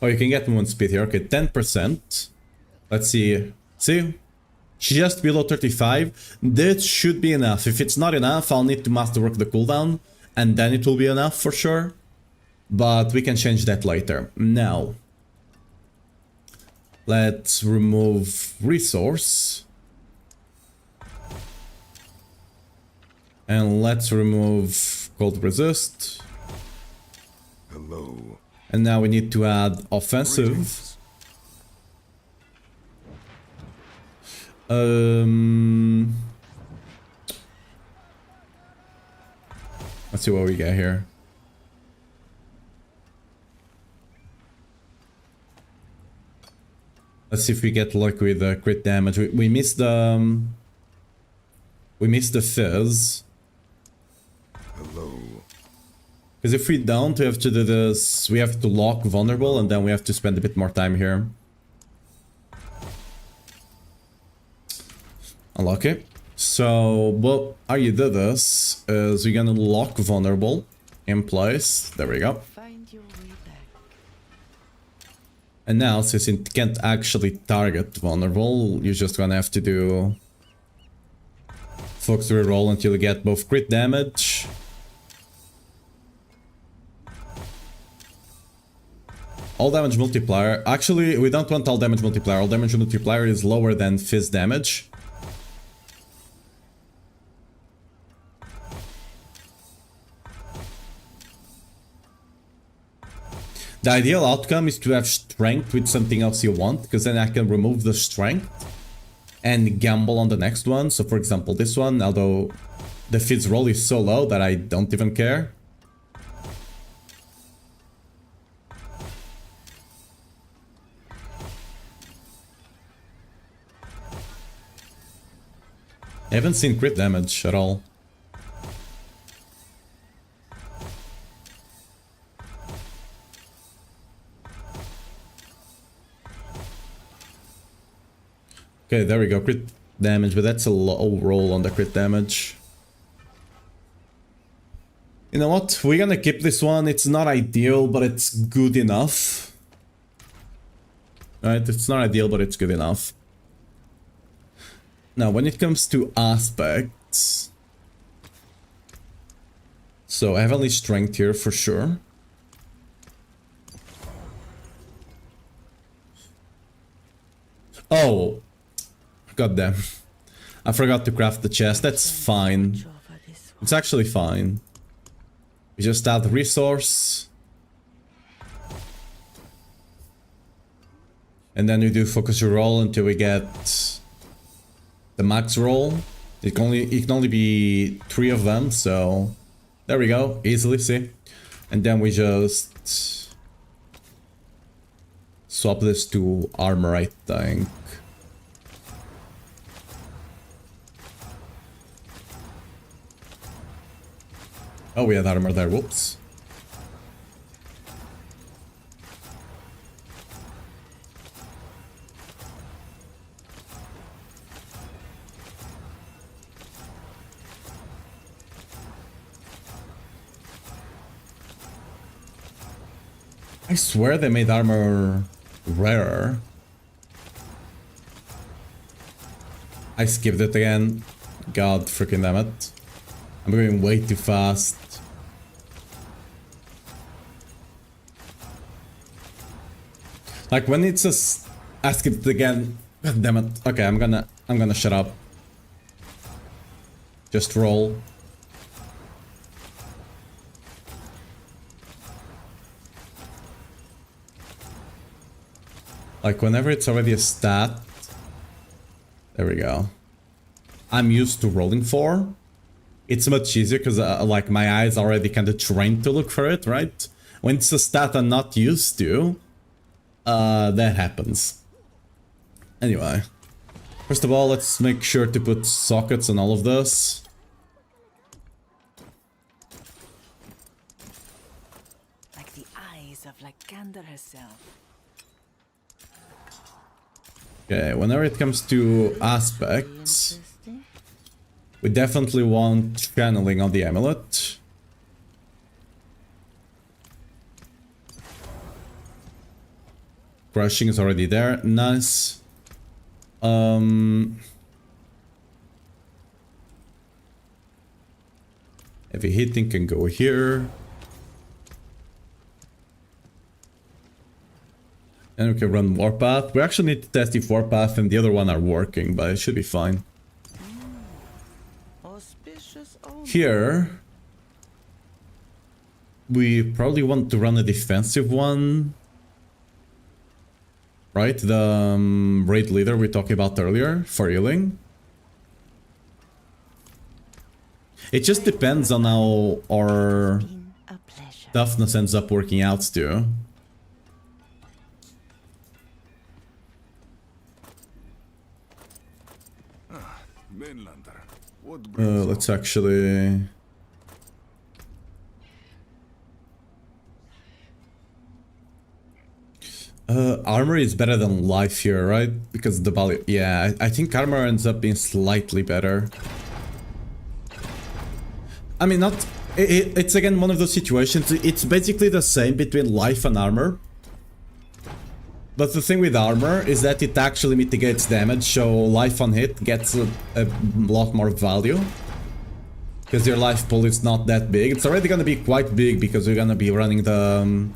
Oh, you can get movement speed here. Okay, 10%. Let's see. See? Just below 35. This should be enough. If it's not enough, I'll need to masterwork the cooldown. And then it will be enough for sure. But we can change that later. Now. Let's remove resource. And let's remove cold resist. Hello. And now we need to add offensive. Let's see what we get here. Let's see if we get lucky with the crit damage. We missed the fizz. Hello. Because if we don't, we have to do this. We have to lock vulnerable, and then we have to spend a bit more time here. Unlock it. So, what how you do this is you're gonna lock vulnerable in place. There we go. Find your way back. And now, since it can't actually target vulnerable, you're just gonna have to do focus reroll until you get both crit damage all damage multiplier. Actually, we don't want all damage multiplier. All damage multiplier is lower than fizz damage. The ideal outcome is to have strength with something else you want, because then I can remove the strength and gamble on the next one. So for example, this one, although the fizz roll is so low that I don't even care. I haven't seen crit damage at all. Okay, there we go, crit damage, but that's a low roll on the crit damage. You know what, we're gonna keep this one. It's not ideal, but it's good enough. Right, it's not ideal, but it's good enough. Now, when it comes to aspects... So, Heavenly Strength here for sure. Oh! Goddamn. I forgot to craft the chest. That's fine. It's actually fine. We just add resource. And then we do focus your roll until we get the max roll. It can only be 3 of them, so there we go. Easily, see? And then we just swap this to armor, I think. Oh, we had armor there, whoops. I swear they made armor rarer. I skipped it again. God freaking damn it. I'm going way too fast. Like when it's just I skipped it again. God damn it. Okay, I'm gonna shut up. Just roll. Like whenever it's already a stat. There we go. I'm used to rolling for. It's much easier because like my eyes already kind of trained to look for it, right? when it's a stat I'm not used to, that happens. Anyway, first of all, let's make sure to put sockets on all of this. Like the eyes of Lycander herself. Okay, whenever it comes to aspects, we definitely want channeling on the amulet. Crushing is already there, nice. Heavy hitting can go here. And we can run Warpath. We actually need to test if Warpath and the other one are working, but it should be fine. Auspicious omen. Here, we probably want to run a defensive one. Right? The raid leader we talked about earlier for healing. It just depends on how our Been a pleasure. toughness ends up working out too. Mainlander, what brings Let's actually... armor is better than life here, right? Because the value... Yeah, I think armor ends up being slightly better. I mean, not... It's again one of those situations. It's basically the same between life and armor. But the thing with armor is that it actually mitigates damage, so life on hit gets a lot more value. Because your life pool is not that big. It's already gonna be quite big because we're gonna be running the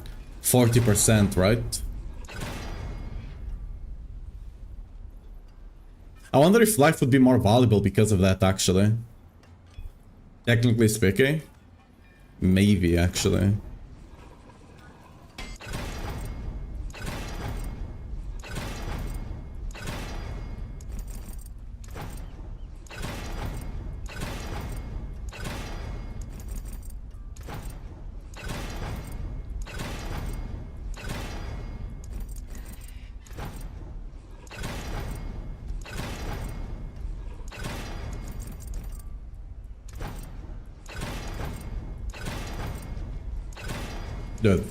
40%, right? I wonder if life would be more valuable because of that, actually. Technically speaking. Maybe, actually. Good.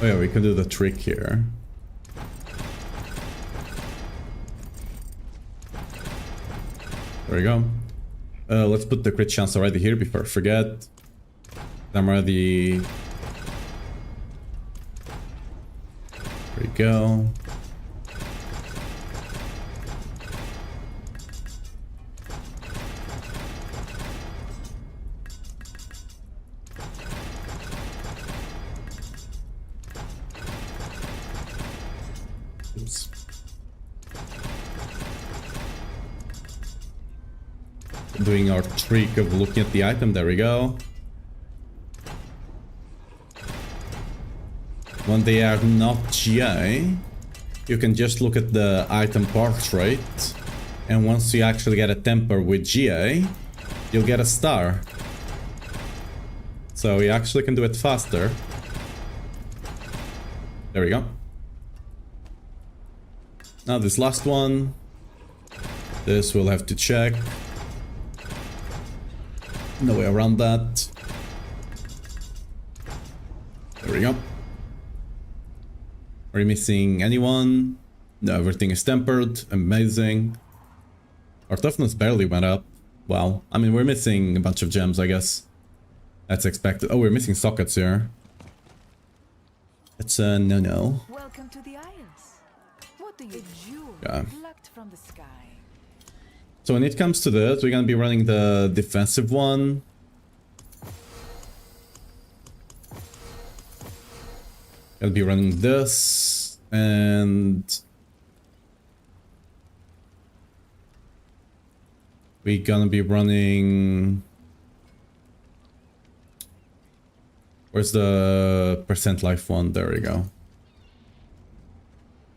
Oh yeah, we can do the trick here. There we go. Let's put the crit chance already here before I forget. I'm already... There we go. Oops. Doing our trick of looking at the item, there we go. When they are not GA, you can just look at the item portrait, and once you actually get a temper with GA, you'll get a star. So you actually can do it faster. There we go. Now this last one, this we'll have to check. No way around that. There we go. Are we missing anyone? No, everything is tempered. Amazing. Our toughness barely went up. Wow. I mean, we're missing a bunch of gems, I guess. That's expected. Oh, we're missing sockets here. That's a no-no. Welcome to the Isles. What do you jewel Yeah. plucked from the sky? So when it comes to this, we're gonna be running the defensive one. Gonna be running this, and we're gonna be running... Where's the percent life one? There we go.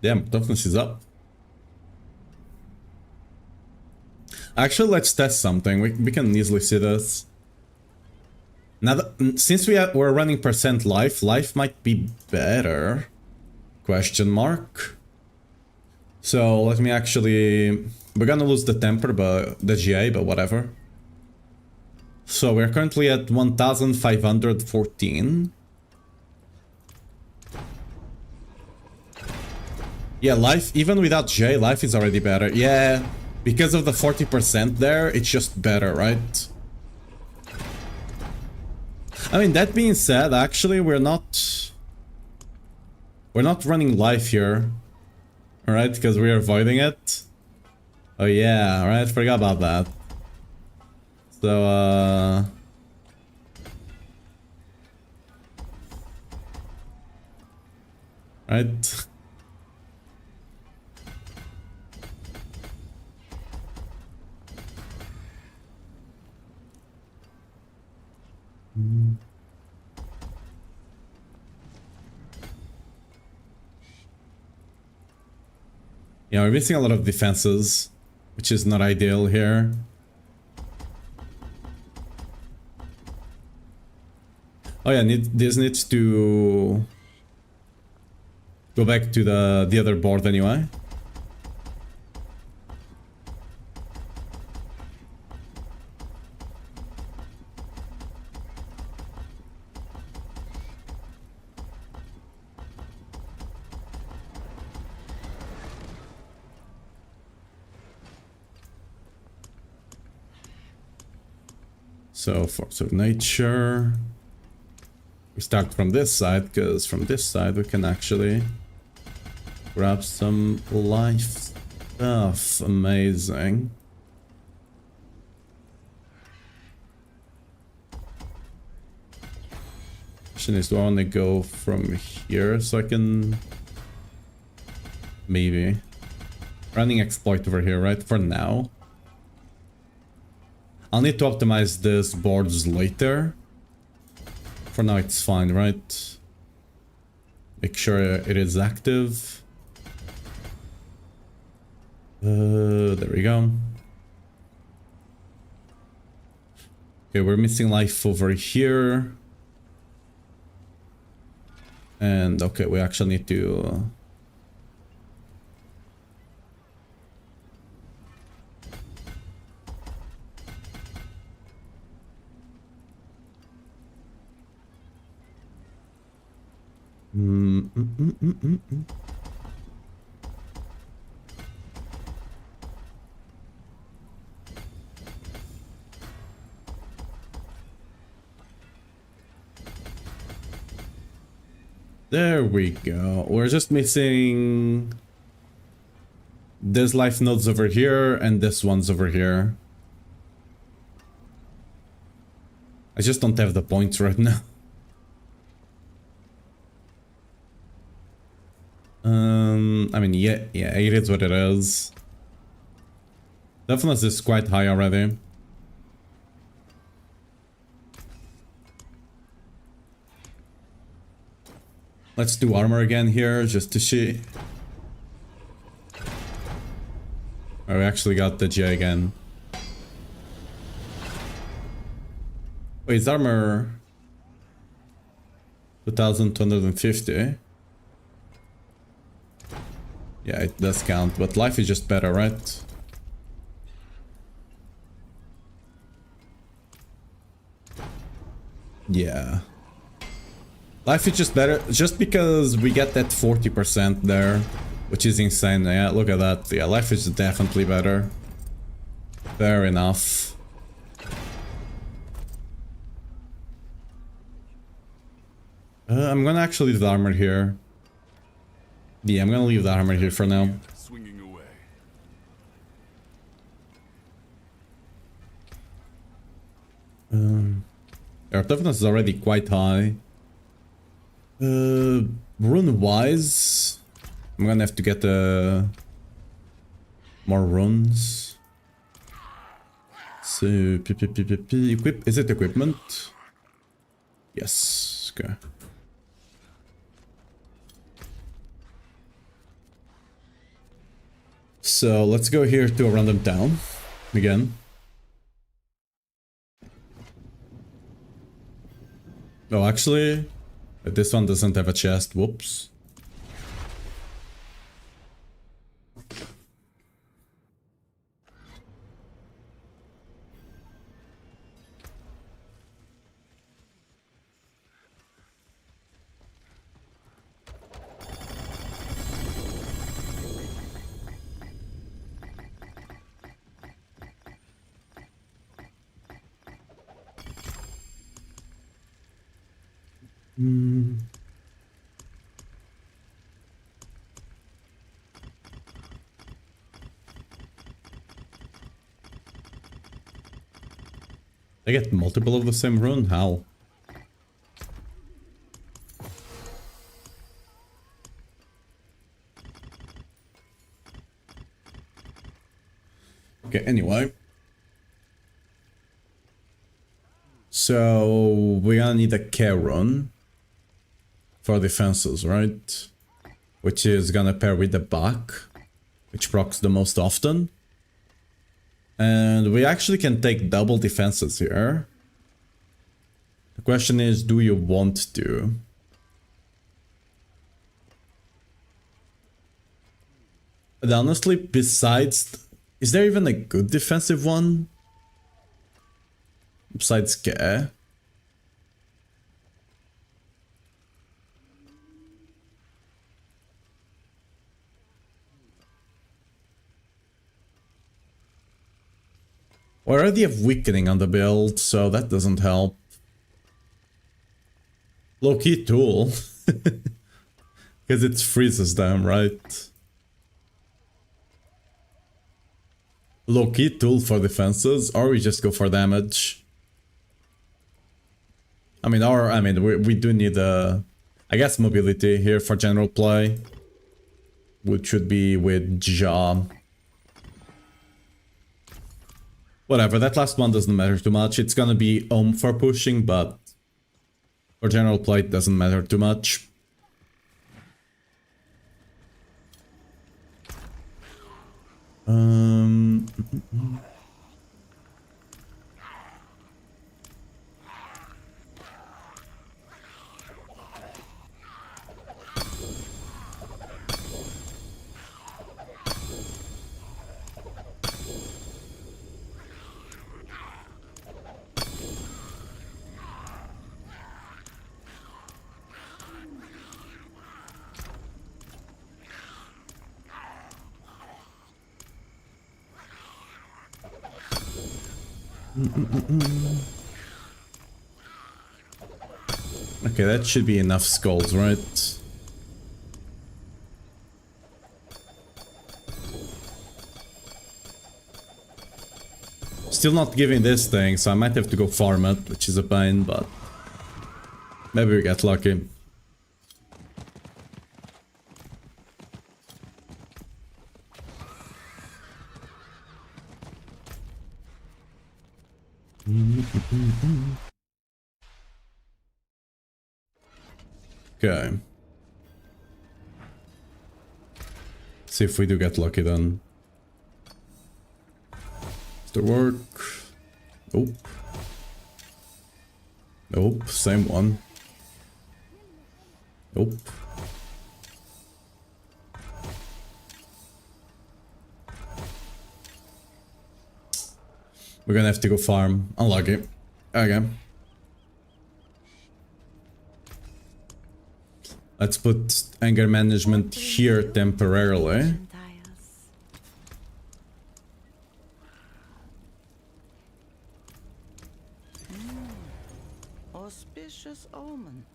Damn, toughness is up. Actually, let's test something. We can easily see this. Now, since we're running percent life, life might be better. Question mark. So let me actually... We're gonna lose the temper, but the GA, but whatever. So we're currently at 1514. Yeah, life, even without GA, life is already better. Yeah, because of the 40% there, it's just better, right? I mean, that being said, actually, we're not running life here. Alright, because we're avoiding it. Oh yeah, alright, forgot about that. So, right. Yeah, we're missing a lot of defenses, which is not ideal here. Oh yeah, this needs to go back to the other board anyway. So, force of nature. We start from this side, because from this side we can actually grab some life stuff. Amazing. Question is, do I want to go from here so I can... Maybe. Running exploit over here, right? For now. I'll need to optimize this boards later. For now it's fine, right? Make sure it is active. There we go. Okay, we're missing life over here. And okay, we actually need to... There we go. We're just missing this life nodes over here and this one's over here. I just don't have the points right now. I mean, yeah, it is what it is. Definitely is quite high already. Let's do armor again here, just to see. Oh, we actually got the J again. Wait, is armor 2250? Yeah, it does count, but life is just better, right? Yeah. Life is just better, just because we get that 40% there, which is insane. Yeah, look at that. Yeah, life is definitely better. Fair enough. I'm gonna actually leave the armor here. Yeah, I'm gonna leave the armor here for now. Swinging away. Our toughness is already quite high. Rune wise, I'm gonna have to get more runes. So, equip. Is it equipment? Yes. Okay. So let's go here to a random town. Again. Oh, actually, this one doesn't have a chest. Whoops. I get multiple of the same rune? How? Okay, anyway. So, we're gonna need a care rune for defenses, right? Which is gonna pair with the back, which procs the most often. And we actually can take double defenses here. The question is, do you want to? But honestly, besides... Is there even a good defensive one? Besides care? We already have weakening on the build, so that doesn't help. Low-key tool. Because it freezes them, right? Low-key tool for defenses, or we just go for damage. I mean, we do need I guess mobility here for general play. Which should be with Jaw. Whatever, that last one doesn't matter too much. It's gonna be for pushing, but for general play it doesn't matter too much. Okay, that should be enough skulls, right? Still not giving this thing, so I might have to go farm it, which is a pain, but maybe we get lucky. Okay. See if we do get lucky then. Does that work? Nope. Nope, same one. Nope. We're gonna have to go farm. Unlucky. Okay. Let's put anger management here temporarily. Auspicious omen.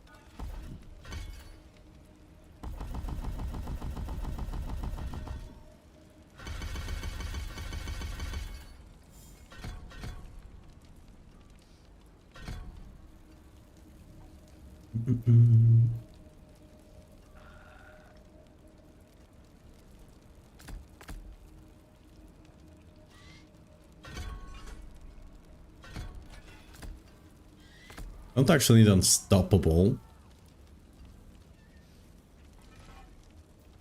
Don't actually need unstoppable.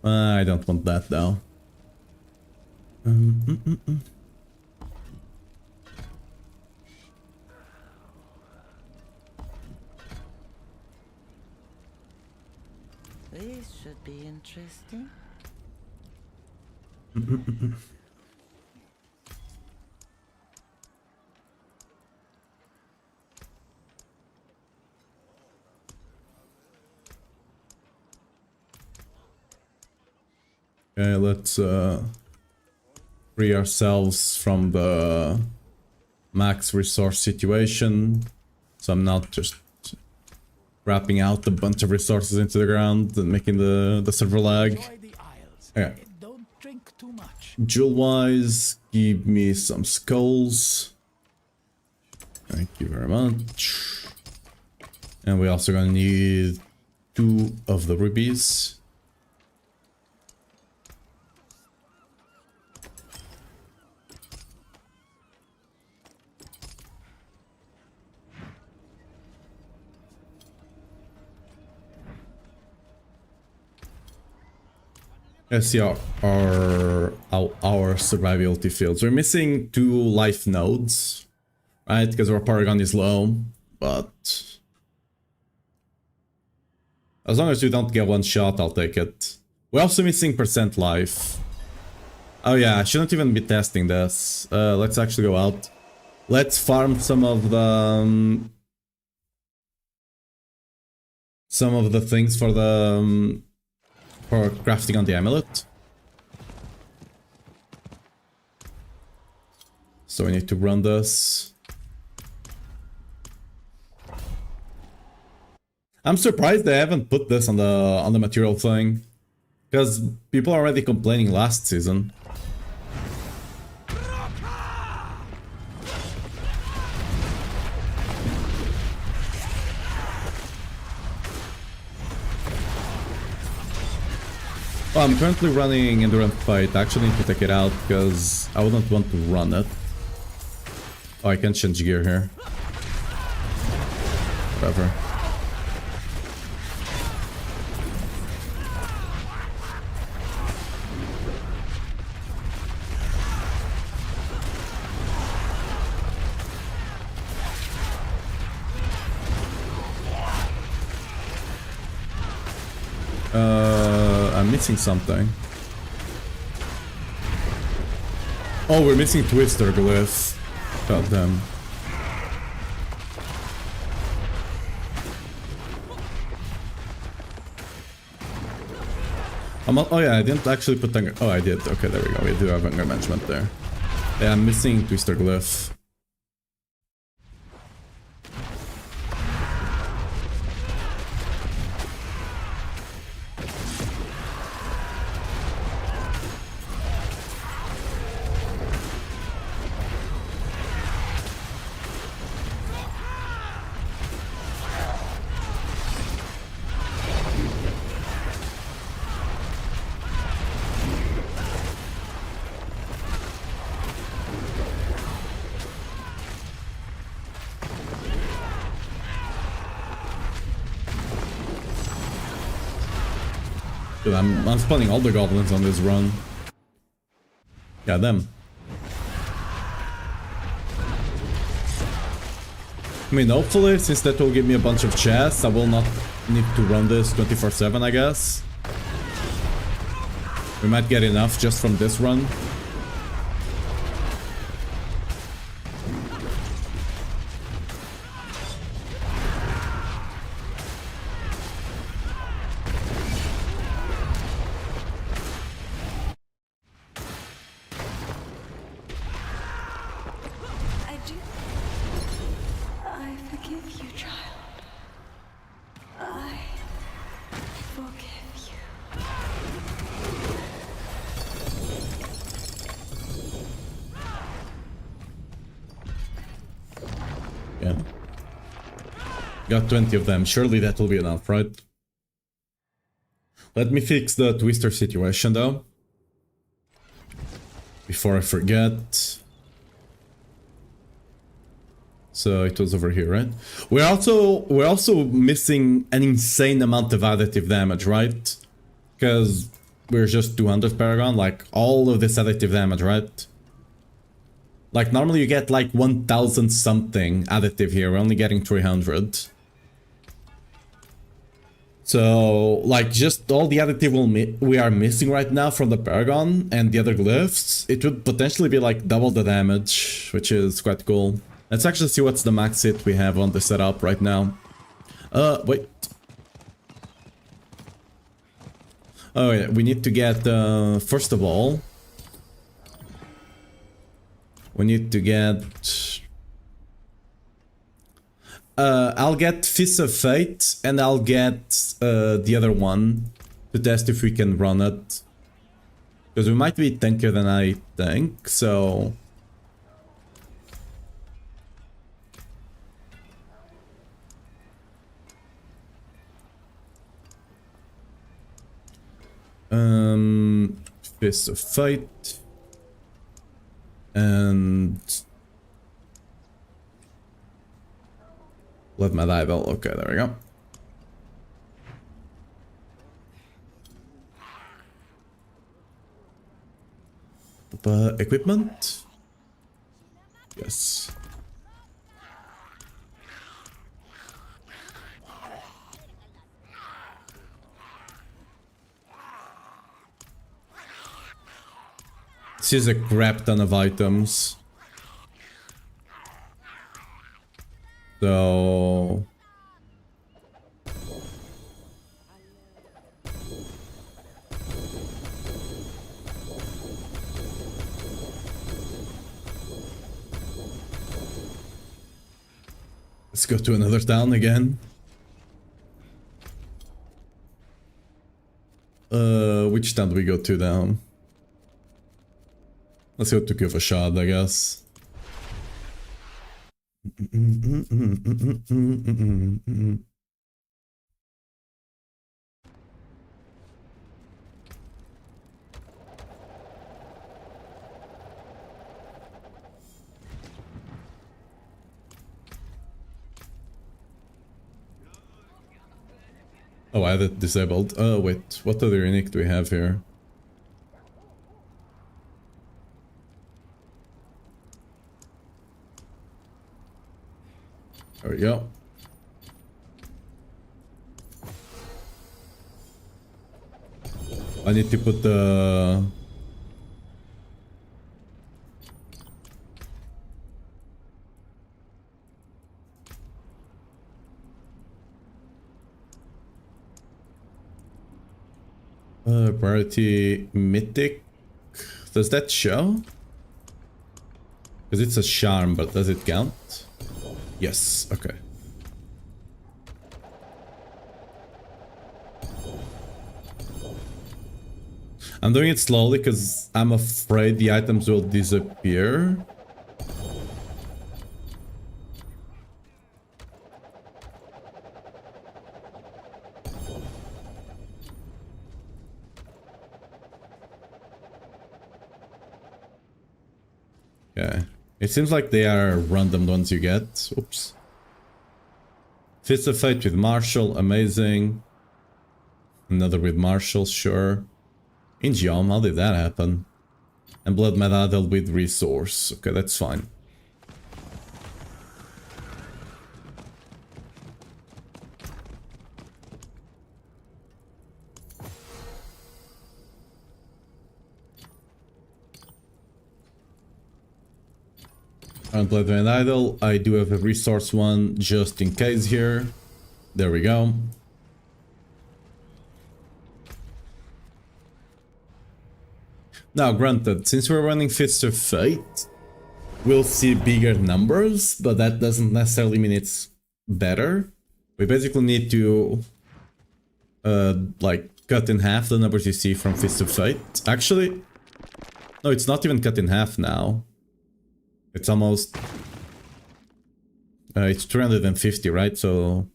I don't want that though. This should be interesting. Okay, let's free ourselves from the max resource situation. So I'm not just wrapping out a bunch of resources into the ground and making the server lag. Enjoy the Isles. Yeah. Don't drink too much. Jewel wise, give me some skulls. Thank you very much. And we're also gonna need 2 of the rubies. Let's see our survivability fields. We're missing 2 life nodes, right? Because our paragon is low, but as long as we don't get one shot, I'll take it. We're also missing percent life. Oh yeah, I shouldn't even be testing this. Let's actually go out. Let's farm some of the things for the for crafting on the amulet. So we need to run this. I'm surprised they haven't put this on the material thing, because people are already complaining last season. Well, I'm currently running Endurance Fight. I actually need to take it out because I wouldn't want to run it. Oh, I can change gear here. Whatever. I'm missing something. Oh, we're missing Twister Glyph. God damn. Oh yeah, I didn't actually put anger. Oh, I did. Okay, there we go. We do have anger management there. Yeah, I'm missing Twister Glyph. Dude, I'm spawning all the goblins on this run. Yeah, them. I mean, hopefully, since that will give me a bunch of chests, I will not need to run this 24/7, I guess. We might get enough just from this run. I forgive you, child. I forgive you. Yeah. Got 20 of them. Surely that will be enough, right? Let me fix the Twister situation, though. Before I forget. So it was over here, right? We're also missing an insane amount of additive damage, right? Because we're just 200 Paragon, like all of this additive damage, right? Like normally you get like 1000 something additive here, we're only getting 300. So, like, just all the additive we are missing right now from the Paragon and the other glyphs, it would potentially be like double the damage, which is quite cool. Let's actually see what's the max hit we have on the setup right now. Wait. Oh yeah, we need to get, first of all, we need to get... I'll get Fist of Fate, and I'll get the other one to test if we can run it. Because we might be tankier than I think, so... Fist of Fate. And... Let my Diablo. Okay, there we go. Equipment? Yes. This is a crap ton of items. So... Let's go to another town again. Which town do we go to now? Let's go to give a shot, I guess. Oh, I had it disabled. Oh, wait. What other unique do we have here? There we go. I need to put the... Priority Mythic. Does that show? Because it's a charm, but does it count? Yes, okay. I'm doing it slowly because I'm afraid the items will disappear. Okay. It seems like they are random ones you get. Oops. Fist of Fate with Marshall, amazing. Another with Marshall, sure. In Geom, how did that happen? And Blood Medal with Resource. Okay, that's fine. On Blood Medal, I do have a Resource one just in case here. There we go. Now, granted, since we're running Fist of Fate, we'll see bigger numbers, but that doesn't necessarily mean it's better. We basically need to, like, cut in half the numbers you see from Fist of Fate. Actually, no, it's not even cut in half now. It's almost... it's 350, right? So...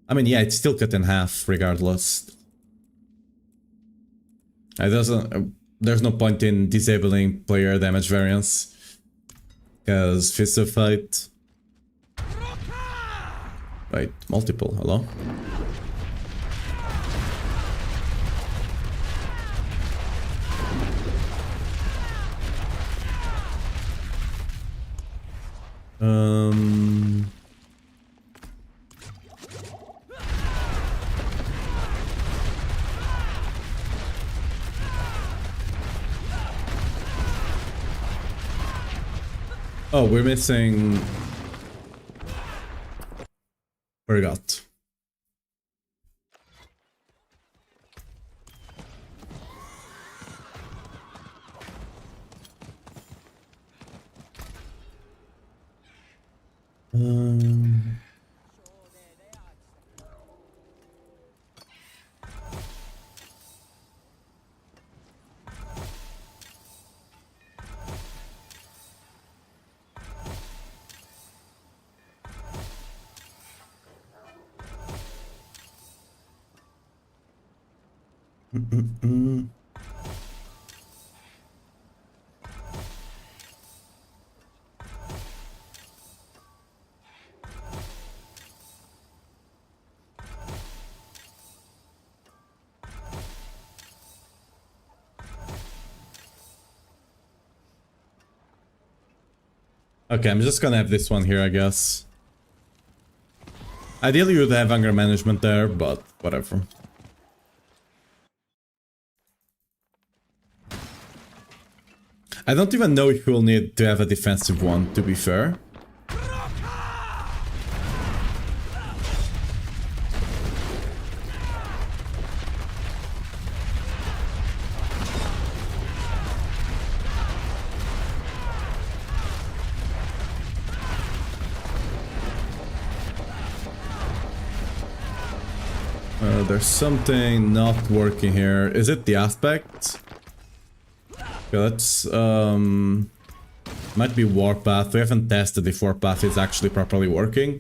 I mean, yeah, it's still cut in half, regardless. It doesn't... There's no point in disabling player damage variance. Because Fist of Fate... Wait, multiple, hello? Oh, we're missing... Forgot. Okay, I'm just gonna have this one here, I guess. Ideally, you would have anger management there, but whatever. I don't even know if we'll need to have a defensive one, to be fair. There's something not working here. Is it the aspect? Okay, let's might be warpath. We haven't tested if warpath is actually properly working,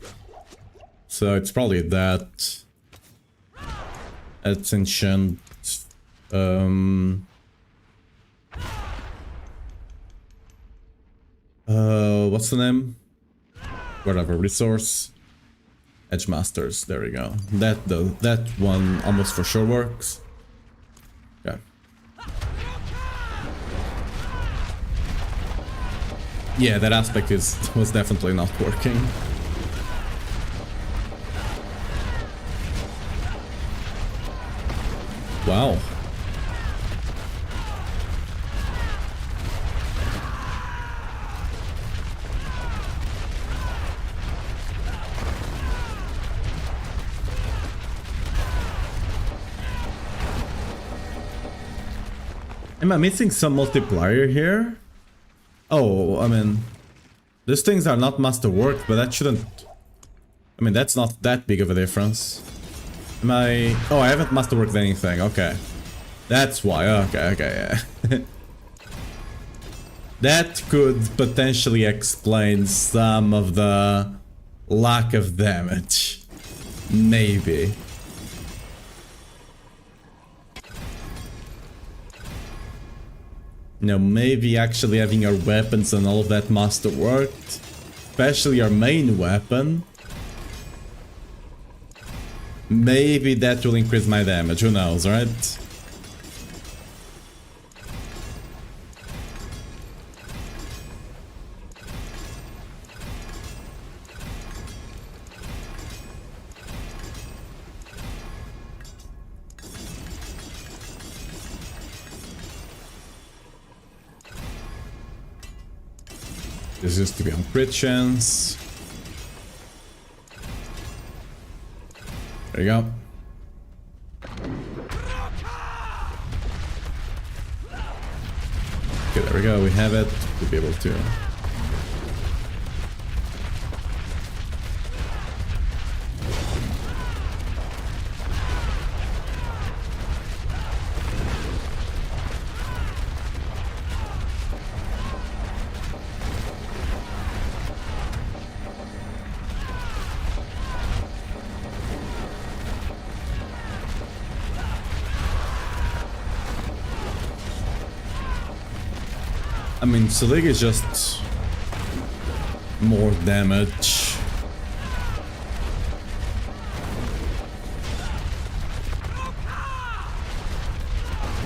so it's probably that. It's enchant. What's the name? Whatever, resource. Edge Masters, there we go. That one almost for sure works. Okay. Yeah, that aspect was definitely not working. Wow. Am I missing some multiplier here? Oh, I mean, these things are not masterwork, but that shouldn't... I mean, that's not that big of a difference. Am I... Oh, I haven't masterworked anything, okay. That's why, okay, yeah. That could potentially explain some of the lack of damage. Maybe. You know, maybe actually having our weapons and all of that master worked. Especially our main weapon. Maybe that will increase my damage, who knows, right? This used to be on crit chance. There you go. Okay, there we go. We have it. We'll be able to. I mean, Selig is just more damage.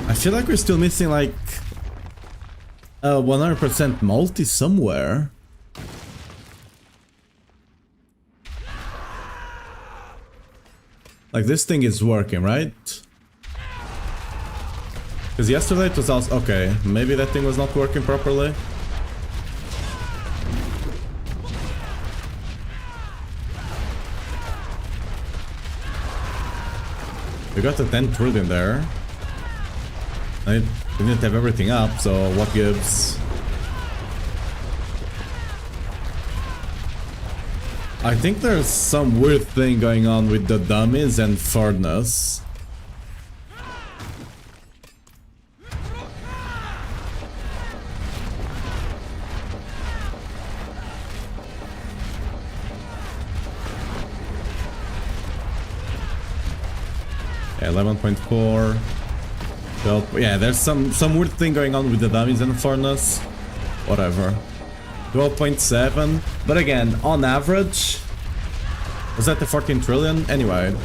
I feel like we're still missing like 100% multi somewhere. Like this thing is working, right? Because yesterday it was also... Okay, maybe that thing was not working properly. We got the 10 trillion there. I didn't have everything up, so what gives? I think there's some weird thing going on with the dummies and furnace. Yeah, 11.4. Well, yeah, there's some weird thing going on with the dummies and furnace. Whatever. 12.7. But again, on average, was that the 14 trillion? Anyway,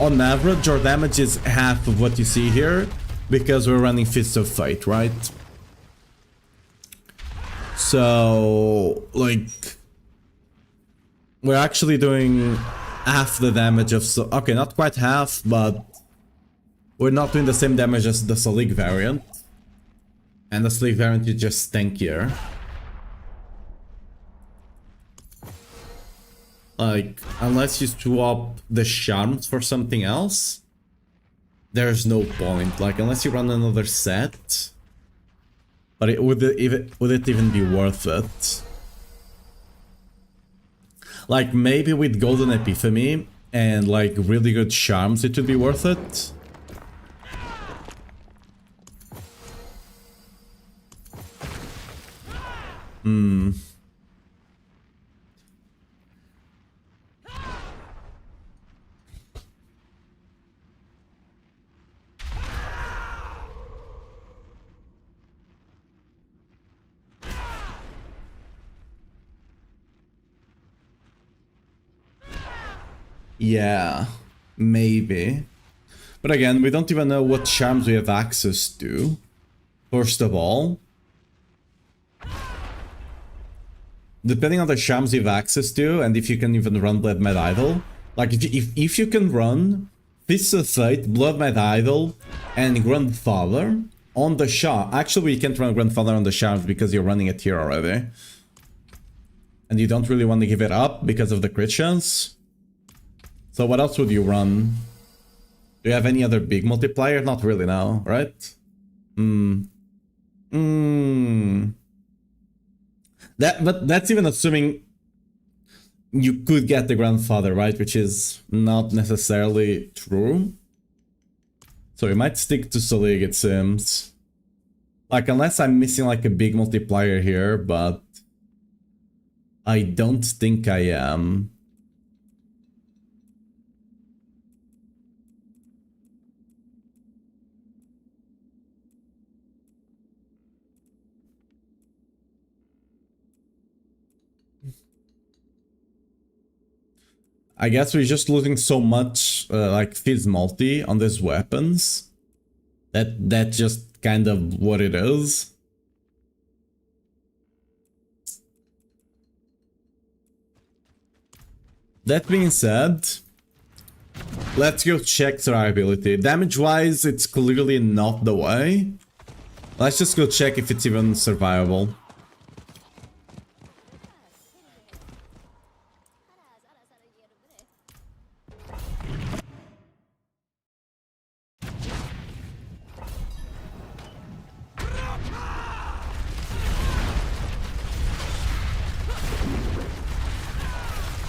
on average, our damage is half of what you see here because we're running Fists of Fate, right? So, like, we're actually doing half the damage of... Okay, not quite half, but we're not doing the same damage as the Selig variant. And the Selig variant is just tankier. Like, unless you swap the charms for something else, there's no point. Like, unless you run another set. But would it even be worth it? Like, maybe with Golden Epiphany and, like, really good charms, it would be worth it. Yeah, maybe. But again, we don't even know what charms we have access to, first of all. Depending on the charms you have access to, and if you can even run Blood Mad Idol. Like, if you can run Fists of Fate, Blood Mad Idol, and Grandfather on the charm. Actually, you can't run Grandfather on the charms because you're running it here already. And you don't really want to give it up because of the crit chance. So what else would you run? Do you have any other big multiplier? Not really now, right? But that's even assuming you could get the Grandfather, right? Which is not necessarily true. So we might stick to Selig, it seems. Like, unless I'm missing like a big multiplier here, but I don't think I am. I guess we're just losing so much like Fizz multi on these weapons that's just kind of what it is. That being said, let's go check survivability. Damage wise, it's clearly not the way. Let's just go check if it's even survivable.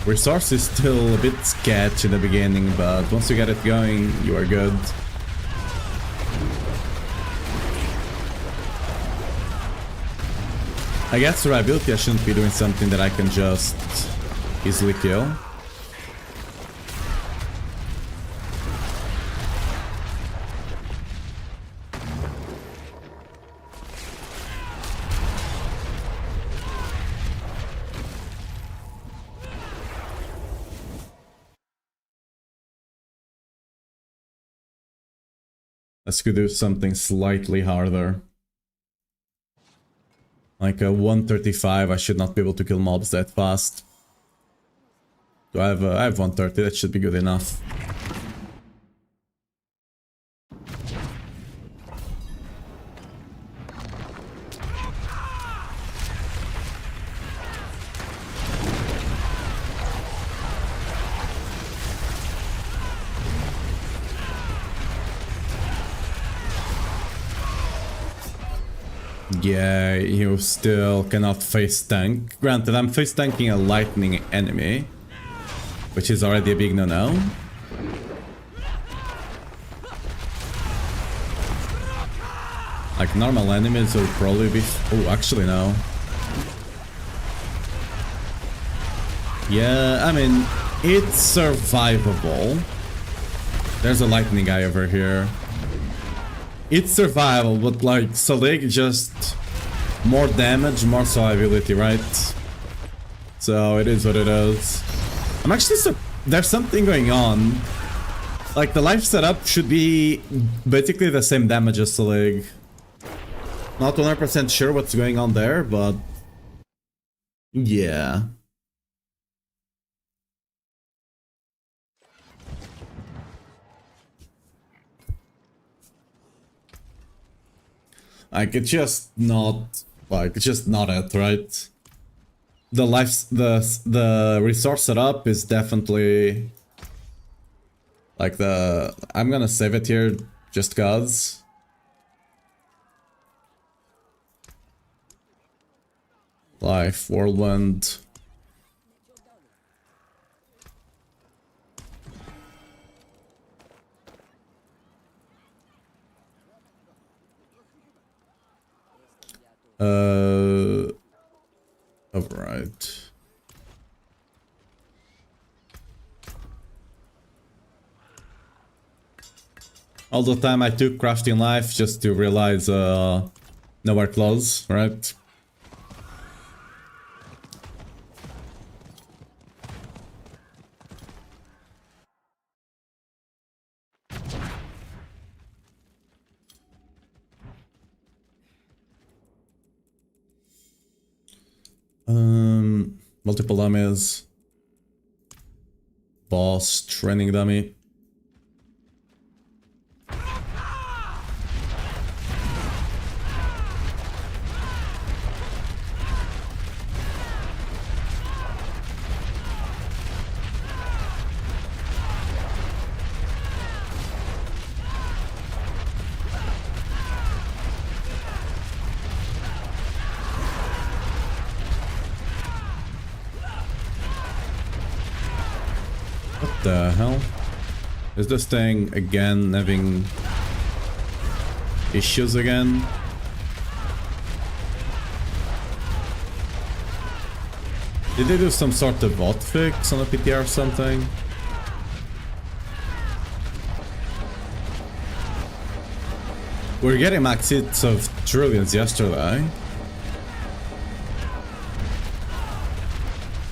Resource is still a bit sketch in the beginning, but once you get it going, you are good. I guess survivability, I shouldn't be doing something that I can just easily kill. Let's go do something slightly harder. Like a 135, I should not be able to kill mobs that fast. Do I have 130, that should be good enough. Yeah, you still cannot face tank. Granted, I'm face tanking a lightning enemy, which is already a big no-no. Like, normal enemies will probably be... Oh, actually, no. Yeah, I mean, it's survivable. There's a lightning guy over here. It's survivable, but like, Selig just... more damage, more survivability, right? So, it is what it is. I'm actually there's something going on. Like, the life setup should be basically the same damage as Selig. Not 100% sure what's going on there, but... yeah. Like, it's just not... like, it's just not it, right? The resource setup is definitely... like the... I'm gonna save it here, just cause. Life, Whirlwind... Alright. All the time I took crafting life just to realize nowhere close, right? Multiple dummies. Boss, training dummy. What the hell? Is this thing again having issues again? Did they do some sort of bot fix on the PTR or something? We're getting max hits of trillions yesterday.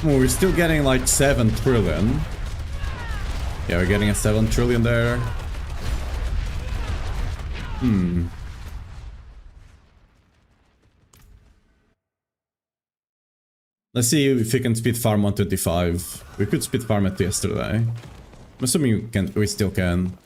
Oh, we're still getting like 7 trillion. Yeah, we're getting a 7 trillion there. Let's see if we can speed farm 125. We could speed farm it yesterday. I'm assuming we still can.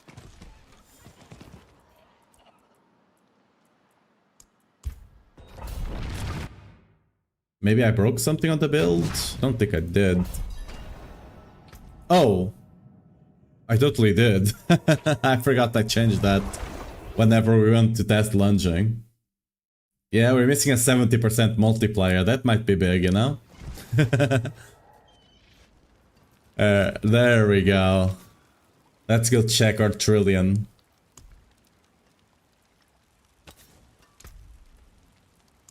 Maybe I broke something on the build? Don't think I did. Oh! I totally did. I forgot I changed that whenever we went to test lunging. Yeah, we're missing a 70% multiplier. That might be big, you know? There we go. Let's go check our trillion.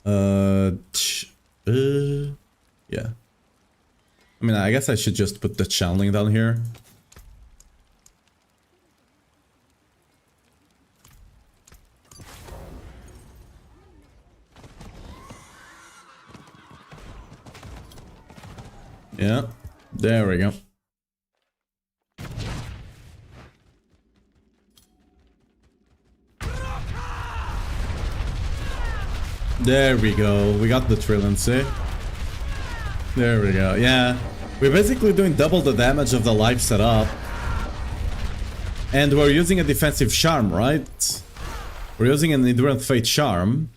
Yeah. I mean, I guess I should just put the channeling down here. Yeah, there we go. There we go. We got the trillion, see? There we go. Yeah, we're basically doing double the damage of the life setup. And we're using a defensive charm, right? We're using an Endurance Fate charm.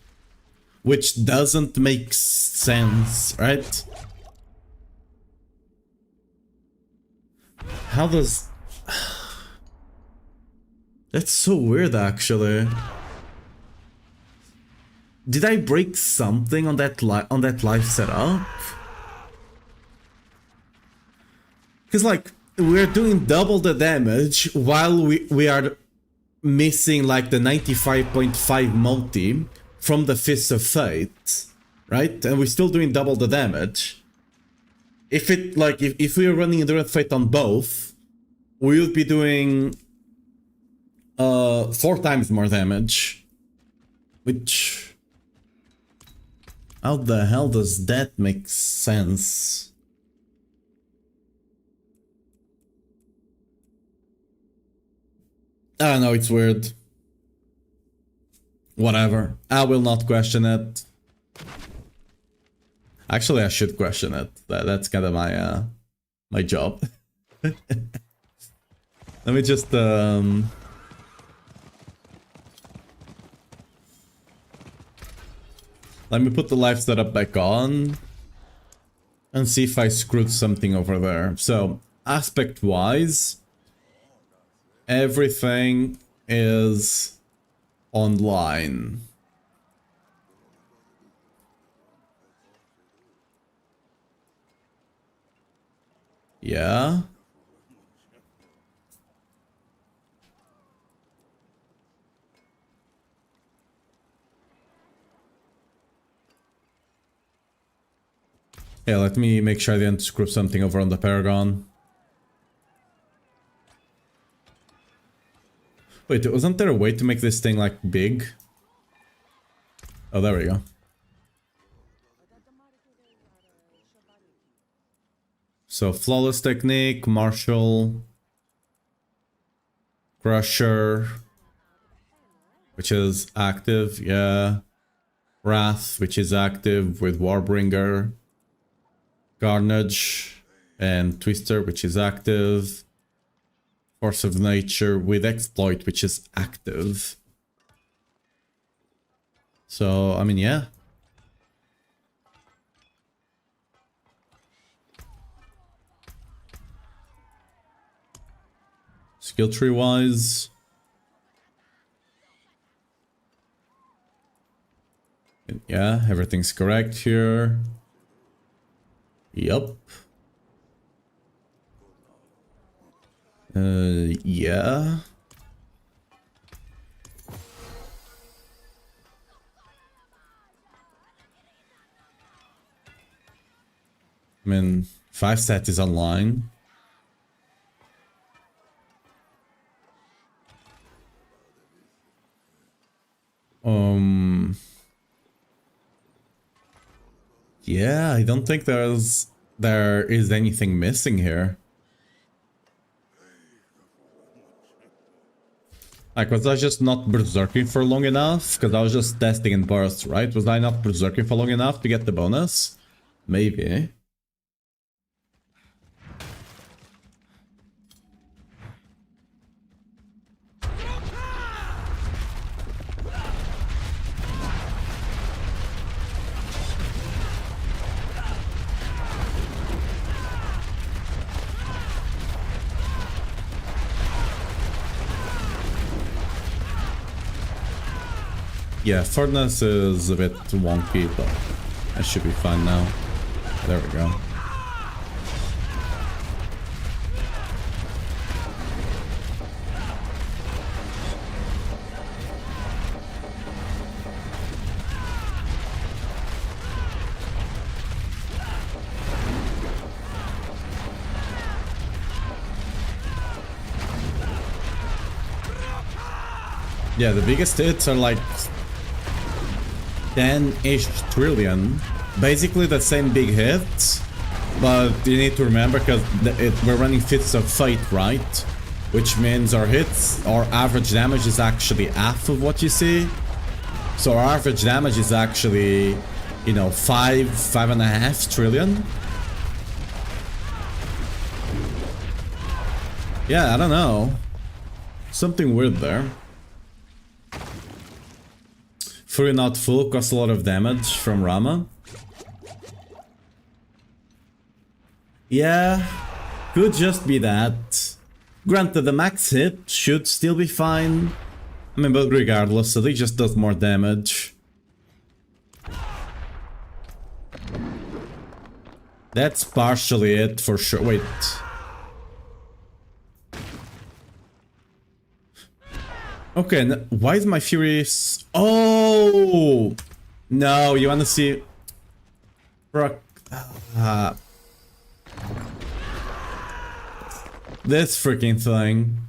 Which doesn't make sense, right? How does... That's so weird, actually. Did I break something on that life setup? Because like we're doing double the damage while we are missing like the 95.5 multi from the Fist of Fate, right? And we're still doing double the damage. If it like if we were running Endurance Fate on both, we would be doing 4 times more damage. Which, how the hell does that make sense? I don't know, it's weird. Whatever. I will not question it. Actually, I should question it. That's kind of my my job. Let me just let me put the life setup back on and see if I screwed something over there. So, aspect-wise, everything is online. Yeah. Yeah, let me make sure I didn't screw something over on the Paragon. Wait, wasn't there a way to make this thing, like, big? Oh, there we go. So, Flawless Technique, Martial, Crusher, which is active, yeah. Wrath, which is active with Warbringer. Carnage and Twister, which is active. Force of Nature with Exploit, which is active. So, I mean, yeah. Skill tree wise. Yeah, everything's correct here. Yup. Yeah. I mean, 5 set is online. Yeah, I don't think there is anything missing here. Like, was I just not berserking for long enough? Because I was just testing in bursts, right? Was I not berserking for long enough to get the bonus? Maybe. Yeah, Furnace is a bit wonky, but I should be fine now. There we go. Yeah, the biggest hits are like 10-ish trillion. Basically the same big hits, but you need to remember because we're running Fists of Fate, right? Which means our average damage is actually half of what you see. So our average damage is actually, you know, 5.5 trillion. Yeah, I don't know. Something weird there. Fury not full costs a lot of damage from Rama. Yeah, could just be that. Granted, the max hit should still be fine. I mean, but regardless, so he just does more damage. That's partially it for sure. Wait. Okay, why is my Furious... Oh! No, you wanna see... This freaking thing.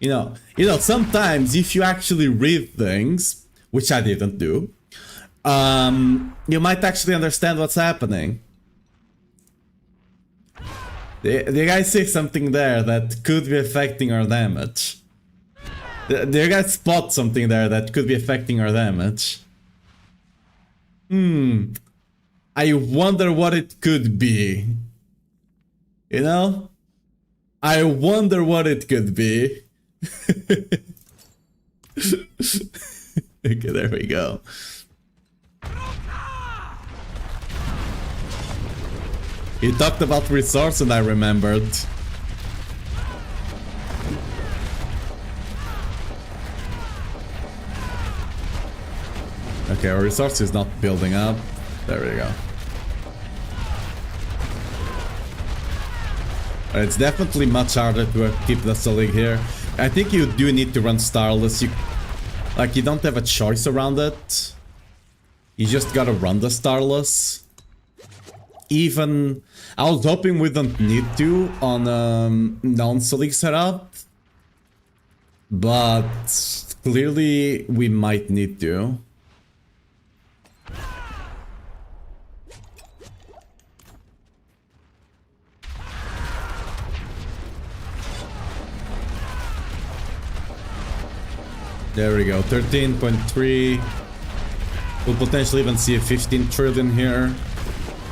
You know, sometimes if you actually read things, which I didn't do, you might actually understand what's happening. The guy sees something there that could be affecting our damage. The guy spots something there that could be affecting our damage. I wonder what it could be. You know? I wonder what it could be. Okay, there we go. He talked about resource and I remembered. Okay, our resource is not building up. There we go. It's definitely much harder to keep the Selig here. I think you do need to run Starless. You don't have a choice around it. You just gotta run the Starless. Even... I was hoping we don't need to on non-Selig setup. But clearly we might need to. There we go, 13.3. We'll potentially even see a 15 trillion here.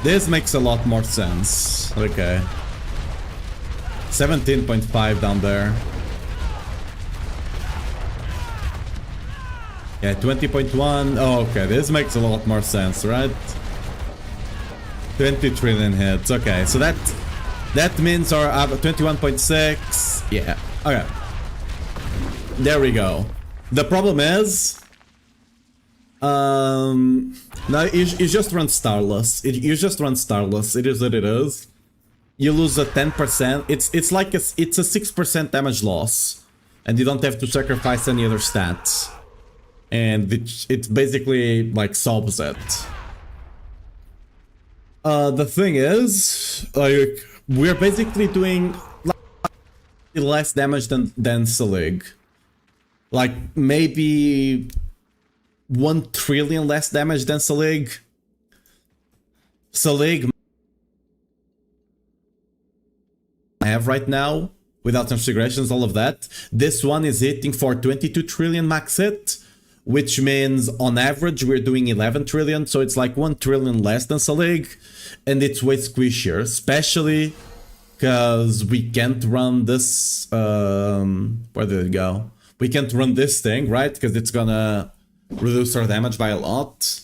This makes a lot more sense. Okay. 17.5 down there. Yeah, 20.1. Oh, okay, this makes a lot more sense, right? 20 trillion hits. Okay, so that means our 21.6. Yeah, okay. There we go. The problem is, no, you just run Starless. You just run Starless. It is what it is. You lose a 10%. It's like it's a 6% damage loss, and you don't have to sacrifice any other stats, and it basically like solves it. The thing is, like, we're basically doing less damage than Selig. Like, maybe 1 trillion less damage than Selig. Selig I have right now, without configurations, all of that. This one is hitting for 22 trillion max hit, which means on average we're doing 11 trillion, so it's like 1 trillion less than Selig, and it's way squishier, especially because we can't run this, where did it go? We can't run this thing, right? Because it's gonna reduce our damage by a lot.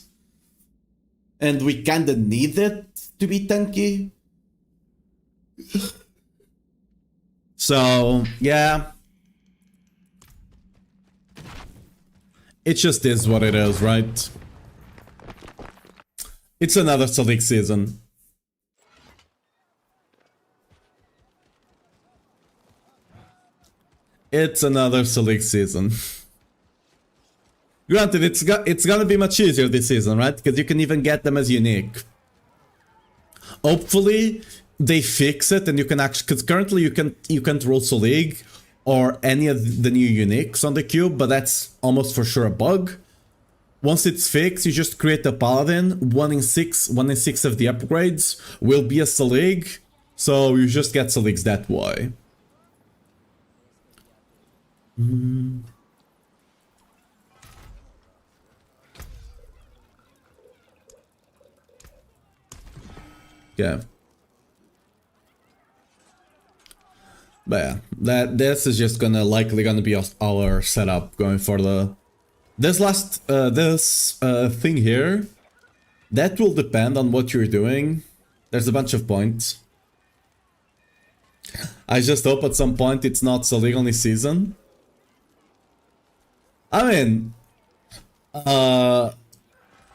And we kinda need it to be tanky. So, yeah. It just is what it is, right? It's another Selig season. It's another Selig season. Granted, it's gonna be much easier this season, right? Because you can even get them as unique. Hopefully, they fix it and you can actually... Because currently you can't roll Selig or any of the new uniques on the cube, but that's almost for sure a bug. Once it's fixed, you just create a paladin. 1 in 6 of the upgrades will be a Selig, so you just get Seligs that way. Yeah. But yeah, this is just likely gonna be our setup going for this thing here. That will depend on what you're doing. There's a bunch of points. I just hope at some point it's not Selig only season. I mean,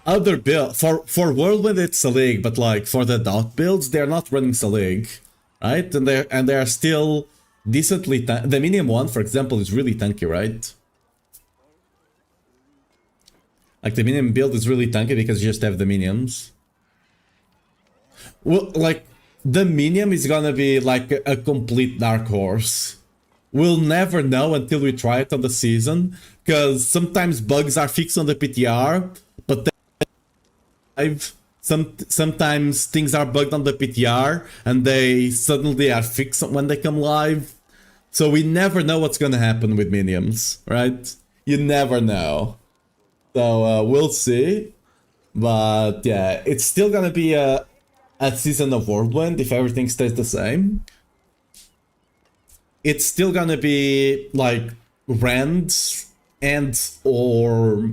other build for Whirlwind it's a league, but like for the dot builds they're not running a league, right? And they are still decently the minion one, for example, is really tanky, right? Like the minion build is really tanky because you just have the minions. Well, like the minion is gonna be like a complete dark horse. We'll never know until we try it on the season, because sometimes bugs are fixed on the PTR, but sometimes things are bugged on the PTR and they suddenly are fixed when they come live. So we never know what's gonna happen with minions, right? You never know. So we'll see. But yeah, it's still gonna be a season of Whirlwind if everything stays the same. It's still gonna be like rend and or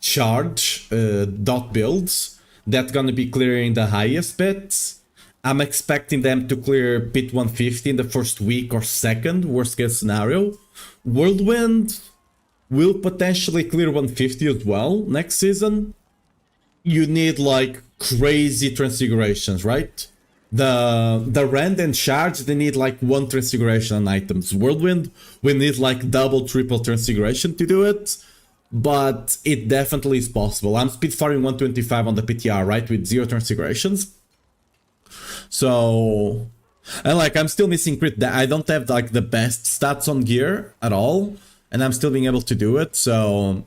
charge dot builds that gonna be clearing the highest bits. I'm expecting them to clear pit 150 in the first week or second, worst case scenario. Whirlwind will potentially clear 150 as well next season. You need like crazy transfigurations, right? The rend and charge, they need like one transfiguration on items. Whirlwind, we need like double, triple transfiguration to do it. But it definitely is possible. I'm speed farming 125 on the PTR, right? With 0 transfigurations. So, and like I'm still missing crit. I don't have like the best stats on gear at all, and I'm still being able to do it. So,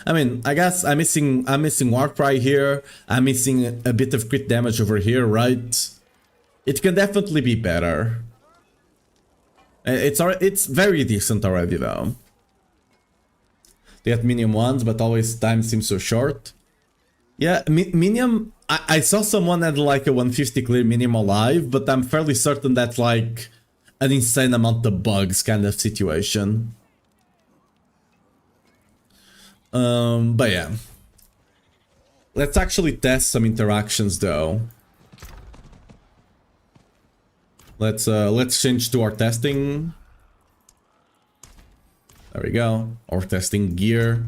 I mean, I guess I'm missing Warcry here. I'm missing a bit of crit damage over here, right? It can definitely be better. It's very decent already though. They had minion ones, but always time seems so short. Yeah, minion. I saw someone had like a 150 clear minion alive, but I'm fairly certain that's like an insane amount of bugs kind of situation. But yeah. Let's actually test some interactions though. Let's change to our testing. There we go. Our testing gear.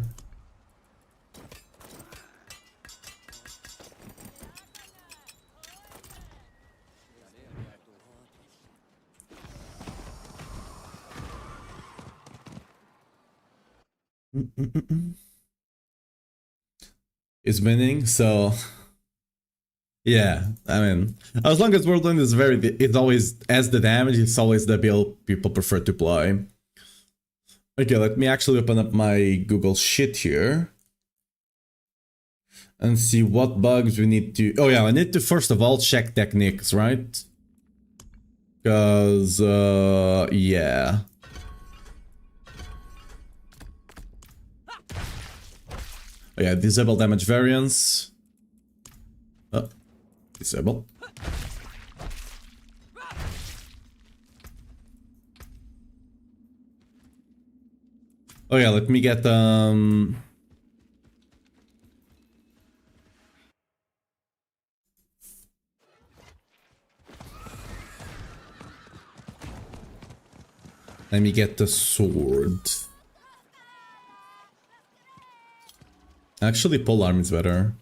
It's winning, so yeah, I mean, as long as Whirlwind is it always has the damage, it's always the build people prefer to play. Okay, let me actually open up my Google Sheet here and see what bugs we need to. Oh yeah, I need to first of all check techniques, right? Because yeah. Oh yeah, disable damage variance. Disable. Oh yeah, let me get Let me get the sword. Actually, polearm is better.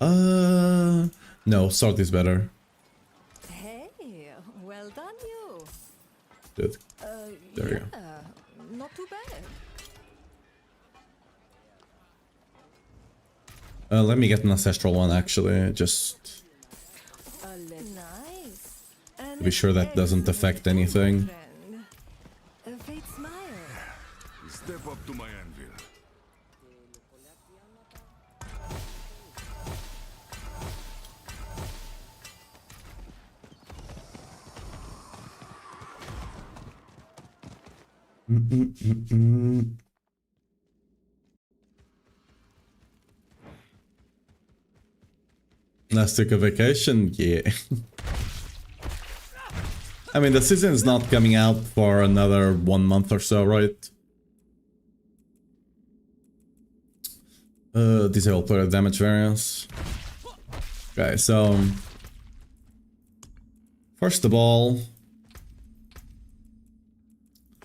No, sword is better. Hey, well done you. Good. There you go. Not too bad. Let me get an ancestral one actually, just Nice. to be sure that doesn't affect anything. Fate smile. Step up to my anvil. Let's take a vacation, yeah. I mean, the season is not coming out for another 1 month or so, right? Disable player damage variance. Okay, so first of all,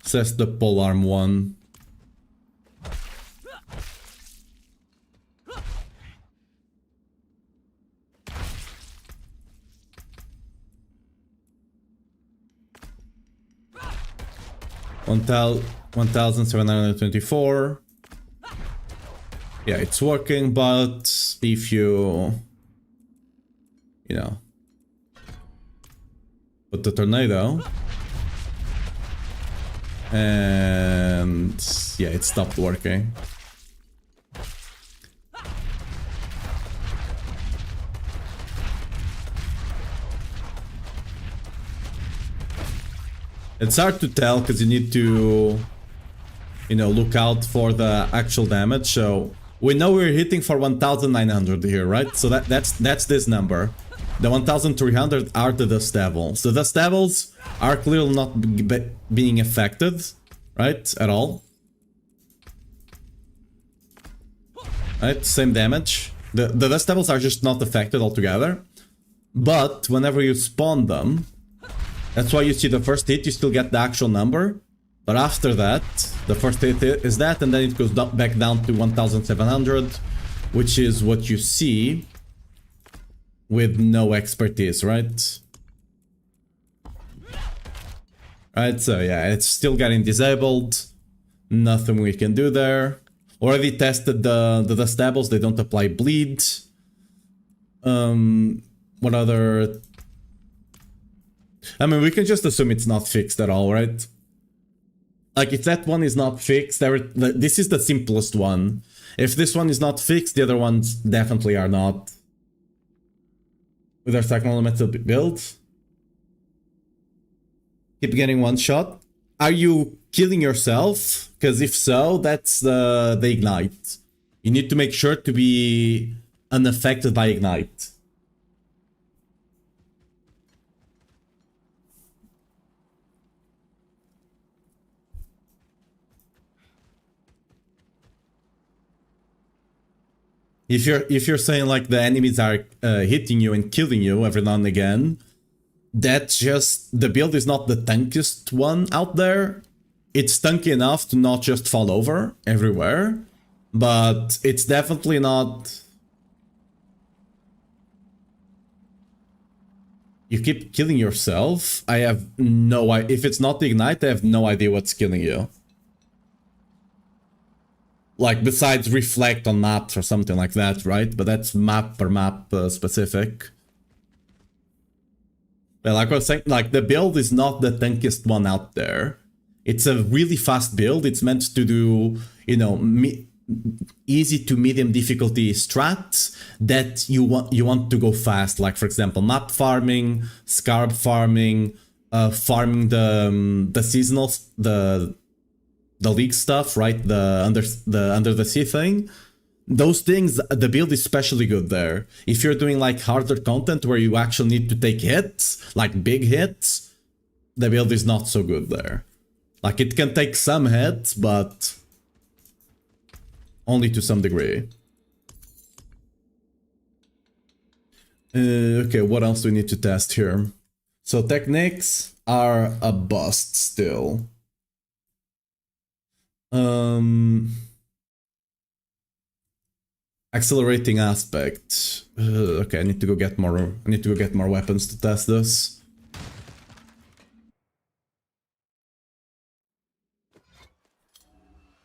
says the polearm one. 1724. Yeah, it's working, but if you know, put the tornado, and yeah, it stopped working. It's hard to tell because you need to, look out for the actual damage. So we know we're hitting for 1900 here, right? So that's this number. The 1300 are the Dust Devils. The Dust Devils are clearly not being affected, right? At all. Right? Same damage. The Dust Devils are just not affected altogether. But whenever you spawn them, that's why you see the first hit, you still get the actual number. But after that, the first hit is that, and then it goes back down to 1700, which is what you see with no expertise, right? Right, so yeah, it's still getting disabled. Nothing we can do there. Already tested the stables, they don't apply bleed. What other... I mean, we can just assume it's not fixed at all, right? Like, if that one is not fixed, this is the simplest one. If this one is not fixed, the other ones definitely are not. With our second elemental build. Keep getting one shot. Are you killing yourself? Because if so, that's the ignite. You need to make sure to be unaffected by ignite. If you're saying like the enemies are hitting you and killing you every now and again, that's just, the build is not the tankiest one out there. It's tanky enough to not just fall over everywhere, but it's definitely not... You keep killing yourself. I have no idea. If it's not the ignite, I have no idea what's killing you. Like, besides reflect on maps or something like that, right? But that's map per map specific. But like I was saying, like, the build is not the tankiest one out there. It's a really fast build. It's meant to do, easy to medium difficulty strats that you want to go fast. Like, for example, map farming, scarab farming, farming the seasonals, the league stuff, right? The under the sea thing. Those things, the build is especially good there. If you're doing like harder content where you actually need to take hits, like big hits, the build is not so good there. Like, it can take some hits, but only to some degree. Okay, what else do we need to test here? So techniques are a bust still. Accelerating aspect. Okay, I need to go get more weapons to test this.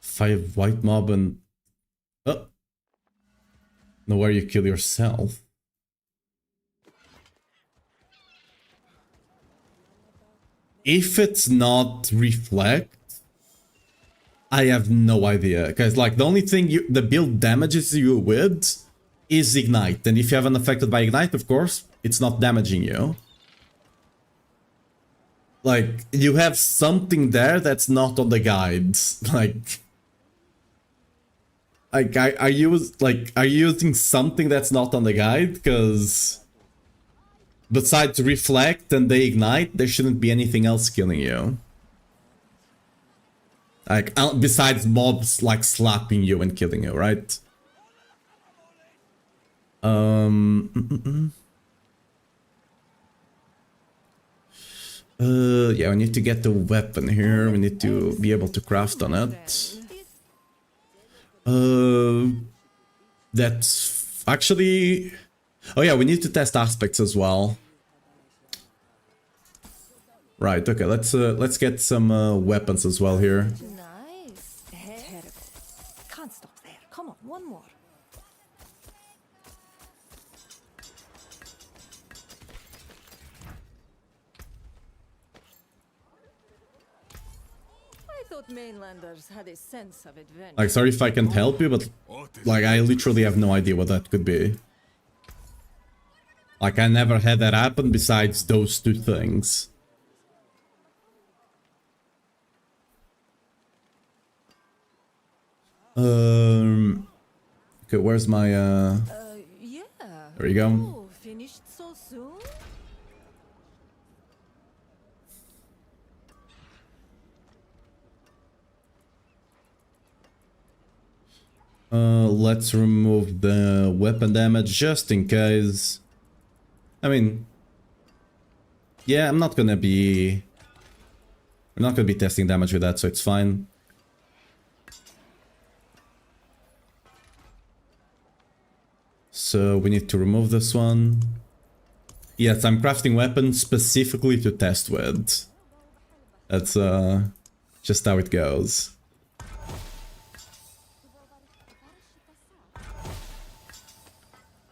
Five white mob and... Oh. Know where you kill yourself. If it's not reflect, I have no idea, because like the only thing the build damages you with is ignite, and if you haven't affected by ignite, of course, it's not damaging you. Like, you have something there that's not on the guides. Like are you using something that's not on the guide? Because besides reflect and they ignite, there shouldn't be anything else killing you. Like, besides mobs, like, slapping you and killing you, right? Yeah, we need to get the weapon here. We need to be able to craft on it. That's actually... Oh yeah, we need to test aspects as well. Right, okay, let's get some weapons as well here. Nice. Terrible. Can't stop there. Come on, one more. I thought mainlanders had a sense of adventure. Like, sorry if I can't help you, but like, I literally have no idea what that could be. Like, I never had that happen besides those two things. Okay, where's my Yeah. there you go. Oh, finished so soon? Let's remove the weapon damage just in case. I mean, yeah, I'm not gonna be... We're not gonna be testing damage with that, so it's fine. So we need to remove this one. Yes, I'm crafting weapons specifically to test with. That's just how it goes.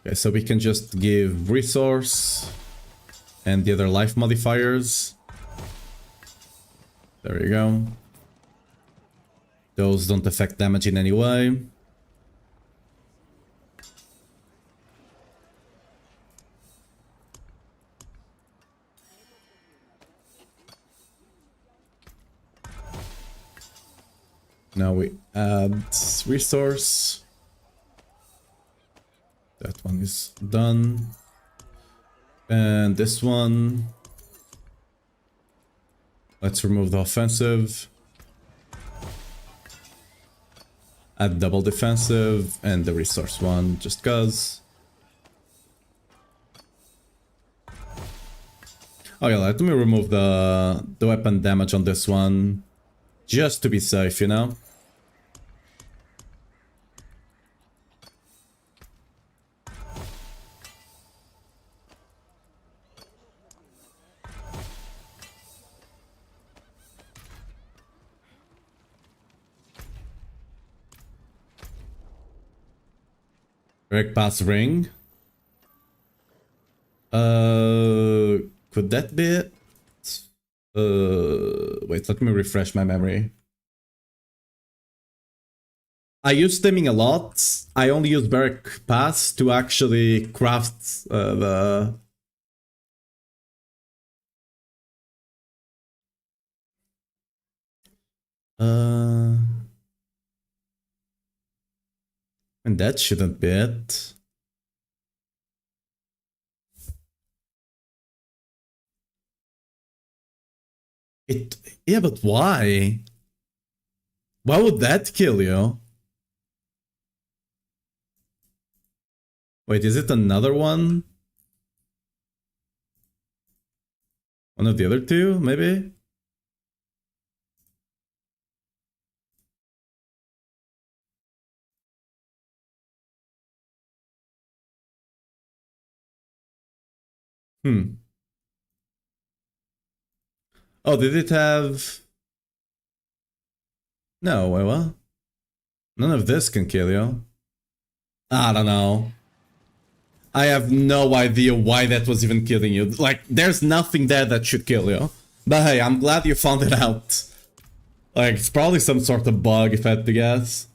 Okay, so we can just give resource and the other life modifiers. There you go. Those don't affect damage in any way. Now we add resource. That one is done. And this one. Let's remove the offensive. Add double defensive and the resource one, just cause. Oh yeah, let me remove the weapon damage on this one. Just to be safe, you know? Break pass ring. Could that be it? Wait, let me refresh my memory. I use stimming a lot. I only use Barrack Pass to actually craft the... And that shouldn't be it. Yeah, but why? Why would that kill you? Wait, is it another one? One of the other two, maybe? Oh, did it have... No, wait, what? None of this can kill you. I don't know. I have no idea why that was even killing you. Like, there's nothing there that should kill you. But hey, I'm glad you found it out. Like, it's probably some sort of bug, if I had to guess.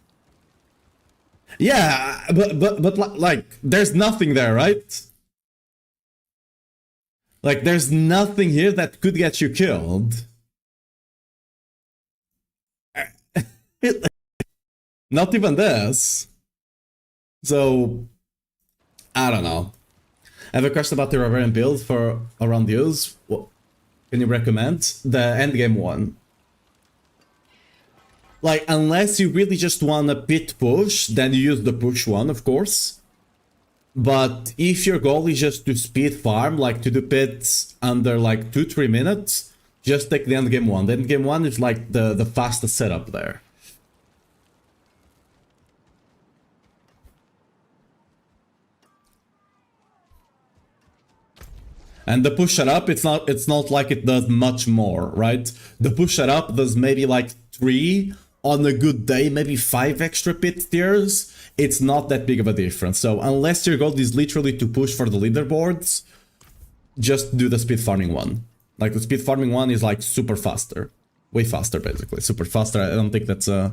Yeah, but like, there's nothing there, right? Like, there's nothing here that could get you killed. Not even this. So, I don't know. I have a question about the Barbarian build for around use. What can you recommend? The endgame one. Like, unless you really just want a pit push, then you use the push one, of course. But if your goal is just to speed farm, like to do pits under like 2-3 minutes, just take the endgame one. The endgame one is like the fastest setup there. And the pusher up, it's not like it does much more, right? The pusher up does maybe like 3 on a good day, maybe 5 extra pit tiers. It's not that big of a difference. So unless your goal is literally to push for the leaderboards, just do the speed farming one. Like the speed farming one is like super faster. Way faster basically. Super faster. I don't think that's how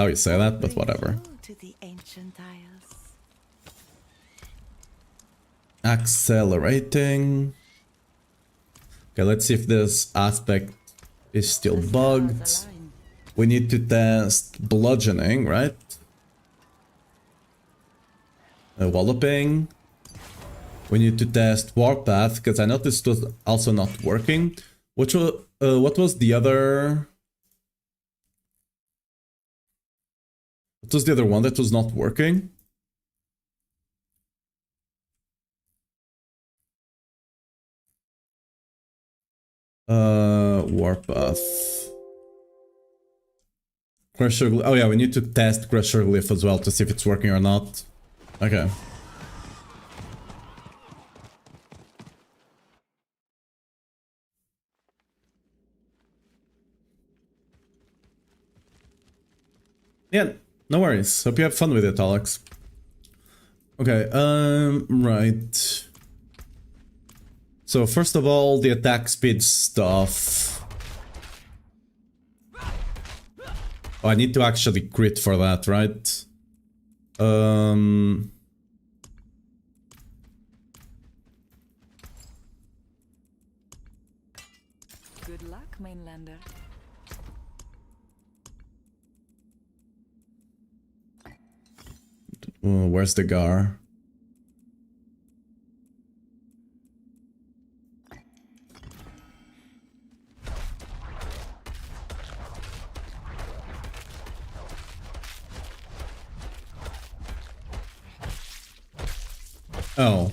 you say that, but whatever. To the ancient isles. Accelerating. Okay, let's see if this aspect is still bugged. We need to test bludgeoning, right? Walloping. We need to test warpath, because I noticed it was also not working. What was the other... What was the other one that was not working? Warpath. Crusher... Oh yeah, we need to test Crusher Glyph as well to see if it's working or not. Okay. Yeah, no worries. Hope you have fun with it, Alex. Okay, right. So first of all, the attack speed stuff. Oh, I need to actually crit for that, right? Good luck, mainlander. Where's the Gar? Oh.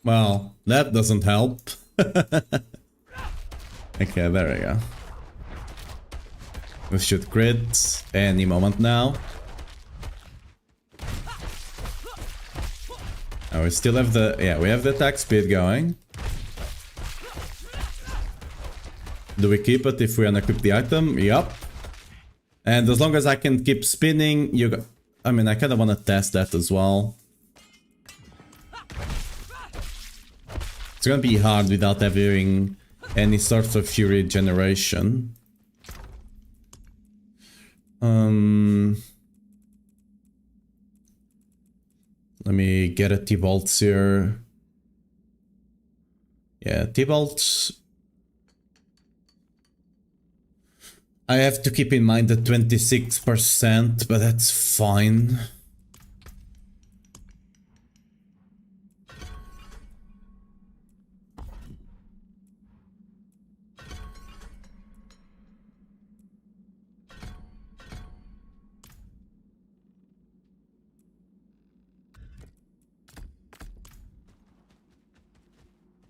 Well, that doesn't help. Okay, there we go. We should crit any moment now. Oh, we still have the... Yeah, we have the attack speed going. Do we keep it if we unequip the item? Yup. And as long as I can keep spinning, you go... I mean, I kind of want to test that as well. It's gonna be hard without having any sort of fury generation. Let me get a T-Bolts here. Yeah, T-Bolts. I have to keep in mind the 26%, but that's fine.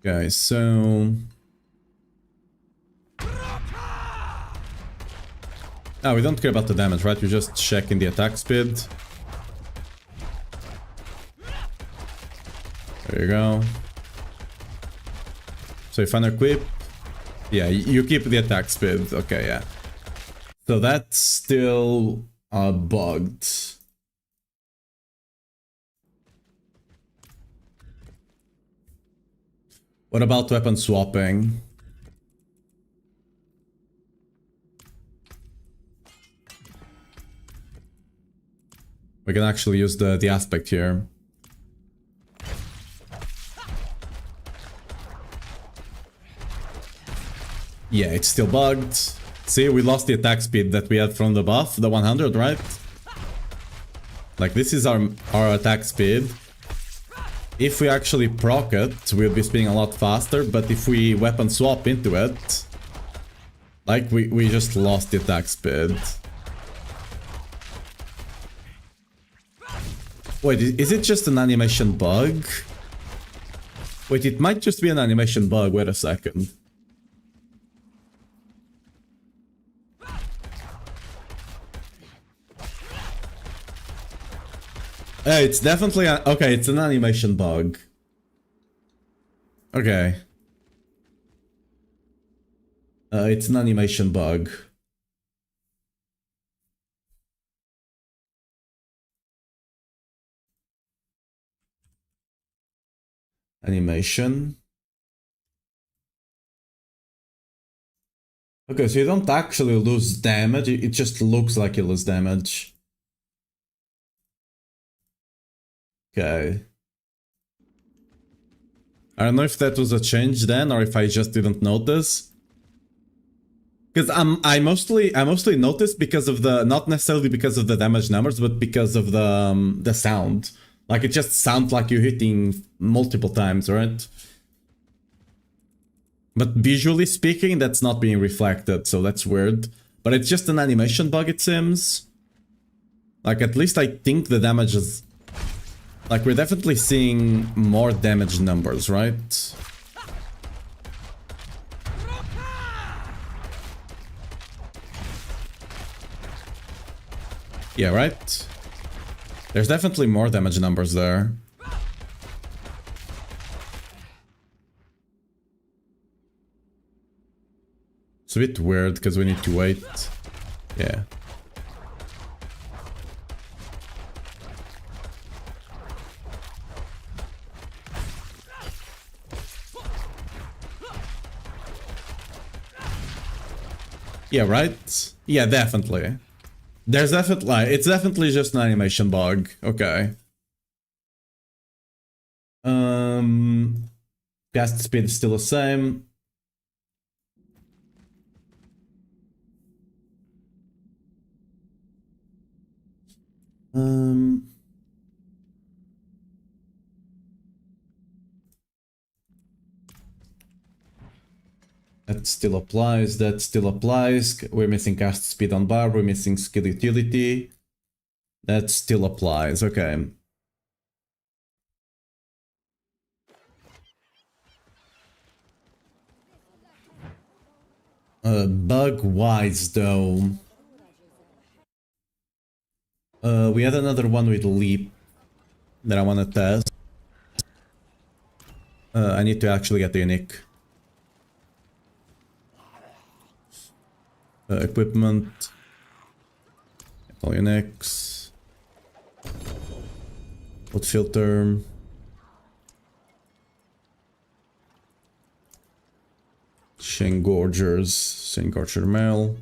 Okay, so... Oh, we don't care about the damage, right? We're just checking the attack speed. There you go. So if unequip... Yeah, you keep the attack speed. Okay, yeah. So that's still bugged. What about weapon swapping? We can actually use the aspect here. Yeah, it's still bugged. See, we lost the attack speed that we had from the buff, the 100, right? Like, this is our attack speed. If we actually proc it, we'll be spinning a lot faster, but if we weapon swap into it, like, we just lost the attack speed. Wait, is it just an animation bug? Wait, it might just be an animation bug, wait a second. It's definitely okay, it's an animation bug. Okay. It's an animation bug. Animation. Okay, so you don't actually lose damage, it just looks like you lose damage. Okay. I don't know if that was a change then, or if I just didn't notice. Because I mostly noticed because of the, not necessarily because of the damage numbers, but because of the sound. Like it just sounds like you're hitting multiple times, right? But visually speaking, that's not being reflected, so that's weird. But it's just an animation bug, it seems. Like at least I think the damage is, like we're definitely seeing more damage numbers, right? Yeah, right? There's definitely more damage numbers there. It's a bit weird because we need to wait. Yeah. Yeah, right? Yeah, definitely. There's definitely, it's definitely just an animation bug. Okay. Cast speed is still the same. That still applies, that still applies. We're missing cast speed on Barb, we're missing skill utility. That still applies, okay. Bug-wise though. We had another one with Leap that I want to test. I need to actually get the unique. Equipment. All uniques. What filter? Shane-Gorger Mail.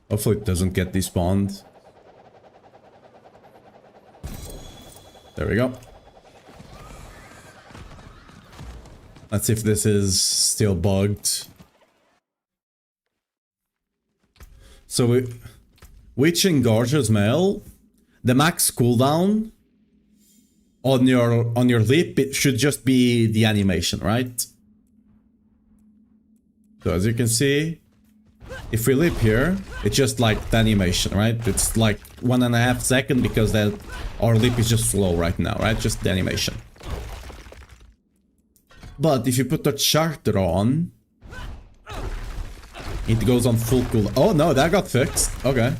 Hopefully it doesn't get despawned. There we go. Let's see if this is still bugged. So with Shane-Gorger's Mail, the max cooldown on your lip, it should just be the animation, right? So as you can see, if we lip here, it's just like the animation, right? It's like 1.5 seconds because that our lip is just slow right now, right? Just the animation. But if you put the charter on, it goes on full cooldown. Oh no, that got fixed. Okay.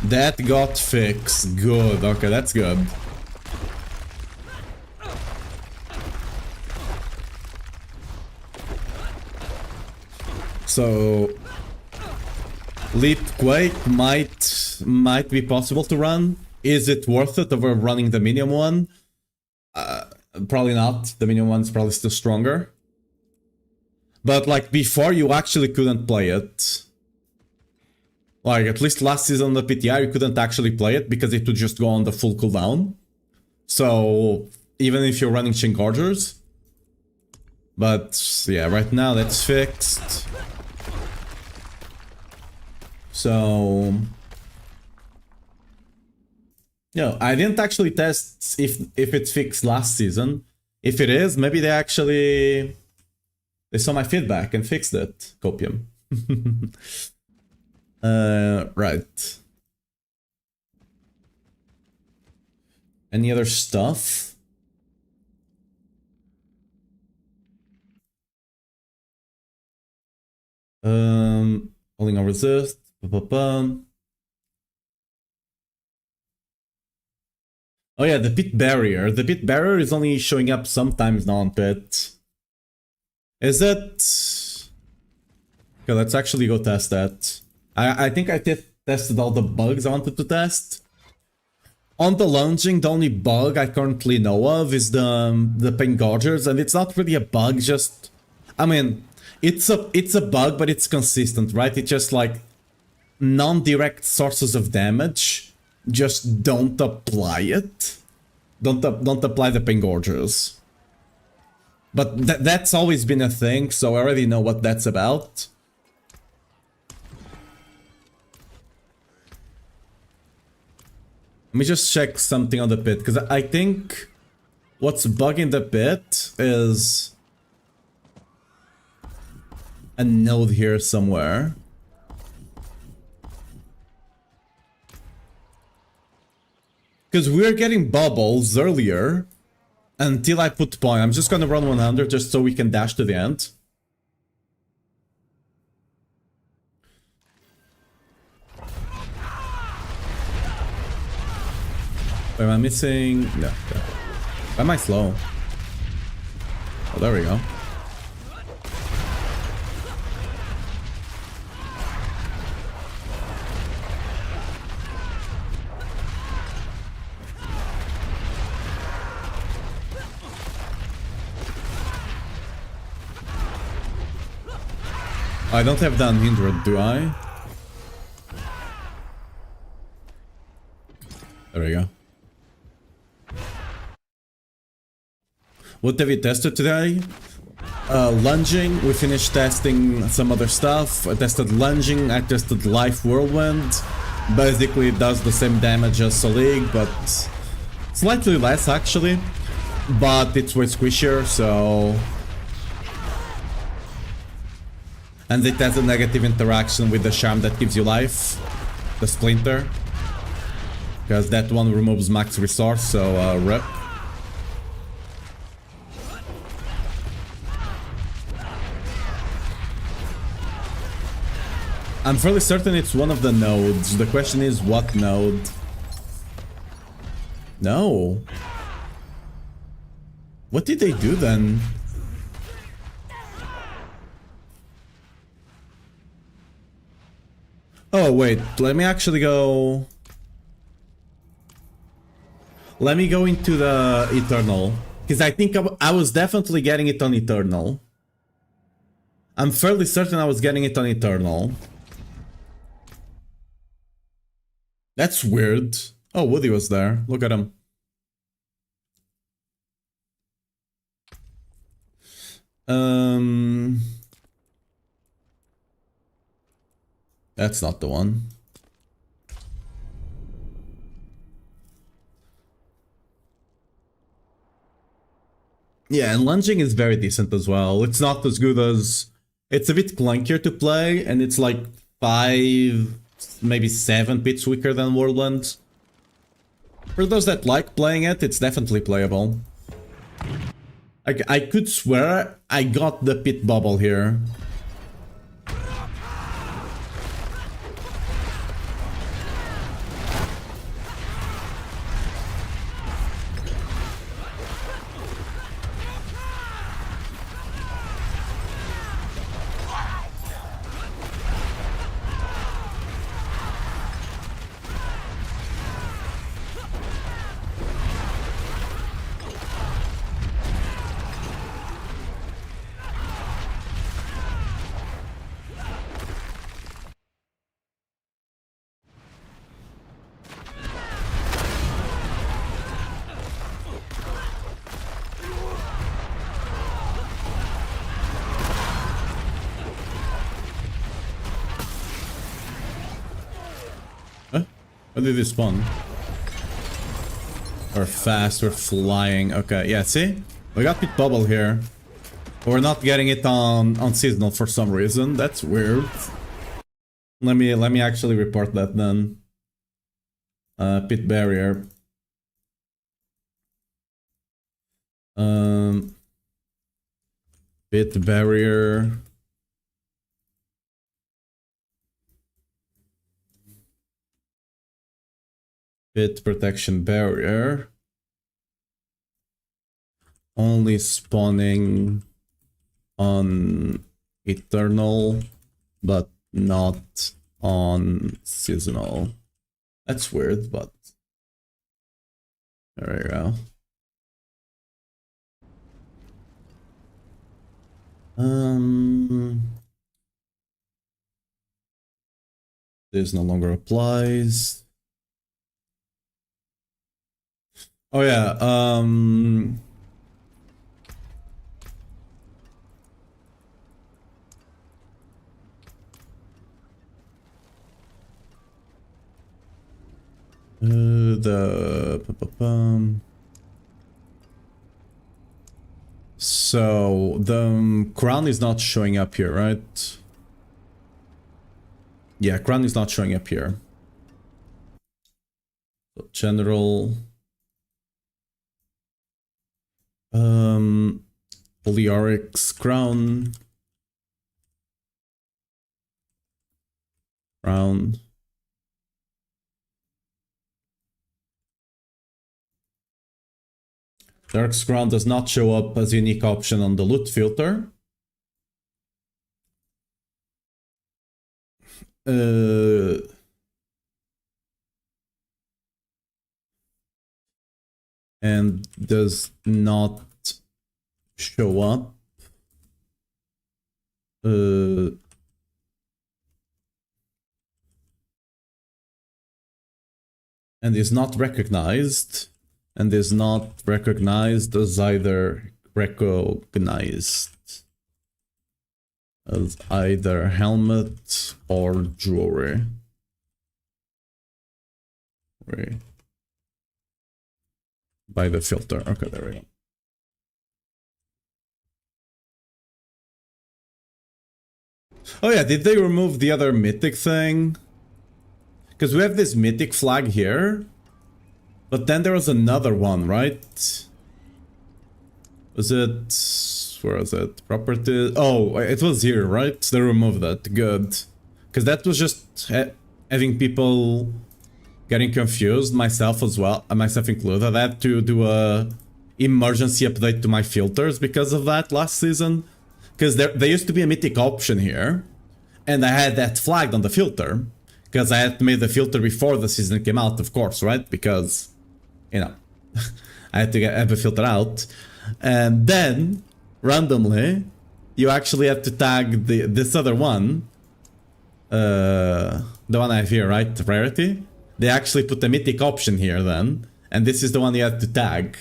That got fixed. Good. Okay, that's good. So Leap Quake might be possible to run. Is it worth it over running the medium one? Probably not. The medium one's probably still stronger. But like before, you actually couldn't play it. Like at least last season on the PTR, you couldn't actually play it because it would just go on the full cooldown. So even if you're running Shane-Gorgers. But yeah, right now that's fixed. So no, I didn't actually test if it's fixed last season. If it is, maybe they saw my feedback and fixed it. Copium. Right. Any other stuff? Holding on resist. Oh yeah, the pit barrier. The pit barrier is only showing up sometimes now on pit. Is it? Okay, let's actually go test that. I think I tested all the bugs I wanted to test. On the lunging, the only bug I currently know of is the pain gorgers, and it's not really a bug, just... I mean, it's a bug, but it's consistent, right? It's just like non-direct sources of damage. Just don't apply it. Don't apply the pain gorgers. But that's always been a thing, so I already know what that's about. Let me just check something on the pit, because I think what's bugging the pit is a node here somewhere. Because we were getting bubbles earlier until I put point. I'm just gonna run 100 just so we can dash to the end. Am I missing? No. Okay. Why am I slow? Oh, there we go. I don't have the unhindered, do I? There we go. What have we tested today? Lunging, we finished testing some other stuff. I tested lunging, I tested life whirlwind. Basically it does the same damage as Solig, but slightly less actually. But it's way squishier, so... And it has a negative interaction with the charm that gives you life. The splinter. Because that one removes max resource, so rip. I'm fairly certain it's one of the nodes. The question is, what node? No. What did they do then? Oh, wait. Let me actually go... Let me go into the Eternal. Because I think I was definitely getting it on Eternal. I'm fairly certain I was getting it on Eternal. That's weird. Oh, Woody was there. Look at him. That's not the one. Yeah, and lunging is very decent as well. It's not as good as... It's a bit clunkier to play, and it's like 5... maybe 7 bits weaker than Whirlwind. For those that like playing it, it's definitely playable. I could swear I got the pit bubble here. How did they spawn? We're fast, we're flying. Okay, yeah, see? We got pit bubble here. We're not getting it on seasonal for some reason. That's weird. Let me actually report that then. Pit barrier. Pit barrier. Pit protection barrier. only spawning on Eternal, but not on Seasonal. That's weird, but there we go. This no longer applies. Oh yeah, so the crown is not showing up here, right? Yeah, crown is not showing up here. So general, Polyarix crown, crown. Dark's crown does not show up as a unique option on the loot filter. And does not show up and is not recognized, and is not recognized as either helmet or jewelry. Right. By the filter. Okay, there we go. Oh yeah, did they remove the other mythic thing? Because we have this mythic flag here, but then there was another one, right? Was it... where was it? Properties? Oh, it was here, right? They removed that. Good. Because that was just having people getting confused, myself as well, myself included. I had to do a emergency update to my filters because of that last season. Because there used to be a mythic option here, and I had that flagged on the filter. Because I had made the filter before the season came out, of course, right? Because, you know, I had to have a filter out. And then, randomly, you actually have to tag this other one. The one I have here, right? Rarity. They actually put the mythic option here then. And this is the one you have to tag.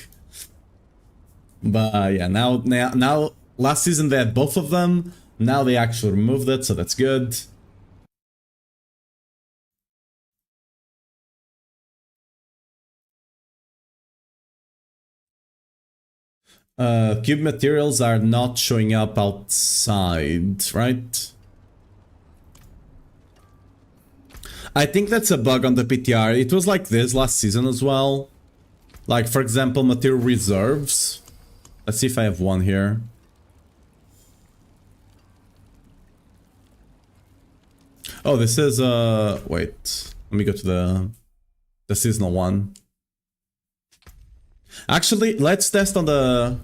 But yeah, now last season they had both of them. Now they actually removed it, so that's good. Cube materials are not showing up outside, right? I think that's a bug on the PTR. It was like this last season as well. Like, for example, material reserves. Let's see if I have one here. Oh, this is, wait. Let me go to the seasonal one. Actually, let's test on the...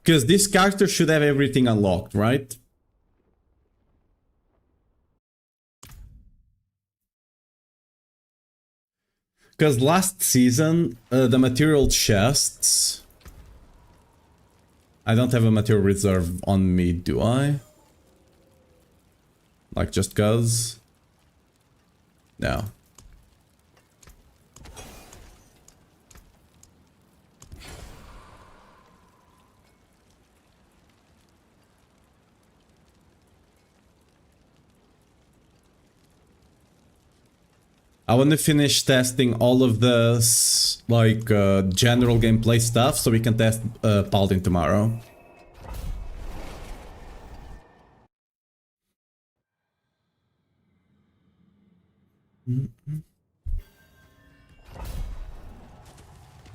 Because this character should have everything unlocked, right? Because last season, the material chests... I don't have a material reserve on me, do I? Like, just cause? No. I want to finish testing all of this, like, general gameplay stuff, so we can test Paladin tomorrow.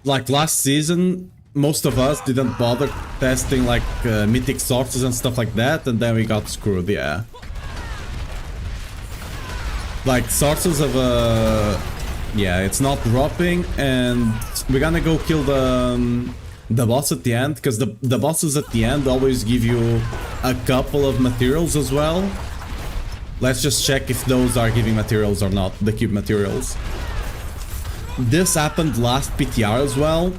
Like, last season, most of us didn't bother testing, like, mythic sources and stuff like that, and then we got screwed, yeah. Like, sources of yeah, it's not dropping, and we're gonna go kill the the boss at the end, because the bosses at the end always give you a couple of materials as well. Let's just check if those are giving materials or not, the cube materials. This happened last PTR as well.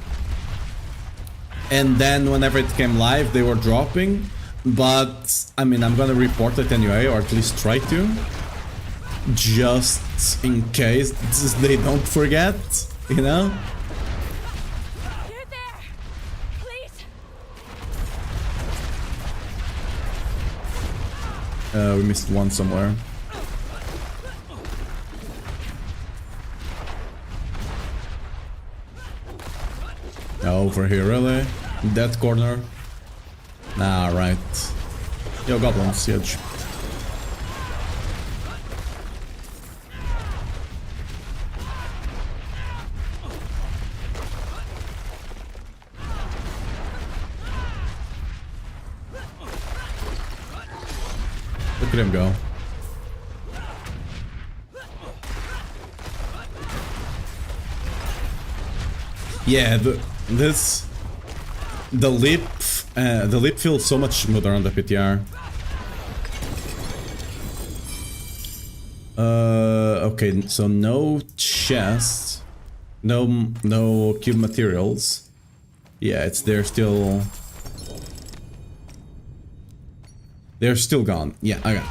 And then whenever it came live, they were dropping. But, I mean, I'm gonna report it anyway, or at least try to. Just in case they don't forget, you know? You're there! Please! We missed one somewhere. Over here, really? That corner? Nah, right. Yo, goblin, siege. Look at him go. Yeah, the leap feels so much smoother on the PTR. Okay, so no chest, no cube materials. Yeah, they're still gone. Yeah, okay.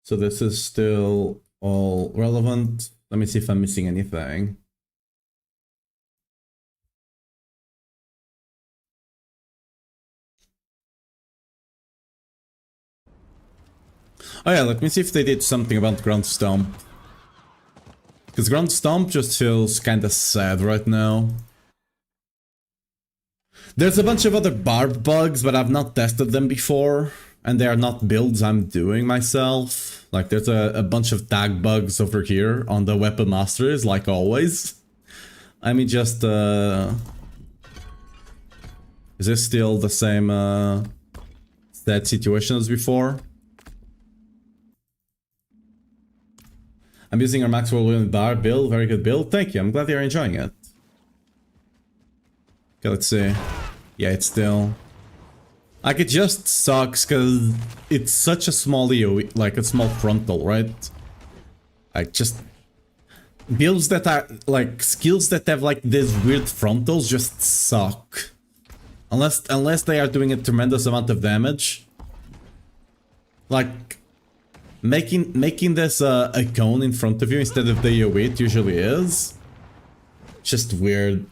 So this is still all relevant. Let me see if I'm missing anything. Oh yeah, let me see if they did something about Ground Stomp. Because Ground Stomp just feels kinda sad right now. There's a bunch of other barb bugs, but I've not tested them before. And they are not builds I'm doing myself. Like, there's a bunch of tag bugs over here on the Weapon Masters, like always. Let me just, is this still the same, sad situation as before? I'm using our Max Whirlwind bar build, very good build. Thank you, I'm glad you're enjoying it. Okay, let's see. Yeah, it's still... Like, it just sucks because it's such a small AoE, like a small frontal, right? Like, just builds that are, like, skills that have, like, these weird frontals just suck. Unless they are doing a tremendous amount of damage. Like, making this a cone in front of you instead of the AoE it usually is. Just weird.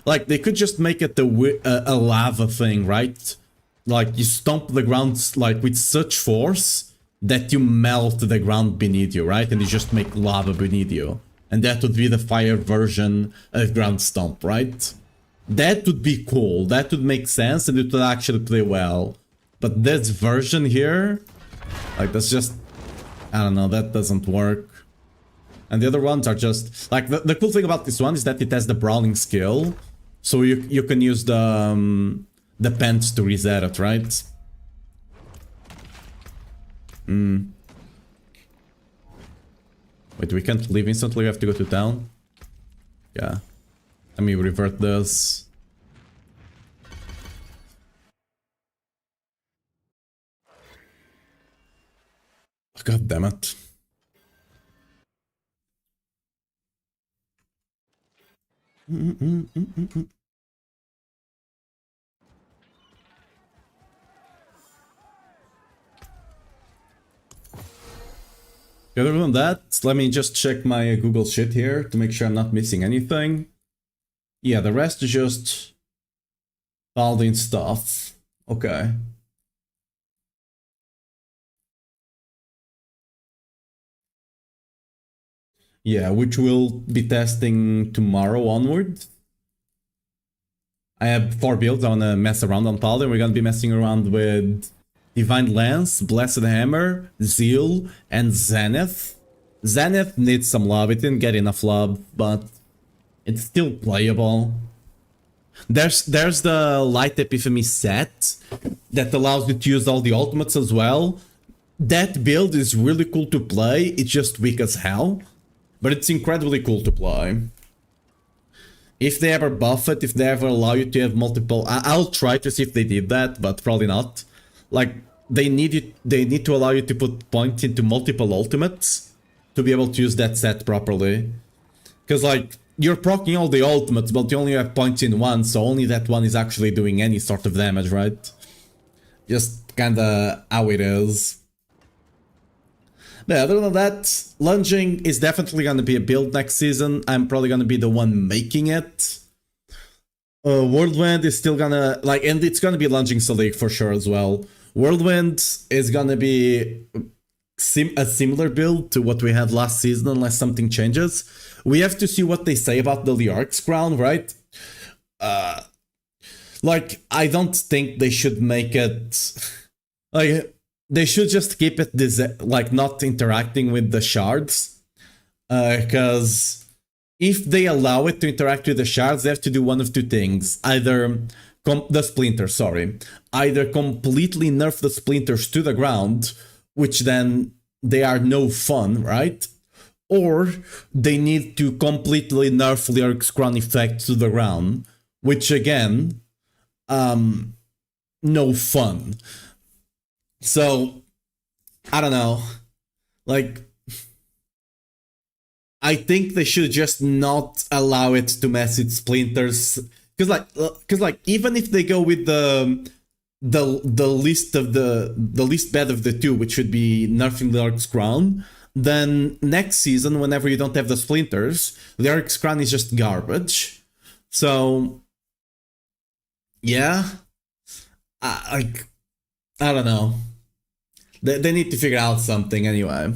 Like, they could just make it a lava thing, right? Like, you stomp the ground, like, with such force that you melt the ground beneath you, right? And you just make lava beneath you. And that would be the fire version of ground stomp, right? That would be cool. That would make sense and it would actually play well. But this version here, like, that's just... I don't know, that doesn't work. And the other ones are just... Like, the cool thing about this one is that it has the brawling skill. So you can use the pants to reset it, right? Wait, we can't leave instantly, we have to go to town? Yeah. Let me revert this. God damn it. Other than that, let me just check my Google shit here to make sure I'm not missing anything. Yeah, the rest is just Balding stuff. Okay. Yeah, which we'll be testing tomorrow onward. I have 4 builds I wanna mess around on Paladin. We're gonna be messing around with Divine Lance, Blessed Hammer, Zeal, and Zenith. Zenith needs some love. It didn't get enough love, but it's still playable. There's the Light Epiphany set that allows you to use all the ultimates as well. That build is really cool to play, it's just weak as hell, but it's incredibly cool to play. If they ever buff it, if they ever allow you to have multiple... I'll try to see if they did that, but probably not. Like, they need to allow you to put points into multiple ultimates to be able to use that set properly. Because, like, you're proccing all the ultimates, but you only have points in one, so only that one is actually doing any sort of damage, right? Just kinda how it is. But other than that, lunging is definitely going to be a build next season. I'm probably going to be the one making it. Whirlwind is still gonna, like, and it's going to be lunging Salik for sure as well. Whirlwind is going to be a similar build to what we had last season unless something changes. We have to see what they say about the Liark's crown, right? Like, I don't think they should make it... like... They should just keep it like not interacting with the shards, because if they allow it to interact with the shards, they have to do one of two things: either the splinters, sorry, either completely nerf the splinters to the ground, which then they are no fun, right? Or they need to completely nerf Lyrics Crown effect to the ground, which again, no fun. So, I don't know, like, I think they should just not allow it to mess with splinters, because like even if they go with the least bad of the two, which would be nerfing Lyrics Crown, then next season, whenever you don't have the splinters, Lyrics Crown is just garbage. So, yeah, I don't know. They need to figure out something anyway.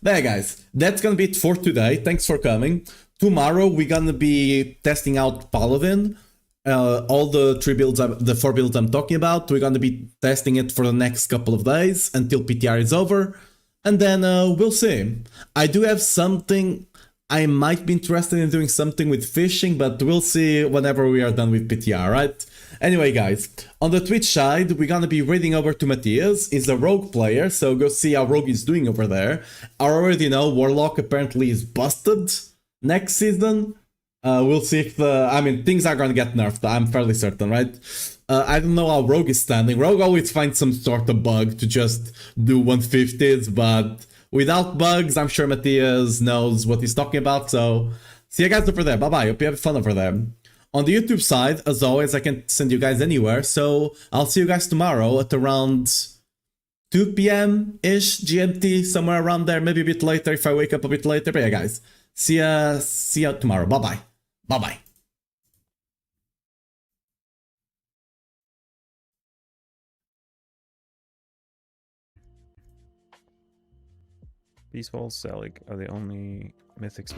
But yeah, guys, that's gonna be it for today. Thanks for coming. Tomorrow we're gonna be testing out Paladin. All the 4 builds I'm talking about. We're gonna be testing it for the next couple of days until PTR is over, and then we'll see. I do have something. I might be interested in doing something with fishing, but we'll see whenever we are done with PTR, right? Anyway, guys, on the Twitch side, we're gonna be raiding over to Matthias. He's a rogue player, so go see how rogue is doing over there. I already know Warlock apparently is busted next season. We'll see if I mean, things are gonna get nerfed, I'm fairly certain, right? I don't know how rogue is standing. Rogue always finds some sort of bug to just do 150s, but without bugs, I'm sure Matthias knows what he's talking about, so see you guys over there. Bye-bye, hope you have fun over there. On the YouTube side, as always, I can't send you guys anywhere, so I'll see you guys tomorrow at around 2 p.m.-ish GMT, somewhere around there, maybe a bit later if I wake up a bit later. But yeah, guys, see ya tomorrow. Bye-bye. Bye-bye. Peaceful, Selig are the only mythics